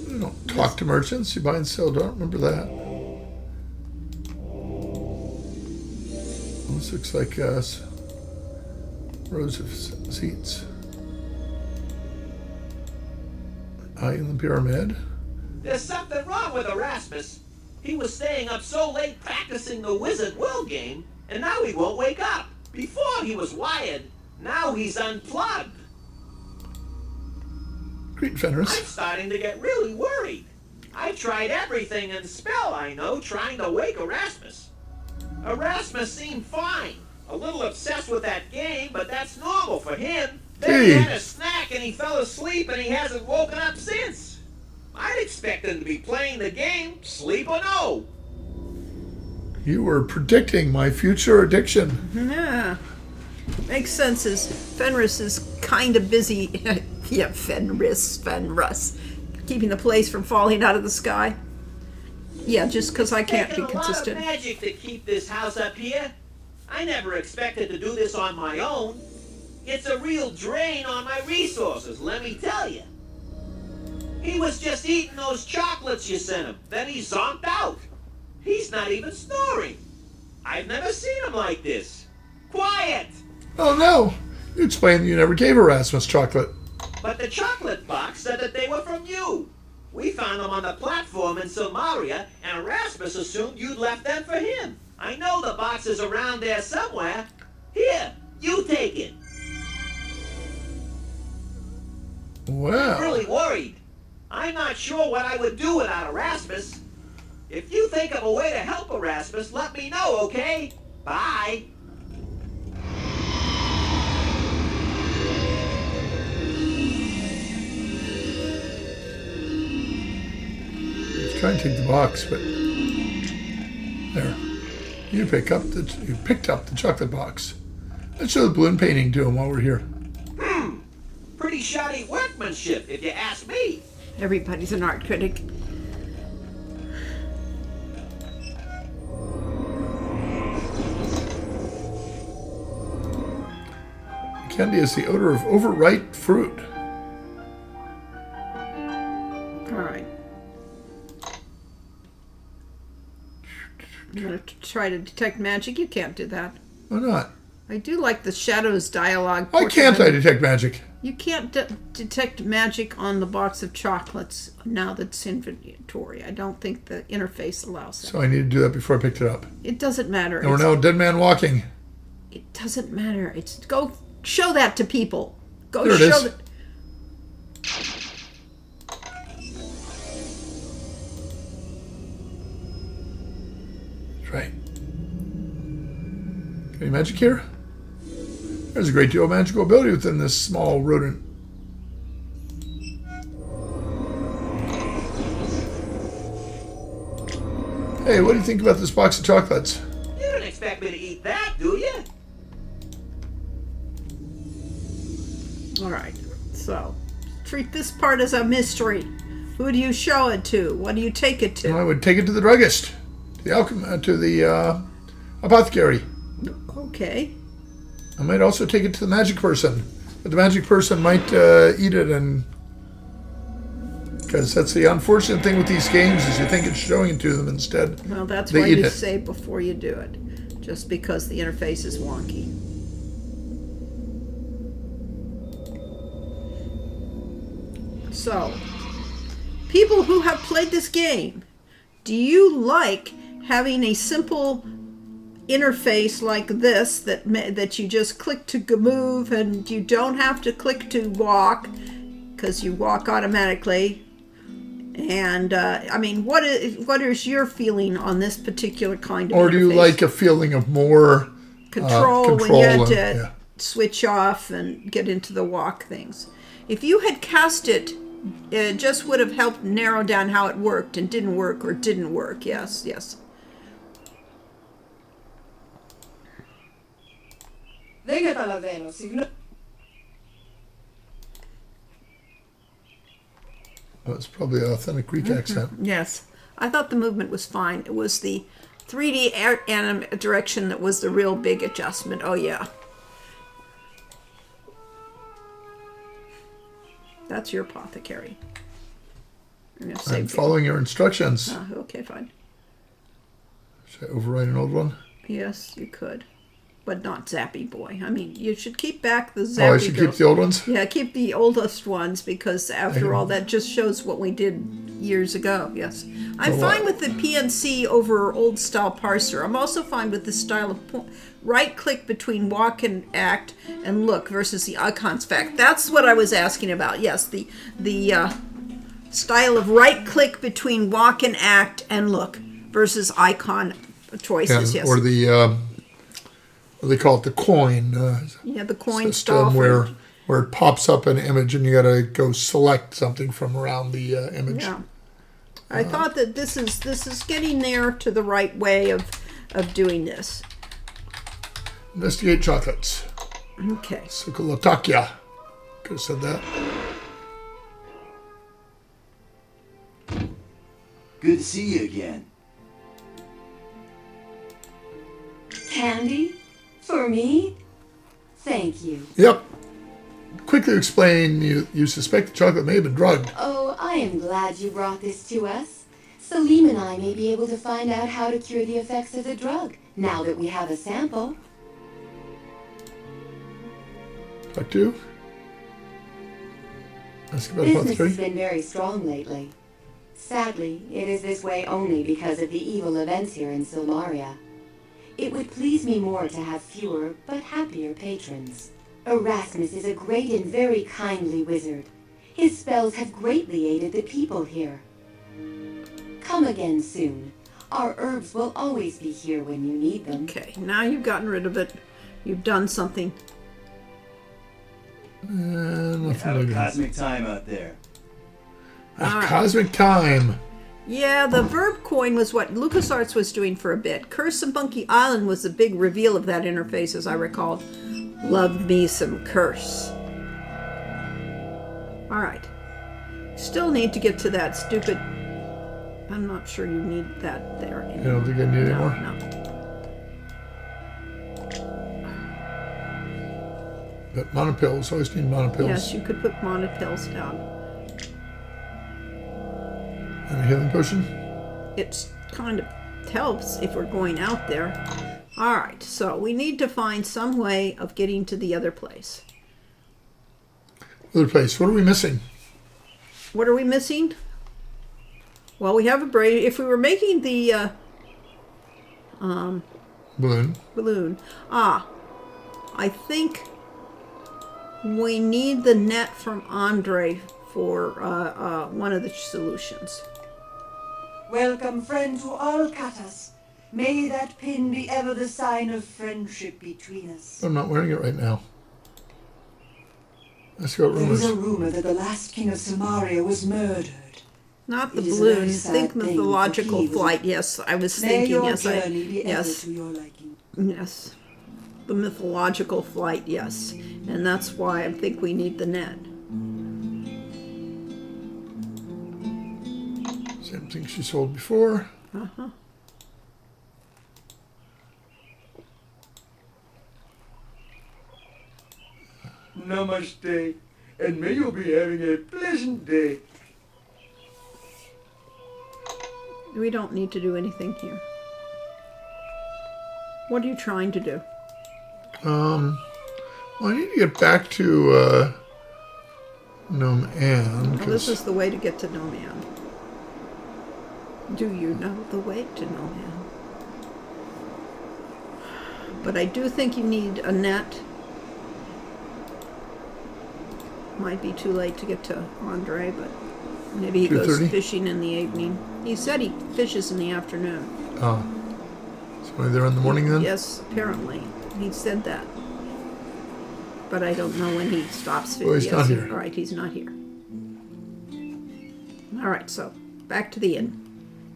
You don't talk to merchants. You buy and sell. Don't remember that. This looks like rows of seats. Eye in the pyramid. There's something wrong with Erasmus. He was staying up so late practicing the Wizard World game, and now he won't wake up. Before he was wired, now he's unplugged. Great Fenris. I'm starting to get really worried. I've tried everything in spell I know trying to wake Erasmus. Erasmus seemed fine. A little obsessed with that game, but that's normal for him. Then he had a snack and he fell asleep and he hasn't woken up since. I'd expect him to be playing the game, sleep or no. You were predicting my future addiction. Yeah. Makes sense as Fenris is kind of busy. Yeah, Fenris. Keeping the place from falling out of the sky. Yeah, just because I can't be consistent. It's taken a lot of magic to keep this house up here. I never expected to do this on my own. It's a real drain on my resources, let me tell you. He was just eating those chocolates you sent him. Then he zonked out. He's not even snoring. I've never seen him like this. Quiet! Oh no! You explained you never gave Erasmus chocolate. But the chocolate box said that they were from you. We found them on the platform in Silmaria, and Erasmus assumed you'd left them for him. I know the box is around there somewhere. Here, you take it. Wow. I'm really worried. I'm not sure what I would do without Erasmus. If you think of a way to help Erasmus, let me know, okay? Bye. Let's try and take the box, but there. You picked up the chocolate box. Let's show the balloon painting to him while we're here. Pretty shoddy workmanship, if you ask me. Everybody's an art critic. Candy is the odor of overripe fruit. All right. I'm going to try to detect magic. You can't do that. Why not? I do like the shadows dialogue. Why can't I detect magic? You can't detect magic on the box of chocolates now that's inventory. I don't think the interface allows that. So I need to do that before I picked it up. It doesn't matter. And we're now dead man walking. It doesn't matter. It's go show that to people. Go there it show is. that. That's right. Any magic here? There's a great deal of magical ability within this small rodent. Hey, what do you think about this box of chocolates? You don't expect me to eat that, do you? All right. So, treat this part as a mystery. Who do you show it to? What do you take it to? I would take it to the druggist, to the apothecary. Okay. I might also take it to the magic person, but the magic person might eat it, and because that's the unfortunate thing with these games is you think it's showing it to them instead. Well, that's they why eat you it. say before you do it. just because the interface is wonky. So, people who have played this game, do you like having a simple interface like this that you just click to move and you don't have to click to walk because you walk automatically? And I mean, what is your feeling on this particular kind of Or interface? do you like a feeling of more control when you had to yeah. switch off and get into the walk things? If you had cast it, it just would have helped narrow down how it worked and didn't work or didn't work. Yes, yes. Δεν καταλαβαίνω, συγγνώμη. That's probably an authentic Greek accent. Yes. I thought the movement was fine. It was the 3D direction that was the real big adjustment. Oh, yeah. That's your apothecary. I'm following your instructions. Okay, fine. Should I overwrite an old one? Yes, you could. But not Zappy Boy. I mean, you should keep back the Zappy Oh, I should keep the old ones? Yeah, keep the oldest ones because after all, that just shows what we did years ago. Yes. I'm fine with the PNC over old style parser. I'm also fine with the style of right click between walk and act and look versus the icons fact. That's what I was asking about. Yes, the style of right click between walk and act and look versus icon choices. Yeah, yes. or the they call it the coin. Yeah, the coin system stuff. where it pops up an image and you got to go select something from around the image. Yeah. I thought that this is getting there to the right way of doing this. Investigate chocolates. Okay. Sukalotakia. Could have said that. Good to see you again. Candy? For me? Thank you. Yep. Quickly explain, you suspect the chocolate may have been drugged. Oh, I am glad you brought this to us. Salim and I may be able to find out how to cure the effects of the drug, now that we have a sample. Talk to you? Ask about Business apothecary? has been very strong lately. Sadly, it is this way only because of the evil events here in Silmaria. It would please me more to have fewer, but happier patrons. Erasmus is a great and very kindly wizard. His spells have greatly aided the people here. Come again soon. Our herbs will always be here when you need them. Okay, now you've gotten rid of it. You've done something. Have a cosmic time out there. Cosmic time. Yeah, the verb coin was what LucasArts was doing for a bit. Curse of Monkey Island was the big reveal of that interface, as I recall. Love me some Curse. Alright. Still need to get to that stupid... I'm not sure you need that there anymore. You don't think I need it anymore? No. But monopills, always need monopills. Yes, you could put monopills down. And a healing potion? It kind of helps if we're going out there. Alright, so we need to find some way of getting to the other place. Other place. What are we missing? What are we missing? Well, we have a braid. If we were making the balloon. I think we need the net from Andre for one of the solutions. Welcome, friend, to Alcatas. May that pin be ever the sign of friendship between us. I'm not wearing it right now. Let's go There rumors. is a rumor that the last king of Silmaria was murdered. Not the It is a balloon. very sad Think thing, mythological for he was- flight. Yes, I was May thinking. your Yes, journey be ever yes, to your liking. yes. The mythological flight. Yes, and that's why I think we need the net. Same thing she sold before. Uh-huh. Namaste, and may you be having a pleasant day. We don't need to do anything here. What are you trying to do? Well, I need to get back to Gnome Ann. Well, this is the way to get to Gnome Ann. Do you know the way to Gnome Ann? But I do think you need a net. Might be too late to get to Andre, but maybe he goes 2:30? fishing in the evening. He said he fishes in the afternoon. Oh. So are they there in the morning then? Yes, apparently. He said that. But I don't know when he stops fishing. Well, he's not here. All right, he's not here. All right, so back to the inn.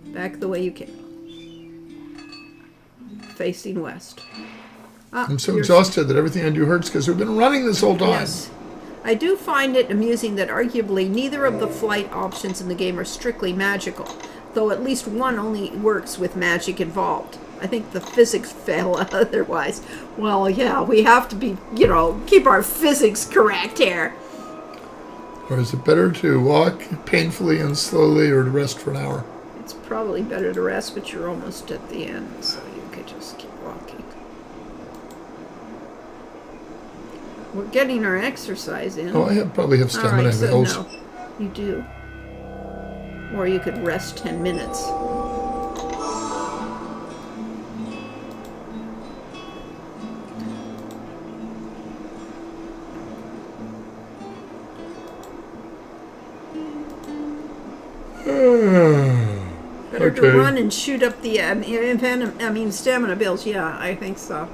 Back the way you came. Facing west. I'm so exhausted that everything I do hurts because we've been running this whole time. Yes. I do find it amusing that arguably neither of the flight options in the game are strictly magical, though at least one only works with magic involved. I think the physics fail otherwise. Well, yeah, we have to be, keep our physics correct here. Or is it better to walk painfully and slowly or to rest for an hour? It's probably better to rest, but you're almost at the end, so you could just keep walking. We're getting our exercise in. Oh, I probably have stamina. All right, so bills. no, you do. Or you could rest 10 minutes. Better to run and shoot up the stamina bills. Yeah, I think so.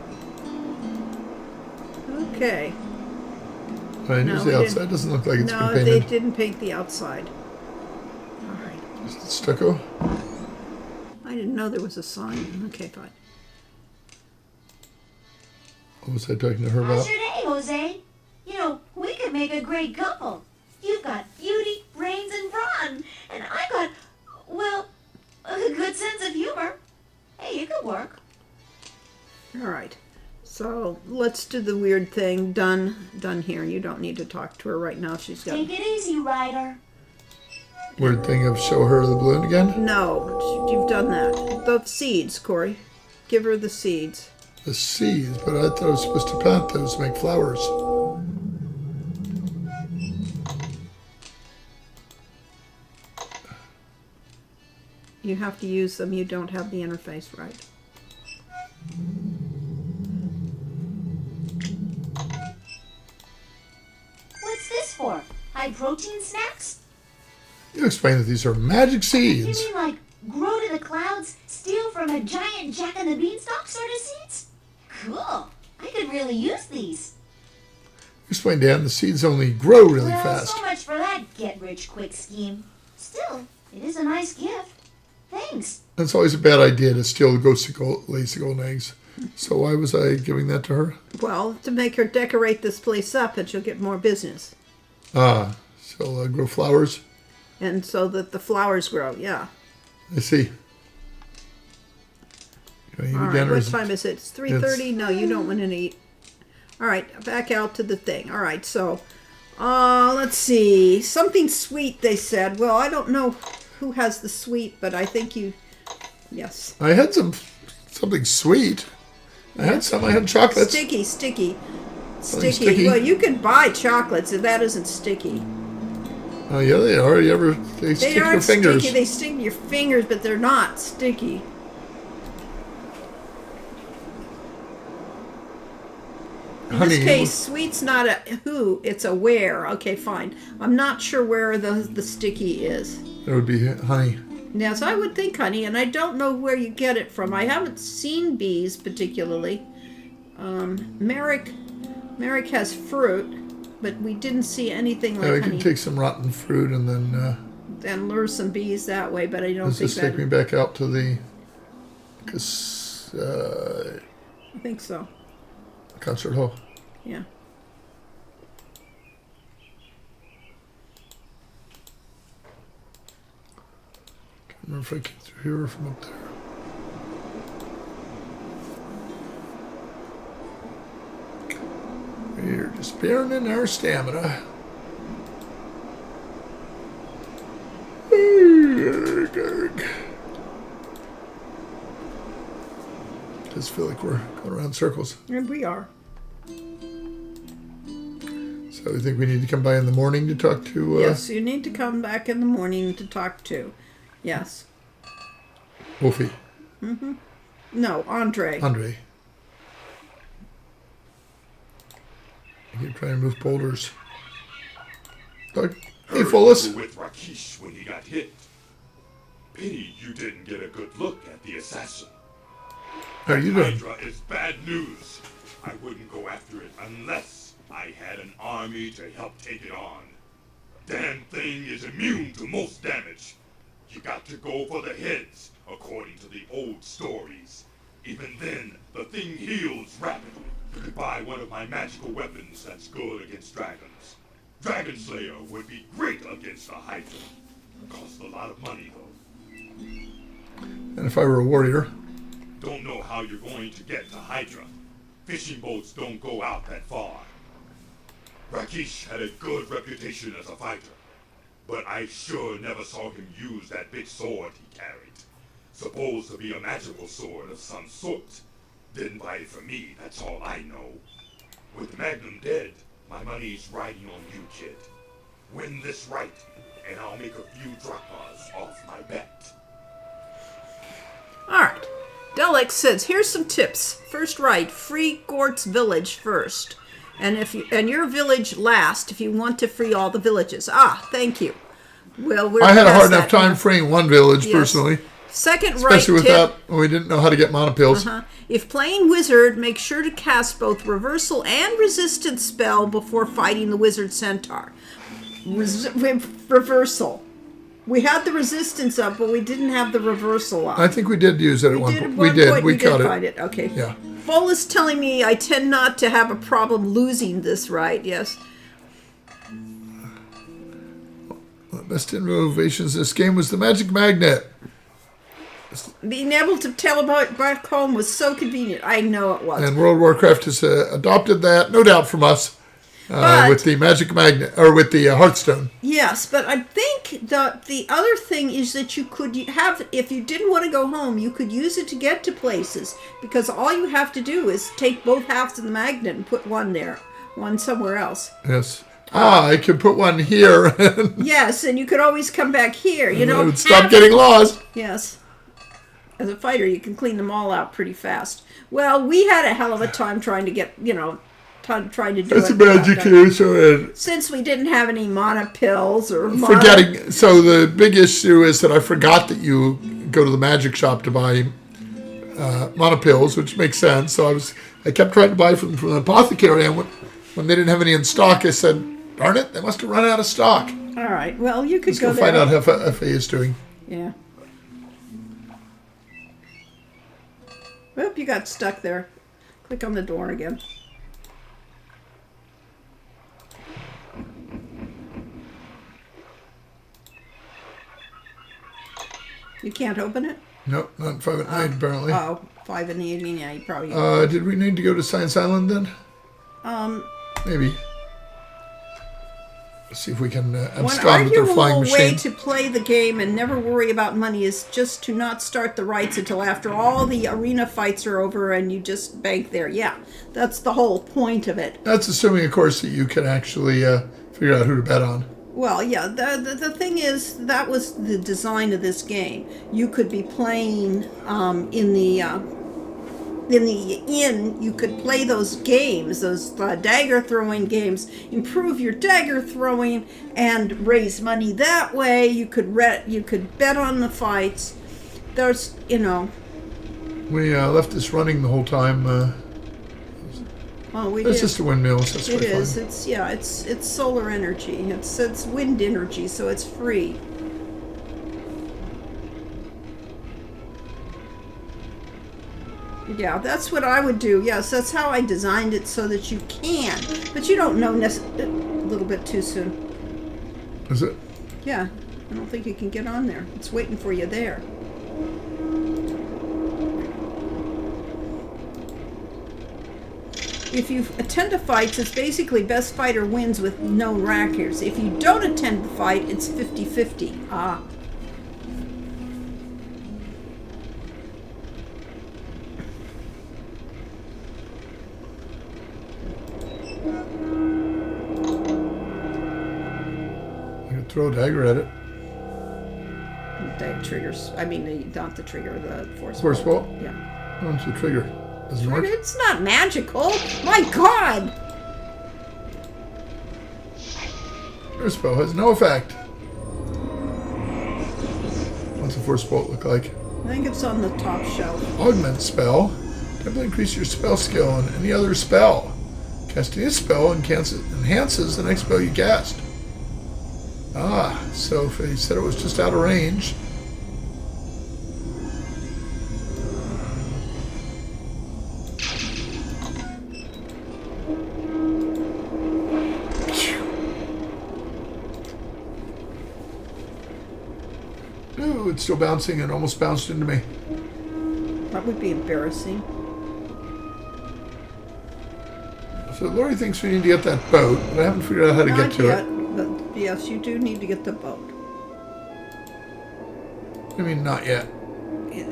Okay. Right, No, here's we the outside. didn't- Doesn't look like it's No, been they painted. didn't paint the outside. All right. Just the stucco. I didn't know there was a sign. Okay, fine. What was I talking to her How's about? your day, Jose? We could make a great couple. You've got beauty, brains, and brawn. And I got, well, a good sense of humor. Hey, you could work. All right. So let's do the weird thing. Done here. You don't need to talk to her right now. She's got. Take it easy, Ryder. Weird thing of show her the balloon again? No, you've done that. The seeds, Corey. Give her the seeds. The seeds, but I thought I was supposed to plant those to make flowers. You have to use them. You don't have the interface right. What's this for? High protein snacks? You explain that these are magic You seeds. mean like grow to the clouds, steal from a giant Jack and the Beanstalk sort of seeds? Cool. I could really use these. Explain, Dan, the seeds only grow really Well, fast. so much for that get-rich-quick scheme. Still, it is a nice gift. Thanks. It's always a bad idea to steal the ghost of lace of golden eggs. So why was I giving that to her? Well, to make her decorate this place up and she'll get more business. Ah, she'll grow flowers. And so that the flowers grow, yeah. I see. Can I eat All right, again, or what is it- time is it? It's 3:30? No, you don't want to eat. All right, back out to the thing. All right, so, let's see. Something sweet, they said. Well, I don't know who has the sweet, but I think you, yes. I had something sweet. I had some. I had chocolates. Sticky. Something Sticky. sticky. Well, you can buy chocolates if that isn't sticky. Oh yeah, they are. They stick They your aren't fingers. sticky. They sting your fingers, but they're not sticky. In Honey, this case, sweet's not a who, it's a where. Okay, fine. I'm not sure where the sticky is. That would be honey. Yes, I would think honey, and I don't know where you get it from. I haven't seen bees particularly. Merrick has fruit, but we didn't see anything like Yeah, we honey. can take some rotten fruit and then And lure some bees that way, but I don't does think this take me that. back out to the I think so. concert hall. Yeah. Can't remember if I came through here or from up there. We're just burning our stamina. Just feel like we're going around in circles. And we are. So I think we need to come by in the morning to talk to... Yes, you need to come back in the morning to talk to. Yes. Wolfie. Mm-hmm. No, Andre. Andre. You're trying to move boulders. Doug. Hey, Fullus. With Rakesh when he got hit. Pity you didn't get a good look at the assassin. How are you doing? Hydra is bad news. I wouldn't go after it unless I had an army to help take it on. Damn thing is immune to most damage. You got to go for the heads, according to the old stories. Even then, the thing heals rapidly. You could buy one of my magical weapons that's good against dragons. Dragon Slayer would be great against the Hydra. Costs a lot of money, though. And if I were a warrior? Don't know how you're going to get to Hydra. Fishing boats don't go out that far. Rakesh had a good reputation as a fighter, but I sure never saw him use that big sword he carried. Supposed to be a magical sword of some sort. Didn't buy it for me, that's all I know. With Magnum dead, my money's riding on you, kid. Win this right, and I'll make a few drachmas off my bet. Alright. Delix says, here's some tips. First right, free Gort's village first. And your village last if you want to free all the villages. Ah, thank you. Well, I had a hard enough time freeing one village, personally. Second especially right with tip. that, when we didn't know how to get monopills. If playing wizard, make sure to cast both reversal and resistance spell before fighting the wizard centaur. Reversal. We had the resistance up, but we didn't have the reversal up. I think we did use it at one point. We did. We caught find it. Okay. Yeah. Full is telling me I tend not to have a problem losing this right. Yes. Best innovations in this game was the magic magnet. Being able to tell about back home was so convenient. I know it was. And World of Warcraft has adopted that, no doubt, from us. With the magic magnet, or with the Hearthstone. Yes, but I think the other thing is that you could have, if you didn't want to go home, you could use it to get to places, because all you have to do is take both halves of the magnet and put one there, one somewhere else. Yes. I could put one here. Yes, and you could always come back here. You know, I would stop getting lost. Yes. As a fighter, you can clean them all out pretty fast. Well, we had a hell of a time trying to get, trying to do it's it. Magic here, so since we didn't have any mana pills or forgetting. So the big issue is that I forgot that you go to the magic shop to buy mana pills, which makes sense. So I kept trying to buy from the apothecary, and when they didn't have any in stock, I said, "Darn it, they must have run out of stock." All right. Well, you could Let's go go there. find out how FA is doing. Yeah. Oop, you got stuck there. Click on the door again. You can't open it? Nope, not 5 at 9 apparently. Oh, 5 in the evening. Yeah, you probably. Did we need to go to Science Island then? Maybe. Let's see if we can abscond with their flying machine. One way to play the game and never worry about money is just to not start the rights until after all the arena fights are over and you just bank there. Yeah, that's the whole point of it. That's assuming, of course, that you can actually figure out who to bet on. Well, yeah, the thing is, that was the design of this game. You could be playing in the inn, you could play those games, those dagger throwing games, improve your dagger throwing and raise money that way. You could bet on the fights. There's, We left this running the whole time. We it's did. just a windmill, so it's It quite is. fun. It's solar energy. It's wind energy, so it's free. Yeah, that's what I would do. Yes, that's how I designed it, so that you can. But you don't know a little bit too soon. Is it? Yeah, I don't think you can get on there. It's waiting for you there. If you attend a fight, it's basically best fighter wins with known rankers. If you don't attend the fight, it's 50-50. Ah. throw a dagger at it. The triggers. I mean, not the trigger, the force. Force bolt? Yeah. What's the trigger? Doesn't work? It's not magical. My God! Your spell has no effect. What's a force bolt look like? I think it's on the top shelf. Augment spell. Temporarily increase your spell skill on any other spell. Casting a spell enhances the next spell you cast. Ah, so if he said it was just out of range. Ooh, it's still bouncing and almost bounced into me. That would be embarrassing. So Lori thinks we need to get that boat, but I haven't figured out how to get to it. But yes, you do need to get the boat. I mean, not yet.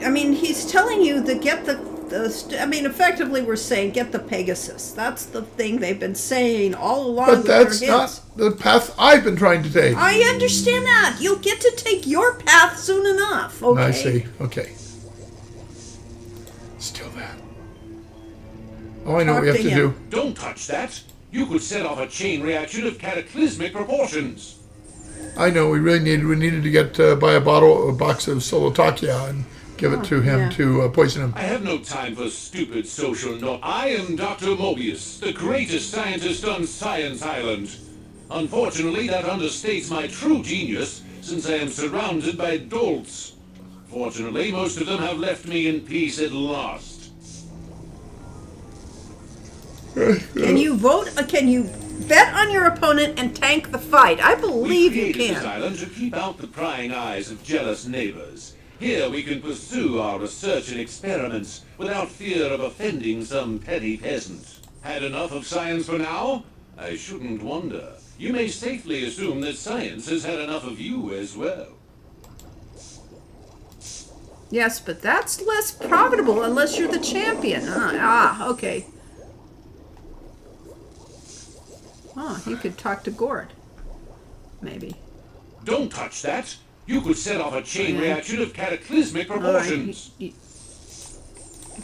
I mean, he's telling you to get effectively we're saying get the Pegasus. That's the thing they've been saying all along. But that's not the path I've been trying to take. I understand that. You'll get to take your path soon enough, okay? I see. Okay. Still that. Oh, I know what we have to do. Don't touch that. You could set off a chain reaction of cataclysmic proportions. I know. We needed to get buy a box of Solotakia and give it to him to poison him. I have no time for stupid social I am Dr. Mobius, the greatest scientist on Science Island. Unfortunately, that understates my true genius, since I am surrounded by dolts. Fortunately, most of them have left me in peace at last. Can you vote? Can you bet on your opponent and tank the fight? I believe you We created can. this island to keep out the prying eyes of jealous neighbors. Here we can pursue our research and experiments without fear of offending some petty peasant. Had enough of science for now? I shouldn't wonder. You may safely assume that science has had enough of you as well. Yes, but that's less profitable unless you're the champion. Okay. You could talk to Gord. Maybe. Don't touch that. You could set off a chain reaction of cataclysmic proportions. You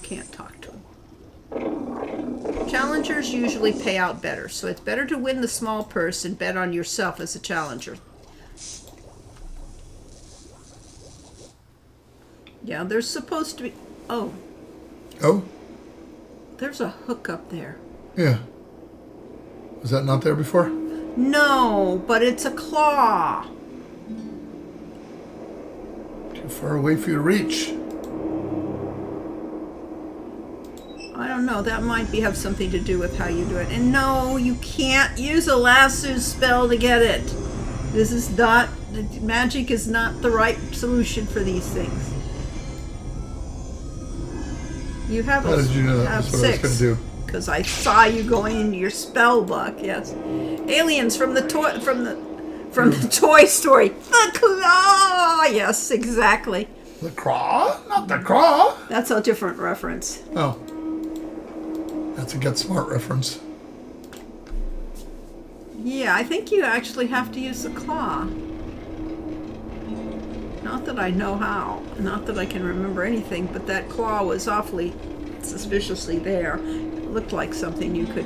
can't talk to him. Challengers usually pay out better, so it's better to win the small purse and bet on yourself as a challenger. Yeah, there's supposed to be... Oh. Oh? There's a hook up there. Yeah. Was that not there before? No, but it's a claw. Too far away for you to reach. I don't know. That might have something to do with how you do it. And no, you can't use a lasso spell to get it. This is not... Magic is not the right solution for these things. You have How did you know that was what I was going to do? Because I saw you going into your spell book. Yes, aliens from the Toy Story. The claw. Yes, exactly. The claw, not the claw. That's a different reference. Oh, that's a Get Smart reference. Yeah, I think you actually have to use the claw. Not that I know how. Not that I can remember anything, but that claw was awfully suspiciously there. It looked like something you could...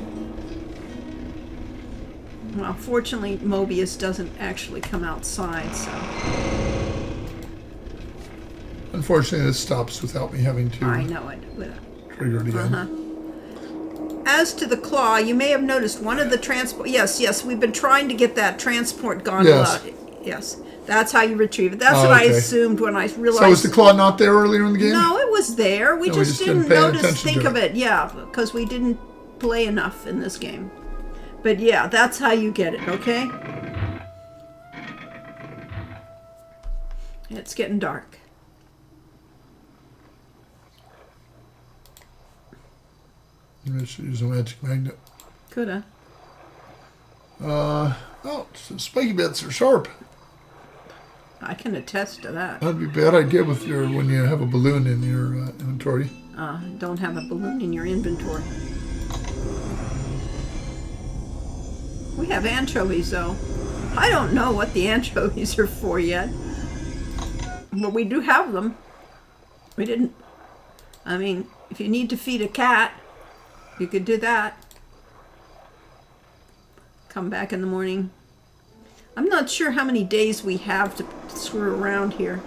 Well, fortunately, Mobius doesn't actually come outside, so... Unfortunately, this stops without me having to... I know it. Trigger it again. As to the claw, you may have noticed one of the transport... Yes, we've been trying to get that transport gondola out. Yes. That's how you retrieve it. That's what I assumed when I realized... So was the claw not there earlier in the game? No, it was there. We just didn't think of it. Yeah, because we didn't play enough in this game. But yeah, that's how you get it, okay? It's getting dark. I should use a magic magnet. Coulda. Oh, so spiky bits are sharp. I can attest to that. That'd be a bad idea with when you have a balloon in your inventory. Don't have a balloon in your inventory. We have anchovies, though. I don't know what the anchovies are for yet. But we do have them. We didn't... I mean, if you need to feed a cat, you could do that. Come back in the morning. I'm not sure how many days we have to screw around here.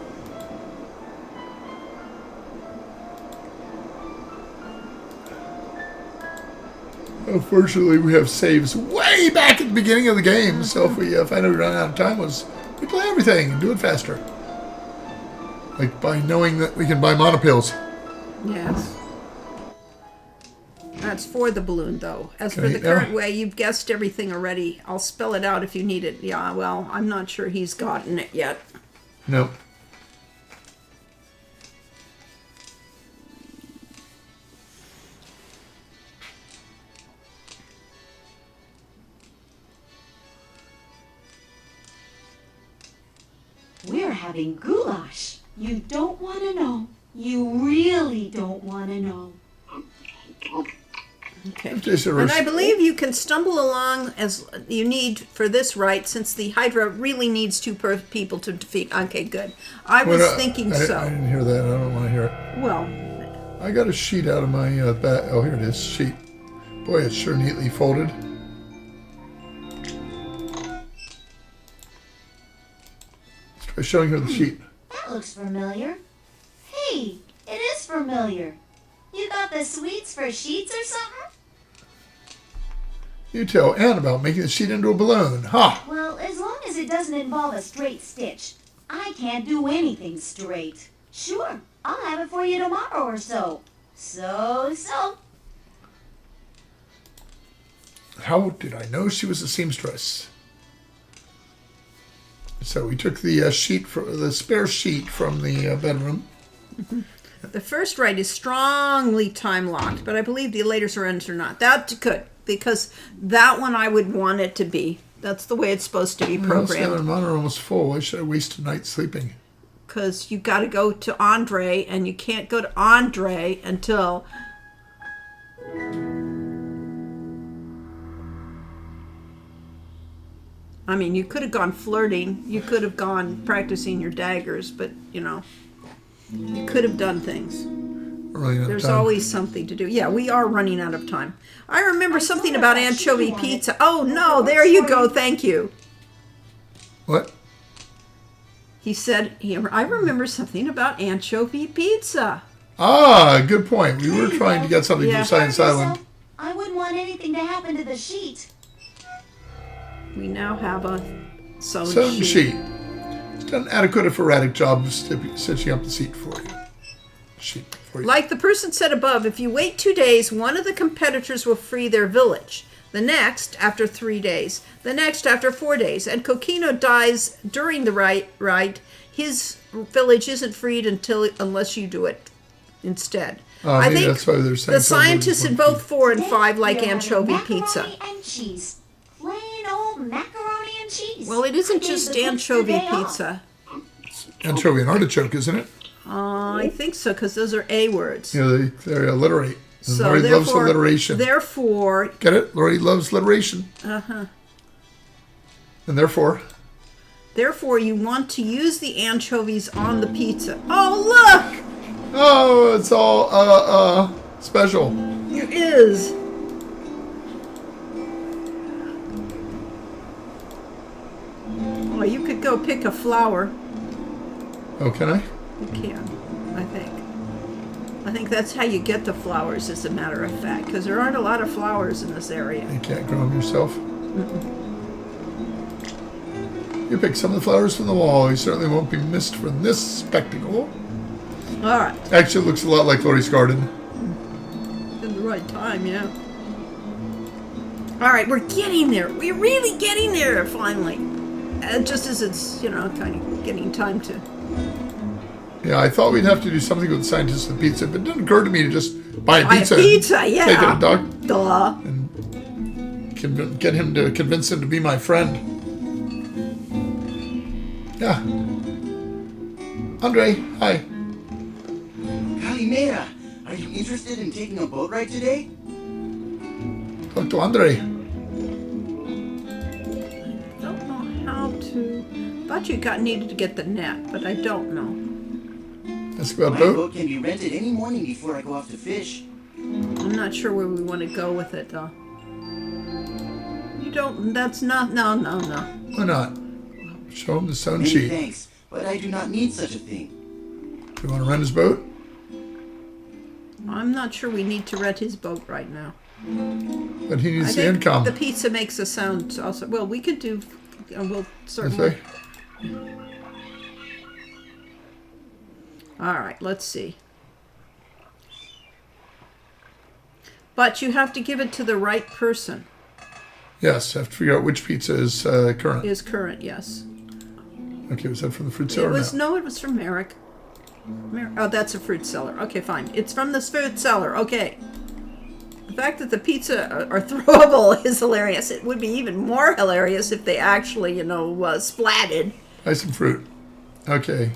Unfortunately, we have saves way back at the beginning of the game, so if we find out we run out of time, we play everything and do it faster. Like by knowing that we can buy monopills. Yes. That's for the balloon, though. As for Okay, the current way, you've guessed everything already. I'll spell it out if you need it. Yeah, well, I'm not sure he's gotten it yet. Nope. We're having goulash. You don't want to know. You really don't want to know. Okay. And I believe you can stumble along as you need for this right, since the Hydra really needs two people to defeat. Okay, good. I was thinking so. I didn't hear that. I don't want to hear it. Well, I got a sheet out of my bat. Oh, here it is. Sheet. Boy, it's sure neatly folded. Let's try showing her the sheet. That looks familiar. Hey, it is familiar. You got the sweets for sheets or something? You tell Anne about making the sheet into a balloon. Ha! Well, as long as it doesn't involve a straight stitch. I can't do anything straight. Sure, I'll have it for you tomorrow or so. So. How did I know she was a seamstress? So we took the the spare sheet from the bedroom. the first right is strongly time locked, but I believe the later surrenders are not. That's good, because that one I would want it to be. That's the way it's supposed to be programmed. Mine are almost full. Why should I waste a night sleeping? Because you got to go to Andre, and you can't go to Andre until... I mean, you could have gone flirting. You could have gone practicing your daggers, but, you know, you could have done things. There's always something to do. Yeah, we are running out of time. I remember something about anchovy pizza. Oh, no, there you go. Thank you. What? He said, I remember something about anchovy pizza. Ah, good point. We were trying to get something from Science Island. I wouldn't want anything to happen to the sheet. We now have a sewn sheet. It's done an adequate if erratic job of stitching up the sheet for you. Like the person said above, if you wait 2 days, one of the competitors will free their village. The next after 3 days. The next after 4 days. And Kokino dies during the rite. His village isn't freed unless you do it instead. I think that's why they're saying the scientists in both 4 and 5 like anchovy pizza. And cheese. Plain old macaroni and cheese. Well, it isn't just anchovy pizza. Anchovy and artichoke, isn't it? I think so, because those are A words. Yeah, they're alliterate. So Lori loves alliteration. Therefore... Get it? Lori loves alliteration. Uh-huh. And therefore... Therefore, you want to use the anchovies on the pizza. Oh, look! Oh, it's all, special. It is. Well, you could go pick a flower. Oh, can I? You can, I think. I think that's how you get the flowers, as a matter of fact, because there aren't a lot of flowers in this area. You can't grow them yourself? Mm-mm. You pick some of the flowers from the wall. You certainly won't be missed from this spectacle. All right. Actually, it looks a lot like Lori's garden. In the right time, yeah. All right, we're getting there. We're really getting there, finally. Just as it's, kind of getting time to... Yeah, I thought we'd have to do something with the scientists and pizza, but it didn't occur to me to just buy a pizza. Yeah. Take it to Doc. Duh. And get him to convince him to be my friend. Yeah. Andre, hi. Calimera, are you interested in taking a boat ride today? Talk to Andre. I don't know how 2. Thought you needed to get the net, but I don't know. Ask about My boat. boat can be rented any morning before I go off to fish. I'm not sure where we want to go with it, though. You don't. That's not. No. Why not? Show him the stone Many sheet. thanks, but I do not need such a thing. Do you want to rent his boat? I'm not sure we need to rent his boat right now. But he needs I the think income. the pizza makes a sound also. Well, we could do. We'll This certainly. way? All right. Let's see. But you have to give it to the right person. Yes, I have to figure out which pizza is current. Is current, yes. Okay, was that from the fruit It seller? was No. no, it was from Merrick. Oh, that's a fruit seller. Okay, fine. It's from the fruit seller. Okay. The fact that the pizza are throwable is hilarious. It would be even more hilarious if they actually, splatted. Buy some fruit. Okay.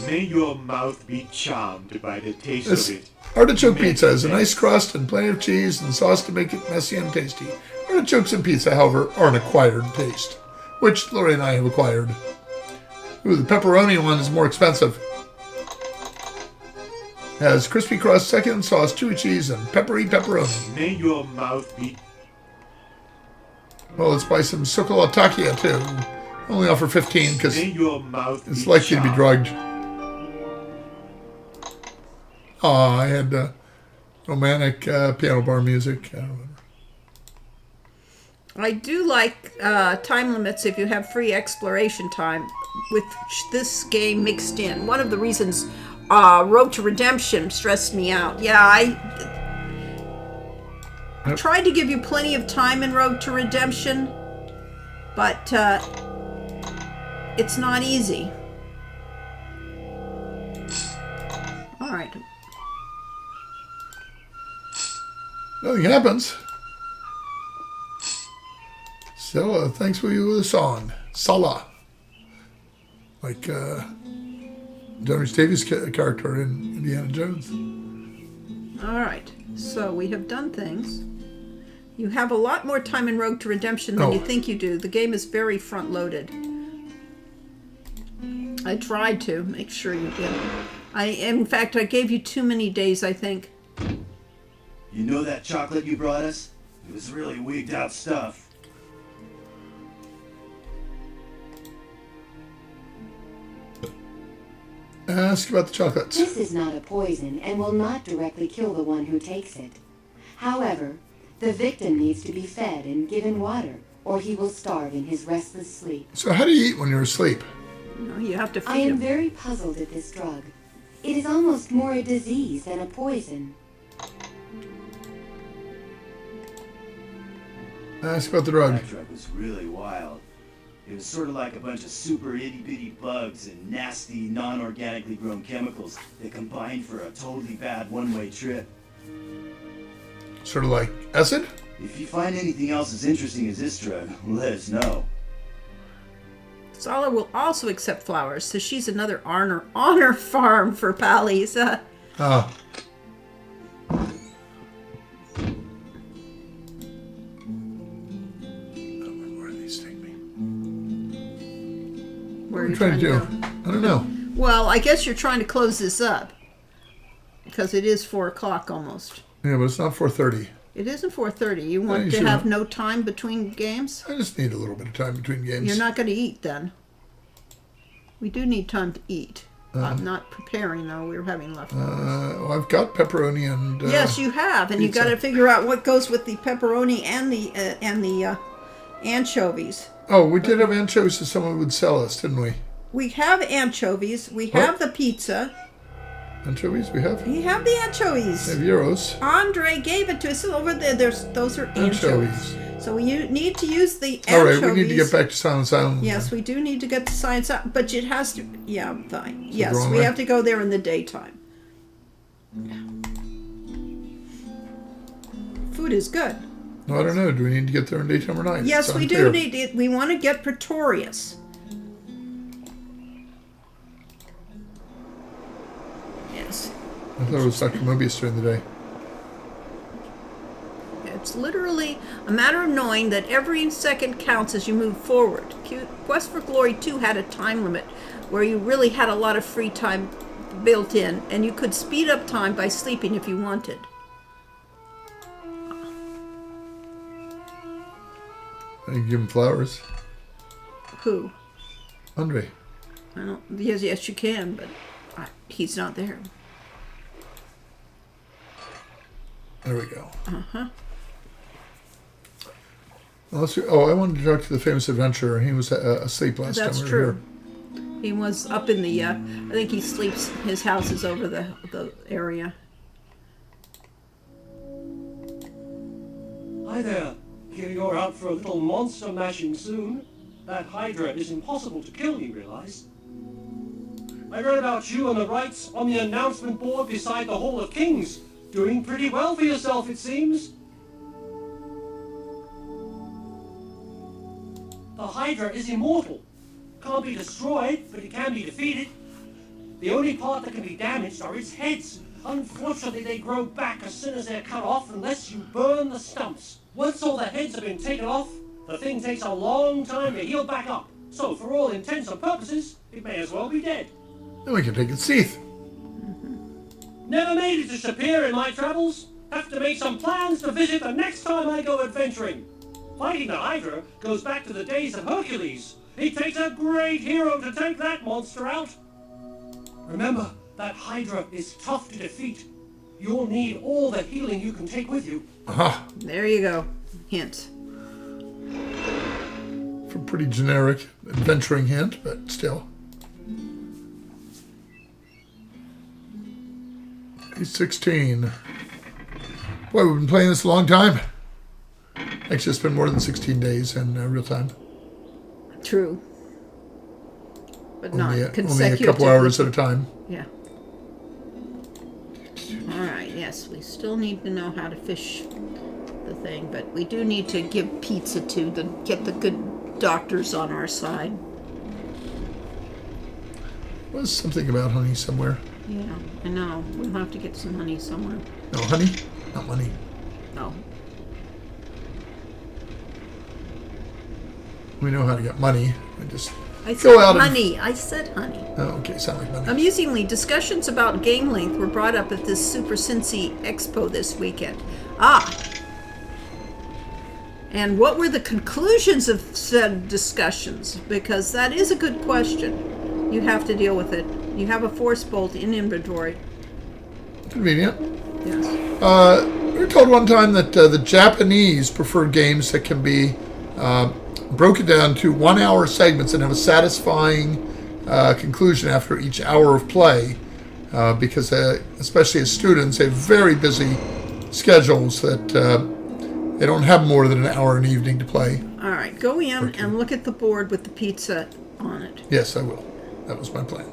May your mouth be charmed by the taste This of it. artichoke pizza has a nice crust and plenty of cheese and sauce to make it messy and tasty. Artichokes and pizza, however, are an acquired taste, which Lori and I have acquired. Ooh, the pepperoni one is more expensive. Has crispy crust, succulent sauce, chewy cheese, and peppery pepperoni. May your mouth be... Well, let's buy some Sokolatakia too. Only offer 15 because May your mouth it's be likely to be charmed. drugged. Aw, I had romantic piano bar music. I don't remember. I do like time limits if you have free exploration time with this game mixed in. One of the reasons Road to Redemption stressed me out. Yeah, I tried to give you plenty of time in Road to Redemption, but it's not easy. All right. Nothing happens. Stella, thanks for you with a song. Sala. Like Jonas Davis' character in Indiana Jones. All right. So we have done things. You have a lot more time in Road to Redemption than you think you do. The game is very front-loaded. I tried to make sure you did. In fact, I gave you too many days, I think. You know that chocolate you brought us? It was really wigged out stuff. Ask about the chocolates. This is not a poison and will not directly kill the one who takes it. However, the victim needs to be fed and given water, or he will starve in his restless sleep. So how do you eat when you're asleep? No, you have to feed I am him. very puzzled at this drug. It is almost more a disease than a poison. Ask about the drug. That drug was really wild. It was sort of like a bunch of super itty-bitty bugs and nasty, non-organically grown chemicals that combined for a totally bad one-way trip. Sort of like acid? If you find anything else as interesting as this drug, let us know. Sala will also accept flowers, so she's another honor farm for Pally's. Ah. Where What are are you trying to do? I don't know. Well, I guess you're trying to close this up. Because it is 4 o'clock almost. Yeah, but it's not 4:30. It isn't 4:30. You Yeah, want you to should have have- no time between games? I just need a little bit of time between games. You're not going to eat then. We do need time to eat. Uh-huh. I'm not preparing though. We're having leftovers. Well, I've got pepperoni and. Yes, you have, and you pizza. got to figure out what goes with the pepperoni and the anchovies. Oh, we did have anchovies that someone would sell us, didn't we? We have anchovies. We What? have the pizza. Anchovies we have? We have the anchovies. We have gyros. Andre gave it to us over there. Those are anchovies. Anchovies. So we need to use the All anchovies. right, we need to get back to Silence Island. Yes, we do need to get to Science Island, but it has to. Yeah, fine. the Yes, wrong we way? have to go there in the daytime. Food is good. No, I don't know. Do we need to get there in daytime or night? Yes, It's we unclear. do need it. We want to get Pretorius. Yes. I thought it was Dr. Mobius during the day. It's It's literally a matter of knowing that every second counts as you move forward. Quest for Glory 2 had a time limit where you really had a lot of free time built in, and you could speed up time by sleeping if you wanted. You give him flowers. Who? Andre. I don't. Yes, you can, but he's not there. There we go. Uh-huh. I wanted to talk to the famous adventurer. He was asleep last That's time we were true. He was up in the. I think he sleeps. His house is over the area. Hi there. Hear you're out for a little monster mashing soon. That Hydra is impossible to kill, you realize? I read about you and the rights on the announcement board beside the Hall of Kings. Doing pretty well for yourself, it seems. The Hydra is immortal. Can't be destroyed, but it can be defeated. The only part that can be damaged are its heads. Unfortunately, they grow back as soon as they're cut off unless you burn the stumps. Once all the heads have been taken off, the thing takes a long time to heal back up. So, for all intents and purposes, it may as well be dead. Then we can take its teeth. Never made it to Shapir in my travels. Have to make some plans to visit the next time I go adventuring. Fighting the Hydra goes back to the days of Hercules. It takes a great hero to take that monster out. Remember, that Hydra is tough to defeat. You'll need all the healing you can take with you. Aha. There you go. Hint. For pretty generic adventuring hint, but still. He's 16. Boy, we've been playing this a long time. Actually, it's been more than 16 days in real time. True. But not Only consecutively. a couple hours at a time. Yeah. Alright, yes, we still need to know how to fish the thing, but we do need to give pizza to get the good doctors on our side. Was something about honey somewhere. Yeah, I know. We'll have to get some honey somewhere. No, honey? Not money. No. We know how to get money. We just I go said out honey. I said honey. Oh, okay, sound like money. Amusingly, discussions about game length were brought up at this Super Cincy Expo this weekend. Ah! And what were the conclusions of said discussions? Because that is a good question. You have to deal with it. You have a force bolt in inventory. Convenient. Yes. We were told one time that the Japanese prefer games that can be broken down to 1 hour segments and have a satisfying conclusion after each hour of play, because especially as students, they have very busy schedules that they don't have more than an hour an evening to play. All right, go in and look at the board with the pizza on it. Yes, I will. That was my plan.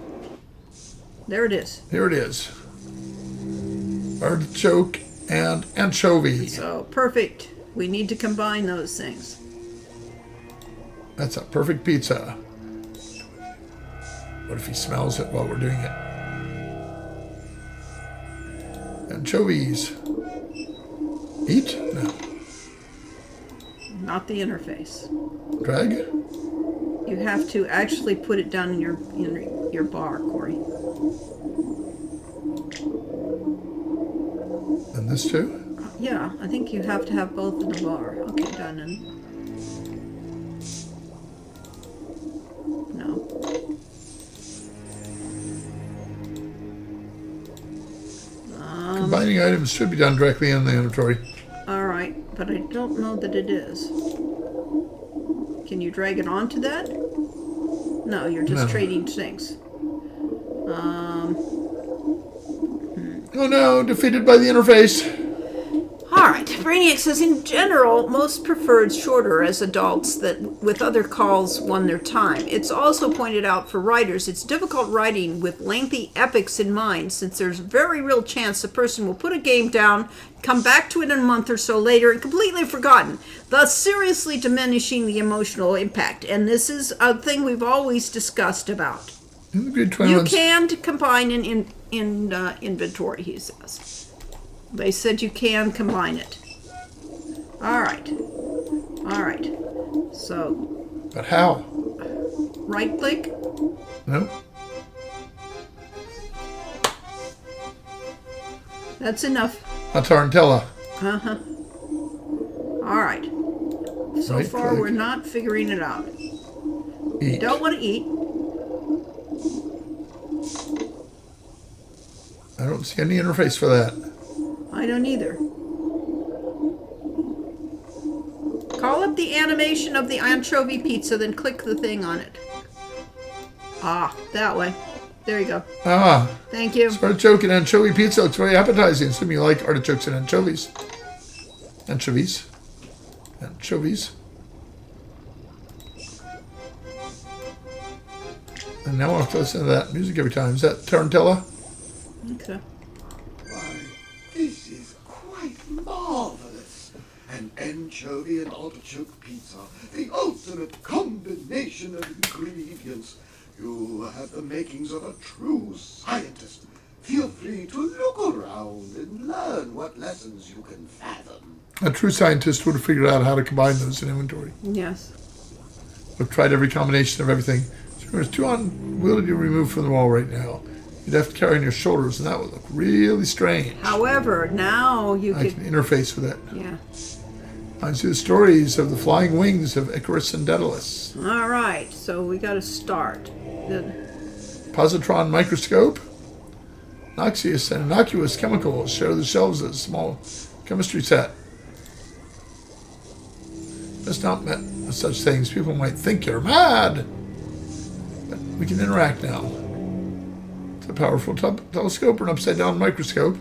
There it is. Here it is. Artichoke and anchovy. So, perfect. We need to combine those things. That's a perfect pizza. What if he smells it while we're doing it? Anchovies. Eat? No. Not the interface. Drag? You have to actually put it down in your bar, Corey. And this too? Yeah, I think you have to have both in the bar. Okay, done. And no. Combining items should be done directly in the inventory. All right, but I don't know that it is. Can you drag it onto that? No, you're just trading things. Oh no, defeated by the interface. Alright, Brainiac says, in general, most preferred shorter as adults that with other calls won their time. It's also pointed out for writers, it's difficult writing with lengthy epics in mind, since there's very real chance a person will put a game down, come back to it in a month or so later, and completely forgotten, thus seriously diminishing the emotional impact. And this is a thing we've always discussed about. You can combine in inventory, he says. They said you can combine it. All right. All right. So. But how? Right click. No. That's enough. A tarantella. Uh-huh. All right. So Right far, click. we're not figuring it out. Eat. Don't want to eat. I don't see any interface for that. I don't either. Call up the animation of the anchovy pizza, then click the thing on it. Ah, that way. There you go. Ah. Thank you. Artichoke and anchovy pizza looks very appetizing. Assuming you like artichokes and anchovies. Anchovies. Anchovies. And now I'll have to listen to that music every time. Is that Tarantella? Okay. Why, this is quite marvelous. An anchovy and artichoke pizza, the ultimate combination of ingredients. You have the makings of a true scientist. Feel free to look around and learn what lessons you can fathom. A true scientist would have figured out how to combine those in inventory. Yes. We've tried every combination of everything. So there's too unwieldy to remove from the wall right now. You'd have to carry on your shoulders, and that would look really strange. However, now you I can interface with it. Yeah. I see the stories of the flying wings of Icarus and Daedalus. All right. So we got to start. Positron microscope. Noxious and innocuous chemicals share the shelves of a small chemistry set. That's not meant with such things. People might think you're mad. But we can interact now. It's a powerful telescope or an upside-down microscope.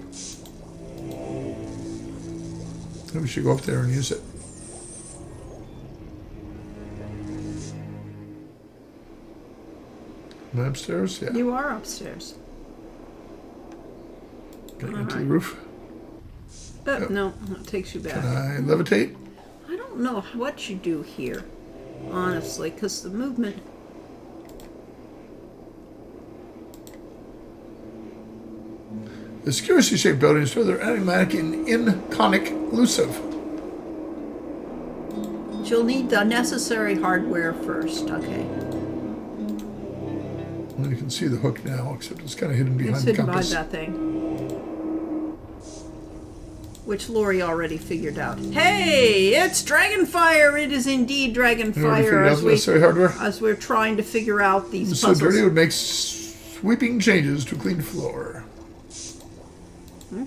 Maybe we should go up there and use it. Am I upstairs? Yeah. You are upstairs. Getting All into the right. roof. Yep. No, that takes you back. Can I levitate? I don't know what you do here, honestly, because the movement. The curiously shaped building is further enigmatic and inconclusive. You'll need the necessary hardware first, okay? Well, you can see the hook now, except it's kind of hidden behind It's the hidden behind compass. that thing. Which Lori already figured out. Hey, it's Dragonfire! It is indeed You already Dragonfire figured out the necessary hardware? as we're trying to figure out these It's so puzzles. dirty it would make sweeping changes to a clean floor.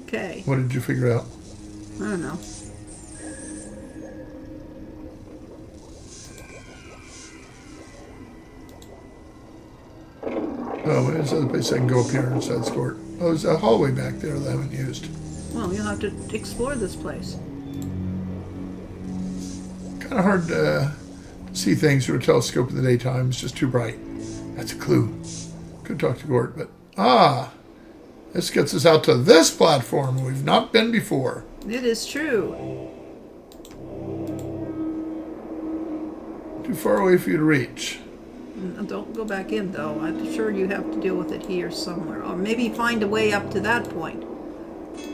Okay. What did you figure out? I don't know. Oh, there's another place I can go up here inside the court. Oh, there's a hallway back there that I haven't used. Well, you'll have to explore this place. Kind of hard to see things through a telescope in the daytime. It's just too bright. That's a clue. Could talk to Gort, but... Ah! This gets us out to this platform where we've not been before. It is true. Too far away for you to reach. Don't go back in, though. I'm sure you have to deal with it here somewhere. Or maybe find a way up to that point.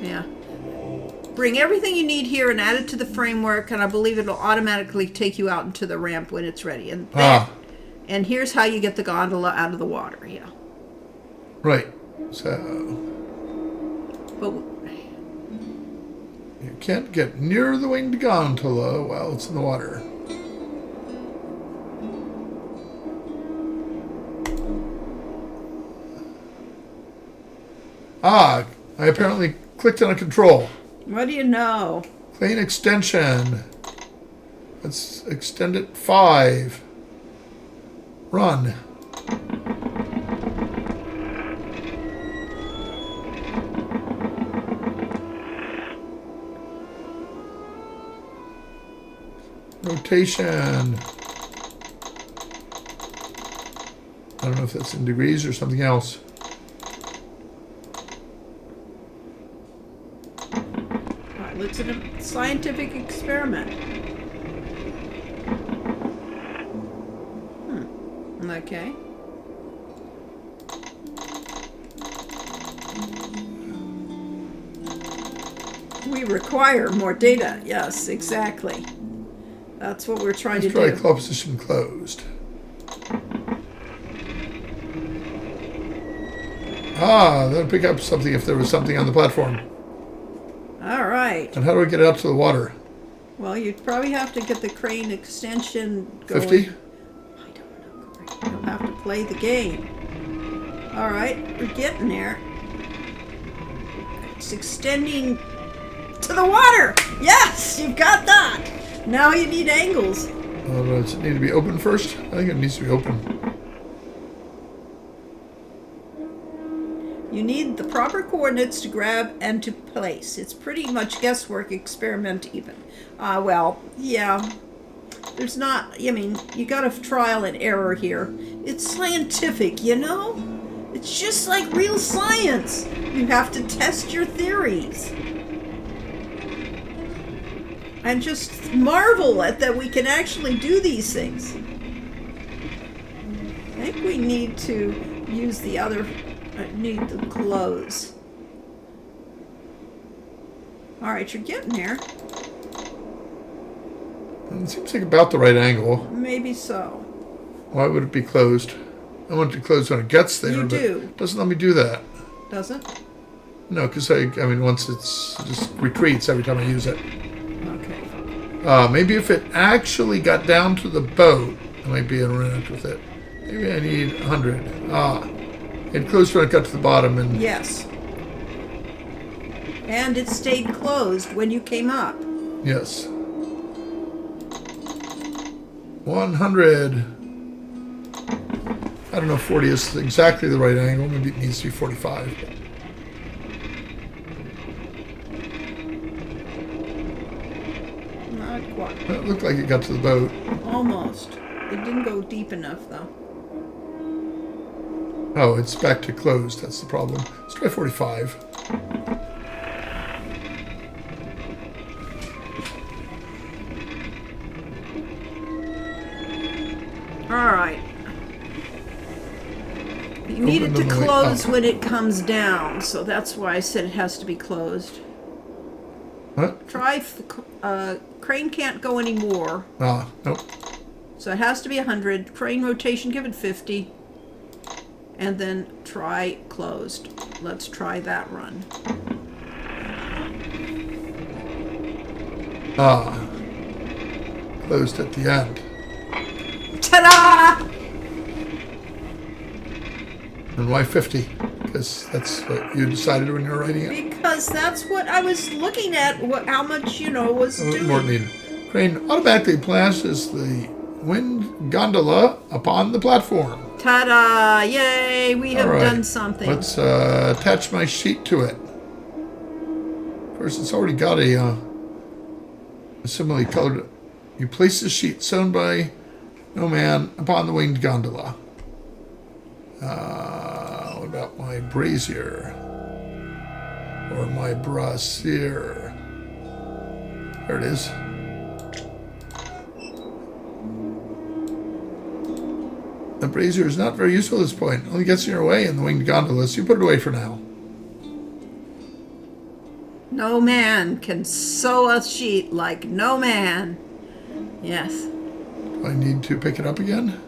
Yeah. Bring everything you need here and add it to the framework, and I believe it'll automatically take you out into the ramp when it's ready. And and here's how you get the gondola out of the water. Yeah. Right. So... But you can't get near the winged gondola while it's in the water. Ah, I apparently clicked on a control. what do you know? Clean extension. Let's extend it 5. Run. Rotation. I don't know if that's in degrees or something else. All right, let's do a scientific experiment. Okay. We require more data. Yes, exactly. That's what we're trying Let's to try do. claw position closed. Ah, that'll pick up something if there was something on the platform. All right. And how do we get it out to the water? Well, you'd probably have to get the crane extension going. 50? You'll have to play the game. All right, we're getting there. It's extending to the water. Yes, you've got that. Now you need angles. Does it need to be open first? I think it needs to be open. You need the proper coordinates to grab and to place. It's pretty much guesswork, experiment even. Well, yeah. There's not, I mean, you got a trial and error here. It's scientific, you know? It's just like real science. You have to test your theories. And just marvel at that we can actually do these things. I think we need to use the other, need to close. All right, you're getting there. It seems like about the right angle. Maybe so. Why would it be closed? I want it to close when it gets there. You but do. It doesn't let me do that. Doesn't? No, because I mean, once it's just retreats every time I use it. Okay. Maybe if it actually got down to the boat, I might be able to interact with it. Maybe I need 100. It closed when it got to the bottom, and Yes. And it stayed closed when you came up. yes. 100. I don't know if 40 is exactly the right angle. Maybe it needs to be 45. Not quite. It looked like it got to the boat. Almost. It didn't go deep enough, though. Oh, it's back to closed. That's the problem. Let's try 45. All right. You need it to Open the way close up. when it comes down, so that's why I said it has to be closed. What? Try, crane can't go anymore, Ah, nope. so it has to be 100. Crane rotation, give it 50. And then try closed. Let's try that run. Ah. Closed at the end. Ta-da! And why 50? Because that's what you decided when you were writing it. Because that's what I was looking at, how much, was doing. More needed. Crane automatically places the wind gondola upon the platform. Ta-da! Yay! We have All right. done something. Let's attach my sheet to it. Of course, it's already got a similarly colored. You place the sheet sewn by no man upon the winged gondola. What about my brazier? Or my brassiere? There it is. The brazier is not very useful at this point. Only gets in your way in the winged gondola, so you put it away for now. No man can sew a sheet like no man. Yes. Do I need to pick it up again?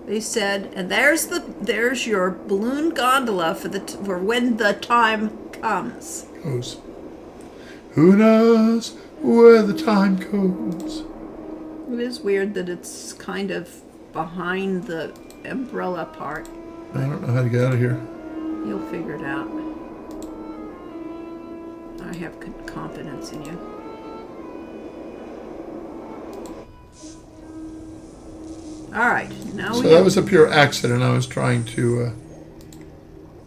They said, and there's your balloon gondola for when the time comes. Goes. Who knows where the time goes? It is weird that it's kind of behind the umbrella part. I don't know how to get out of here. You'll figure it out. I have confidence in you. All right, now So that was a pure accident. I was trying to...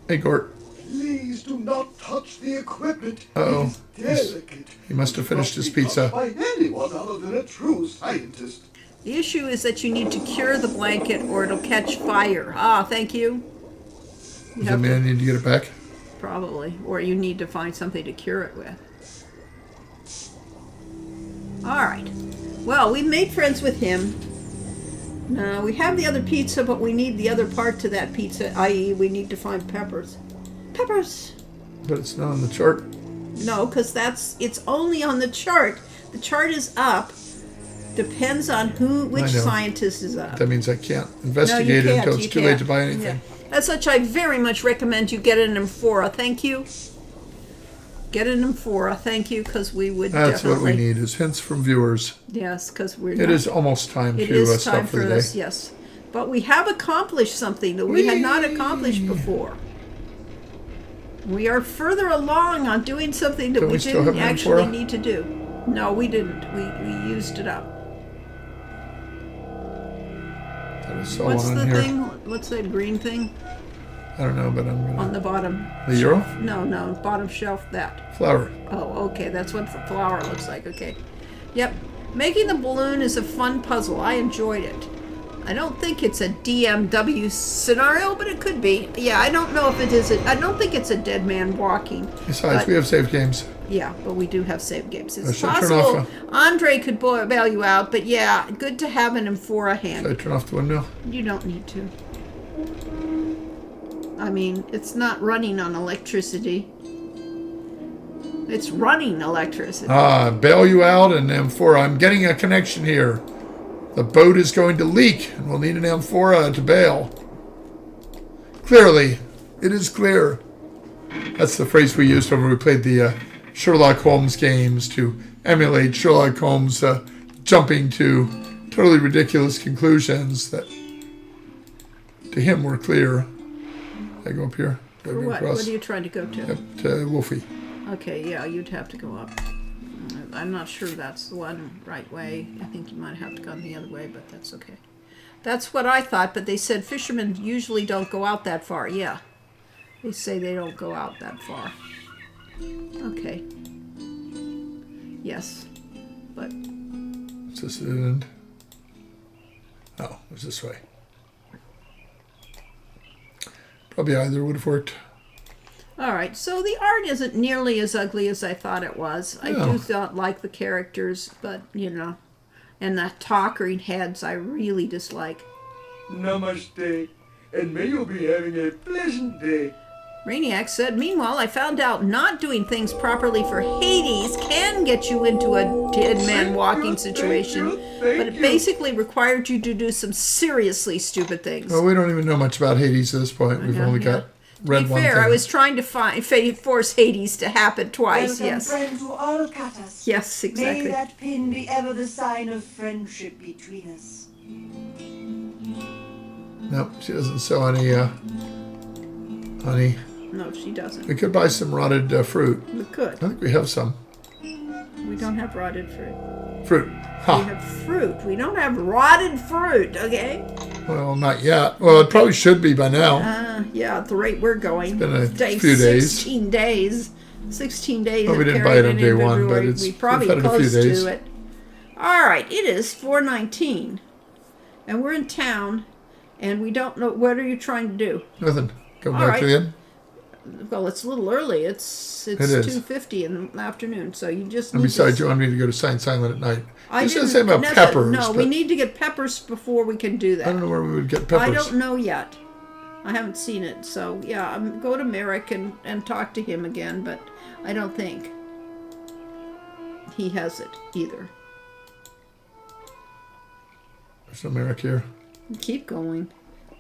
Hey, Gort. Please do not touch the equipment. Uh-oh. It is delicate. He must have finished his Not be touched pizza. by anyone other than a true scientist. The issue is that you need to cure the blanket or it'll catch fire. Ah, thank you. Does that mean I need to get it back? Probably. Or you need to find something to cure it with. Alright. Well, we made friends with him. Now, we have the other pizza, but we need the other part to that pizza, i.e. we need to find peppers. Peppers! But it's not on the chart. No, because it's only on the chart. The chart is up. Depends on which I know. scientist is up. That means I can't investigate it until it's too late to buy anything. Yeah. As such, I very much recommend you get an Amphora. Thank you. Get an Amphora. Thank you, because we would That's definitely... what we need, is hints from viewers. Yes, because we're It is almost time to stop for the day. us, yes. But we have accomplished something that we had not accomplished before. We are further along on doing something that Don't we we still have didn't an actually Amphora? need to do. No, we didn't. We used it up. That is so What's on the here. thing? What's that green thing? I don't know, but I'm going to... On the bottom. The euro? No, bottom shelf, that. Flower. Oh, okay, that's what the flower looks like, okay. Yep, making the balloon is a fun puzzle. I enjoyed it. I don't think it's a DMW scenario, but it could be. Yeah, I don't know if it is. I don't think it's a dead man walking. Besides, but, we have save games. Yeah, but we do have save games. It's Should I turn possible off, Andre could bail you out, but yeah, good to have an Amphora hand. Should I turn off the windmill? You don't need to. I mean, it's not running on electricity. It's running electricity. Bail you out and Amphora. I'm getting a connection here. The boat is going to leak, and we'll need an Amphora to bail. Clearly, it is clear. That's the phrase we used when we played the Sherlock Holmes games to emulate Sherlock Holmes jumping to totally ridiculous conclusions that to him were clear. I go up here. For what? Across. What are you trying to go to? Yep, to Wolfie. Okay, yeah, you'd have to go up. I'm not sure that's the one right way. I think you might have to go the other way, but that's okay. That's what I thought, but they said fishermen usually don't go out that far. Yeah, they say they don't go out that far. Okay. Yes, but... Is this the end? Oh, it was this way. Probably either would have worked. All right, so the art isn't nearly as ugly as I thought it was. I do like the characters, but, you know, and the talking heads I really dislike. Namaste, and may you be having a pleasant day. Rainiac said, meanwhile, I found out not doing things properly for Hades can get you into a dead man walking situation, but it basically required you to do some seriously stupid things. Well, we don't even know much about Hades at this point. We've only got read to be one fair, thing. I was trying to force Hades to happen twice, Welcome, yes. friend, to all Catas. Yes, exactly. May that pin be ever the sign of friendship between us. Nope, she doesn't sell any honey. No, she doesn't. We could buy some rotted fruit. We could. I think we have some. We don't have rotted fruit. Fruit. Huh. We have fruit. We don't have rotted fruit, okay? Well, not yet. Well, it probably should be by now. Yeah, at the rate we're going. It's been a few days. 16 days. 16 days. Well, we of didn't buy it carrying on day one, inventory. but it's we probably we've had it a few close days. to it. All right, it is 4:19, and we're in town, and we don't know. What are you trying to do? Nothing. Go All back right. to the inn. Well, it's a little early. It's It is. 2:50 in the afternoon, so you just And need besides, to... you want me to go to Sign Silent at night. I You said didn't- something about Nessa, peppers. No, we but need to get peppers before we can do that. I don't know where we would get peppers. I don't know yet. I haven't seen it, so yeah, go to Merrick and talk to him again, but I don't think he has it either. There's no Merrick here. Keep going.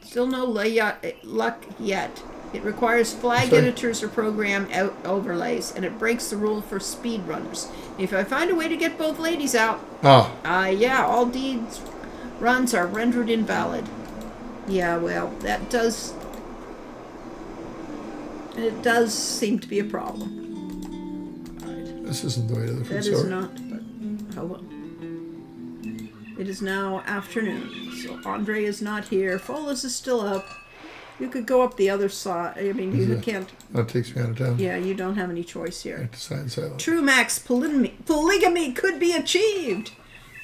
Still no luck yet. It requires flag Sorry. editors or program overlays, and it breaks the rule for speedrunners. If I find a way to get both ladies out, yeah, all deeds runs are rendered invalid. Yeah, well, it does seem to be a problem. This isn't the way to the food That store. is not, but hold on. It is now afternoon, so Andre is not here. Folas is still up. You could go up the other side. I mean, you can't. That takes me out of town. Yeah, you don't have any choice here. I have to Sign Silent. True max polygamy could be achieved.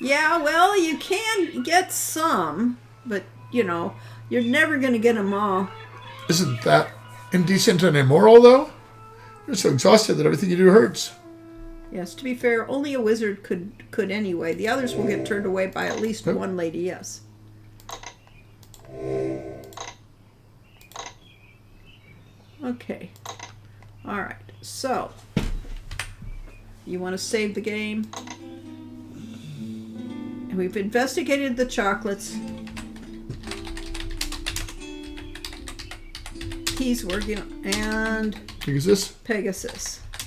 Yeah, well, you can get some, but, you know, you're never going to get them all. Isn't that indecent and immoral, though? You're so exhausted that everything you do hurts. Yes, to be fair, only a wizard could anyway. The others will get turned away by at least one lady, yes. Okay. All right. So, You want to save the game? And we've investigated the chocolates. He's working and Pegasus.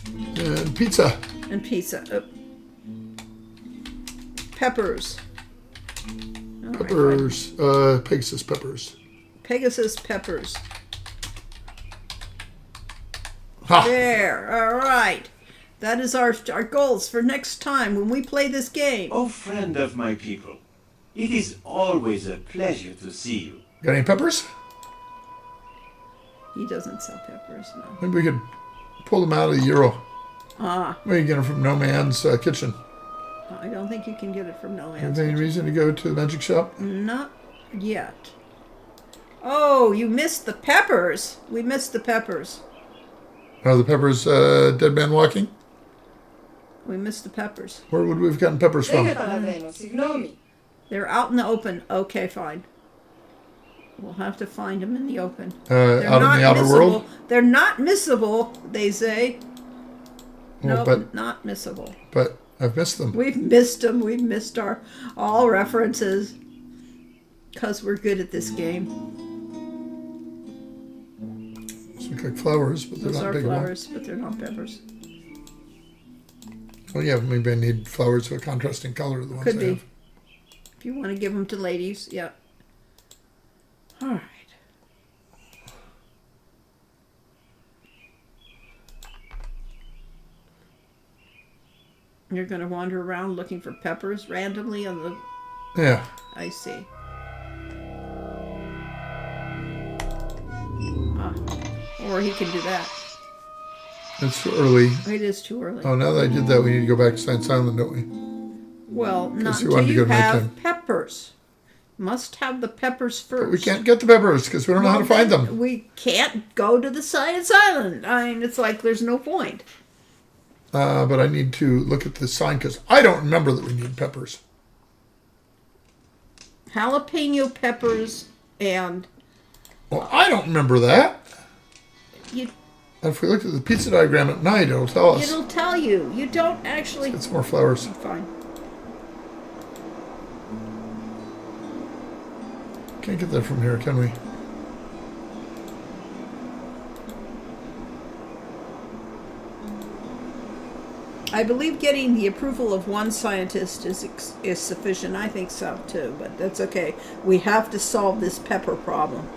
And pizza. And pizza. Peppers. Peppers. Pegasus peppers. Pegasus peppers. Ha. There. All right. That is our goals for next time when we play this game. Oh, friend of my people, it is always a pleasure to see you. Got any peppers? He doesn't sell peppers, no. Maybe we could pull them out of the Euro. Ah. Maybe get them from No Man's Kitchen. I don't think you can get it from No Man's Have any Kitchen. reason to go to the magic shop? Not yet. Oh, you missed the peppers. We missed the peppers. Oh, the peppers, Dead Man Walking? We missed the peppers. Where would we have gotten peppers from? They're out in the open. Okay, fine. We'll have to find them in the open. Out in the outer world? They're not missable, they say. Well, No, but- not missable. But I've missed them. We've missed them. We've missed our all references because we're good at this game. Those look like flowers, but they're Those not are big flowers, but they're not peppers. enough. Oh yeah, maybe I need flowers of a contrasting color to the ones Could I be. have. If you want to give them to ladies, yeah. All right. You're going to wander around looking for peppers randomly on the... Yeah. I see. Or he can do that. It's too early. It is too early. Oh, now that I did that, we need to go back to Science Island, don't we? Well, not he until wanted to go you to have nighttime. peppers. Must have the peppers first. But we can't get the peppers because we don't know how to find them. We can't go to the Science Island. I mean, it's like there's no point. But I need to look at the sign because I don't remember that we need peppers. Jalapeno peppers and... Well, I don't remember that. You, And if we looked at the pizza diagram at night, it'll tell us. it'll tell you. You don't actually... Get some more flowers. Fine. Can't get that from here, can we? I believe getting the approval of one scientist is sufficient. I think so, too. But that's okay. We have to solve this pepper problem.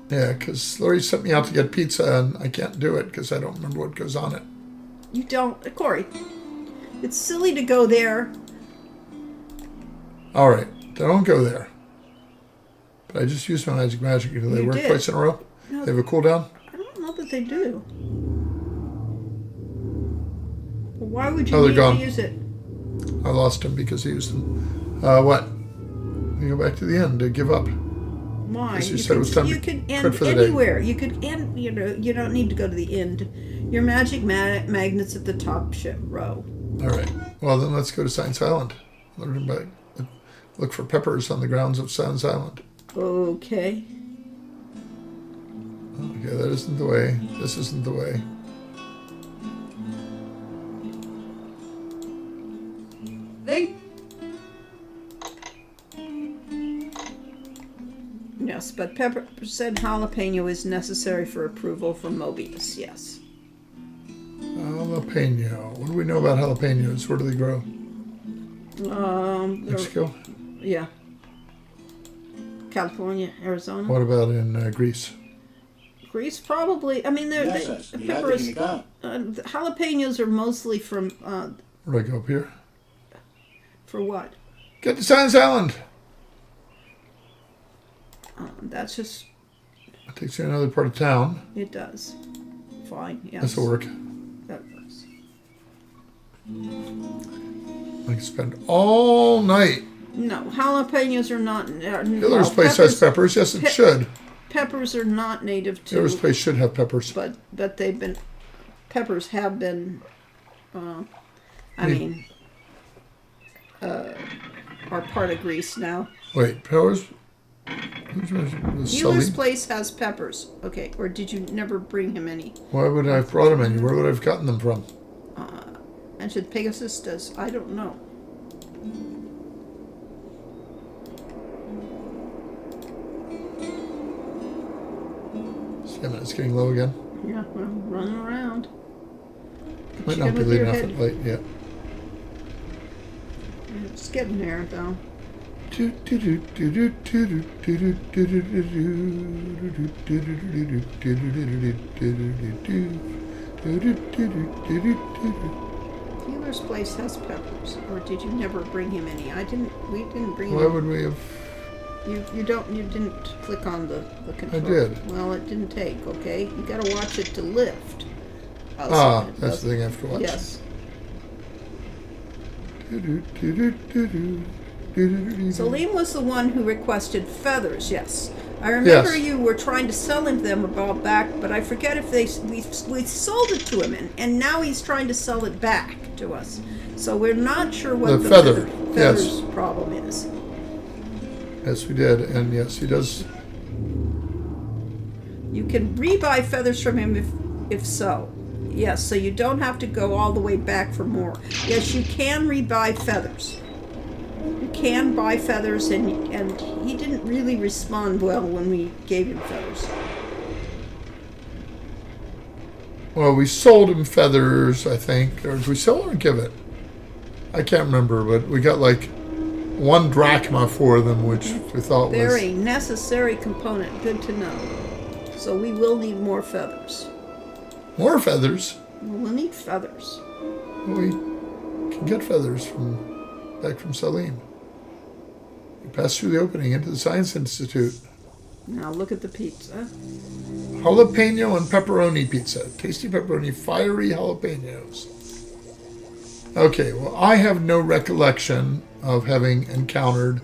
Yeah, because Lori sent me out to get pizza, and I can't do it because I don't remember what goes on it. You don't... Corey, it's silly to go there. All right, don't go there. But I just used my magic. Do they You work did. twice in a row? No. They have a cooldown? I don't know that they do. Well, why would you Oh, they're need gone. to use it? I lost him because he used them. What? We go back to the end to give up. Why? Because you said it was time you to could quit end for the day. anywhere. You could end, you know, you don't need to go to the end. Your magic magnet's at the top row. All right. Well, then let's go to Science Island. Look for peppers on the grounds of Science Island. Okay. Okay, that isn't the way. This isn't the way. Yes, but peppers and jalapeno is necessary for approval from Mobius, yes. Jalapeno. What do we know about jalapenos? Where do they grow? Mexico? Yeah. California, Arizona. What about in Greece? Greece, probably. I mean, Yes, the yes, peppers. yeah, The jalapenos are mostly from. Where do I go up here? For what? Get to Science Island. That's just. It takes you to another part of town. It does. Fine. Yes. This will work. That works. I can spend all night. No, jalapenos are not. Hiller's place has peppers. Yes, it should. Peppers are not native to. Hiller's place should have peppers. But they've been. Peppers have been. Are part of Greece now. Wait, peppers? Euler's place has peppers. Okay, or did you never bring him any? Why would I have brought them any? Where would I have gotten them from? Imagine Pegasus does. I don't know. It's getting low again. Yeah, well, running around. Might not be late enough at light yet. It's getting there, though. Healer's place has peppers, or did you never bring him any? We didn't bring him. Why would we have? You didn't click on the control. I did. Well, it didn't take, okay? You gotta watch it to lift. That's the thing I have to watch. Yes. Salim was the one who requested feathers, yes. I remember you were trying to sell him them a while back, but I forget if we sold it to him, and now he's trying to sell it back to us. So we're not sure what the feathers problem is. Yes, we did, and yes, he does. You can rebuy feathers from him if so. Yes, so you don't have to go all the way back for more. Yes, you can rebuy feathers. You can buy feathers, and he didn't really respond well when we gave him feathers. Well, we sold him feathers, I think. Or did we sell or give it? I can't remember, but we got like 1 drachma for them, which we thought was... Very necessary component. Good to know. So we will need more feathers. More feathers? Well, we'll need feathers. Well, we can get feathers back from Salim. We pass through the opening into the Science Institute. Now look at the pizza. Jalapeno and pepperoni pizza. Tasty pepperoni, fiery jalapenos. Okay, well, I have no recollection of having encountered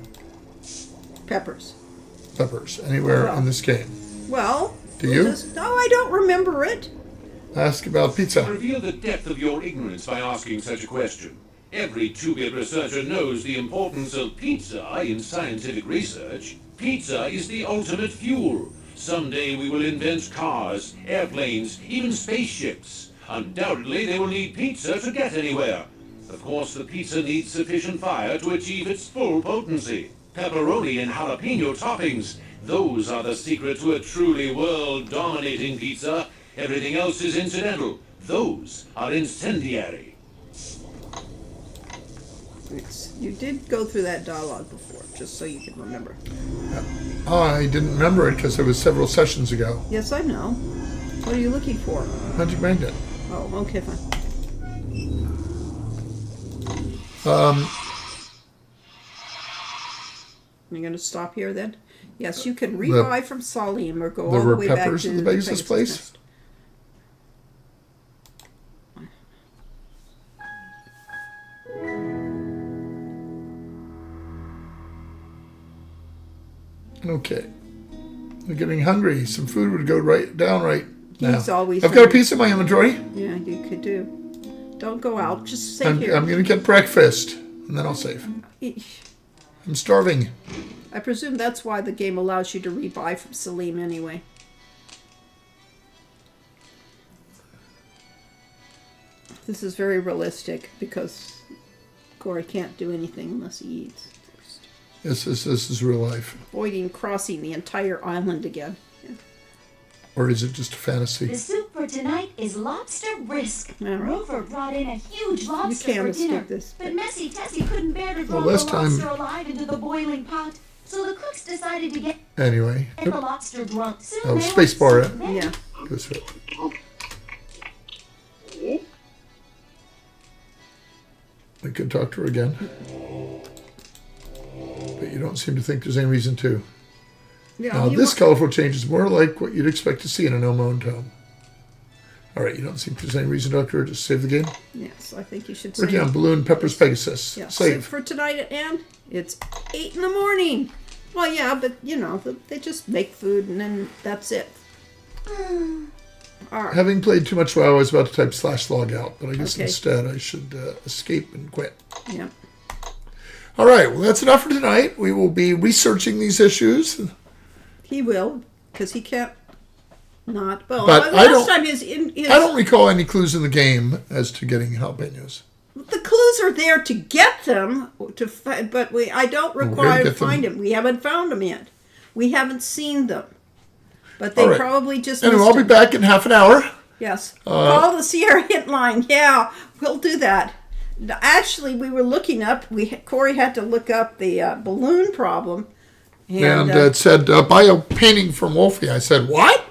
peppers anywhere in this game. Well, do you? No, I don't remember it. Ask about pizza. Reveal the depth of your ignorance by asking such a question. Every two-bit researcher knows the importance of pizza in scientific research. Pizza is the ultimate fuel. Someday we will invent cars, airplanes, even spaceships. Undoubtedly they will need pizza to get anywhere. Of course, the pizza needs sufficient fire to achieve its full potency. Pepperoni and jalapeno toppings, those are the secret to a truly world-dominating pizza. Everything else is incidental. Those are incendiary. You did go through that dialogue before, just so you can remember. I didn't remember it because it was several sessions ago. Yes, I know. What are you looking for? Magic Magnet. Oh, okay, fine. You're going to stop here then? Yes, you can rebuy from Salim or go all the way back to... There were peppers in the Pegasus place? Nest. Okay. We're getting hungry. Some food would go down right now. He's always I've got a piece in my inventory. Yeah, you could do. Don't go out. Just stay here. I'm going to get breakfast, and then I'll save. I'm starving. I presume that's why the game allows you to rebuy from Salim anyway. This is very realistic because Corey can't do anything unless he eats. This is real life. Avoiding crossing the entire island again. Yeah. Or is it just a fantasy? The soup for tonight is lobster brisk. All right. Rover brought in a huge lobster for dinner, but Messy Tessie couldn't bear to throw the lobster alive into the boiling pot, so the cooks decided to get the lobster drunk. Oh, space bar. Yeah. Goes through. We could talk to her again. But you don't seem to think there's any reason to. Yeah, now, this colorful change is more like what you'd expect to see in an Omo tome. All right, you don't think there's any reason to talk to her? Just save the game? Yes, I think you should save. Working on Balloon Peppers Pegasus. Yeah, save. For tonight, and it's 8 in the morning. Well, yeah, but, you know, they just make food and then that's it. All right. Having played too much WoW, I was about to type /log out, but I guess instead I should escape and quit. Yeah. All right, well, that's enough for tonight. We will be researching these issues. He will, because he can't not. Well, but last time I don't recall any clues in the game as to getting jalapenos. clues are there to get them, but I don't require to find them. We haven't found them yet. We haven't seen them. But they probably just Anyway, missed I'll be them. back in half an hour. Yes. Call the Sierra hit line. Yeah, we'll do that. Actually, we were looking up. Corey had to look up the balloon problem. And it said, buy a painting from Wolfie. I said, what?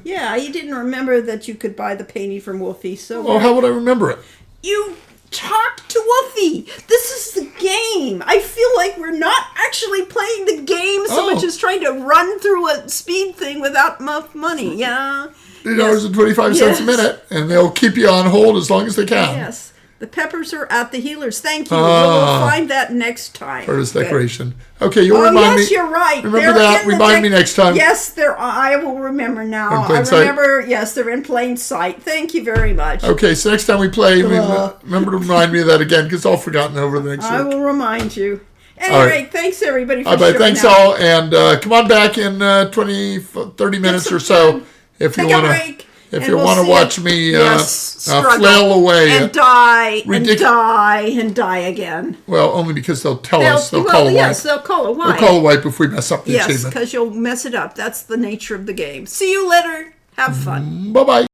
Yeah, he didn't remember that you could buy the painting from Wolfie. So Well, how would I remember it? you talk to Wolfie. This is the game. I feel like we're not actually playing the game so much as trying to run through a speed thing without enough money. Yeah. $3.25 a minute, and they'll keep you on hold as long as they can. Yes. The peppers are at the healers. Thank you. We'll find that next time. First decoration. Okay, you'll remind me. Yes, you're right. Remember that. Remind me next time. Yes, I will remember now. In plain sight. Remember. Yes, they're in plain sight. Thank you very much. Okay, so next time we play, remember to remind me of that again, because I'll forgotten over the next I week. will remind you. Anyway, thanks everybody for Bye-bye. showing Thanks up. all, and come on back in 30 minutes or so if you want to. If you want to watch me flail away and die and die and die again. Well, only because they'll tell us. They'll call a wipe. Yes, they'll call a wipe. They'll call a wipe if we mess up the achievement. Yes, because you'll mess it up. That's the nature of the game. See you later. Have fun. Bye-bye.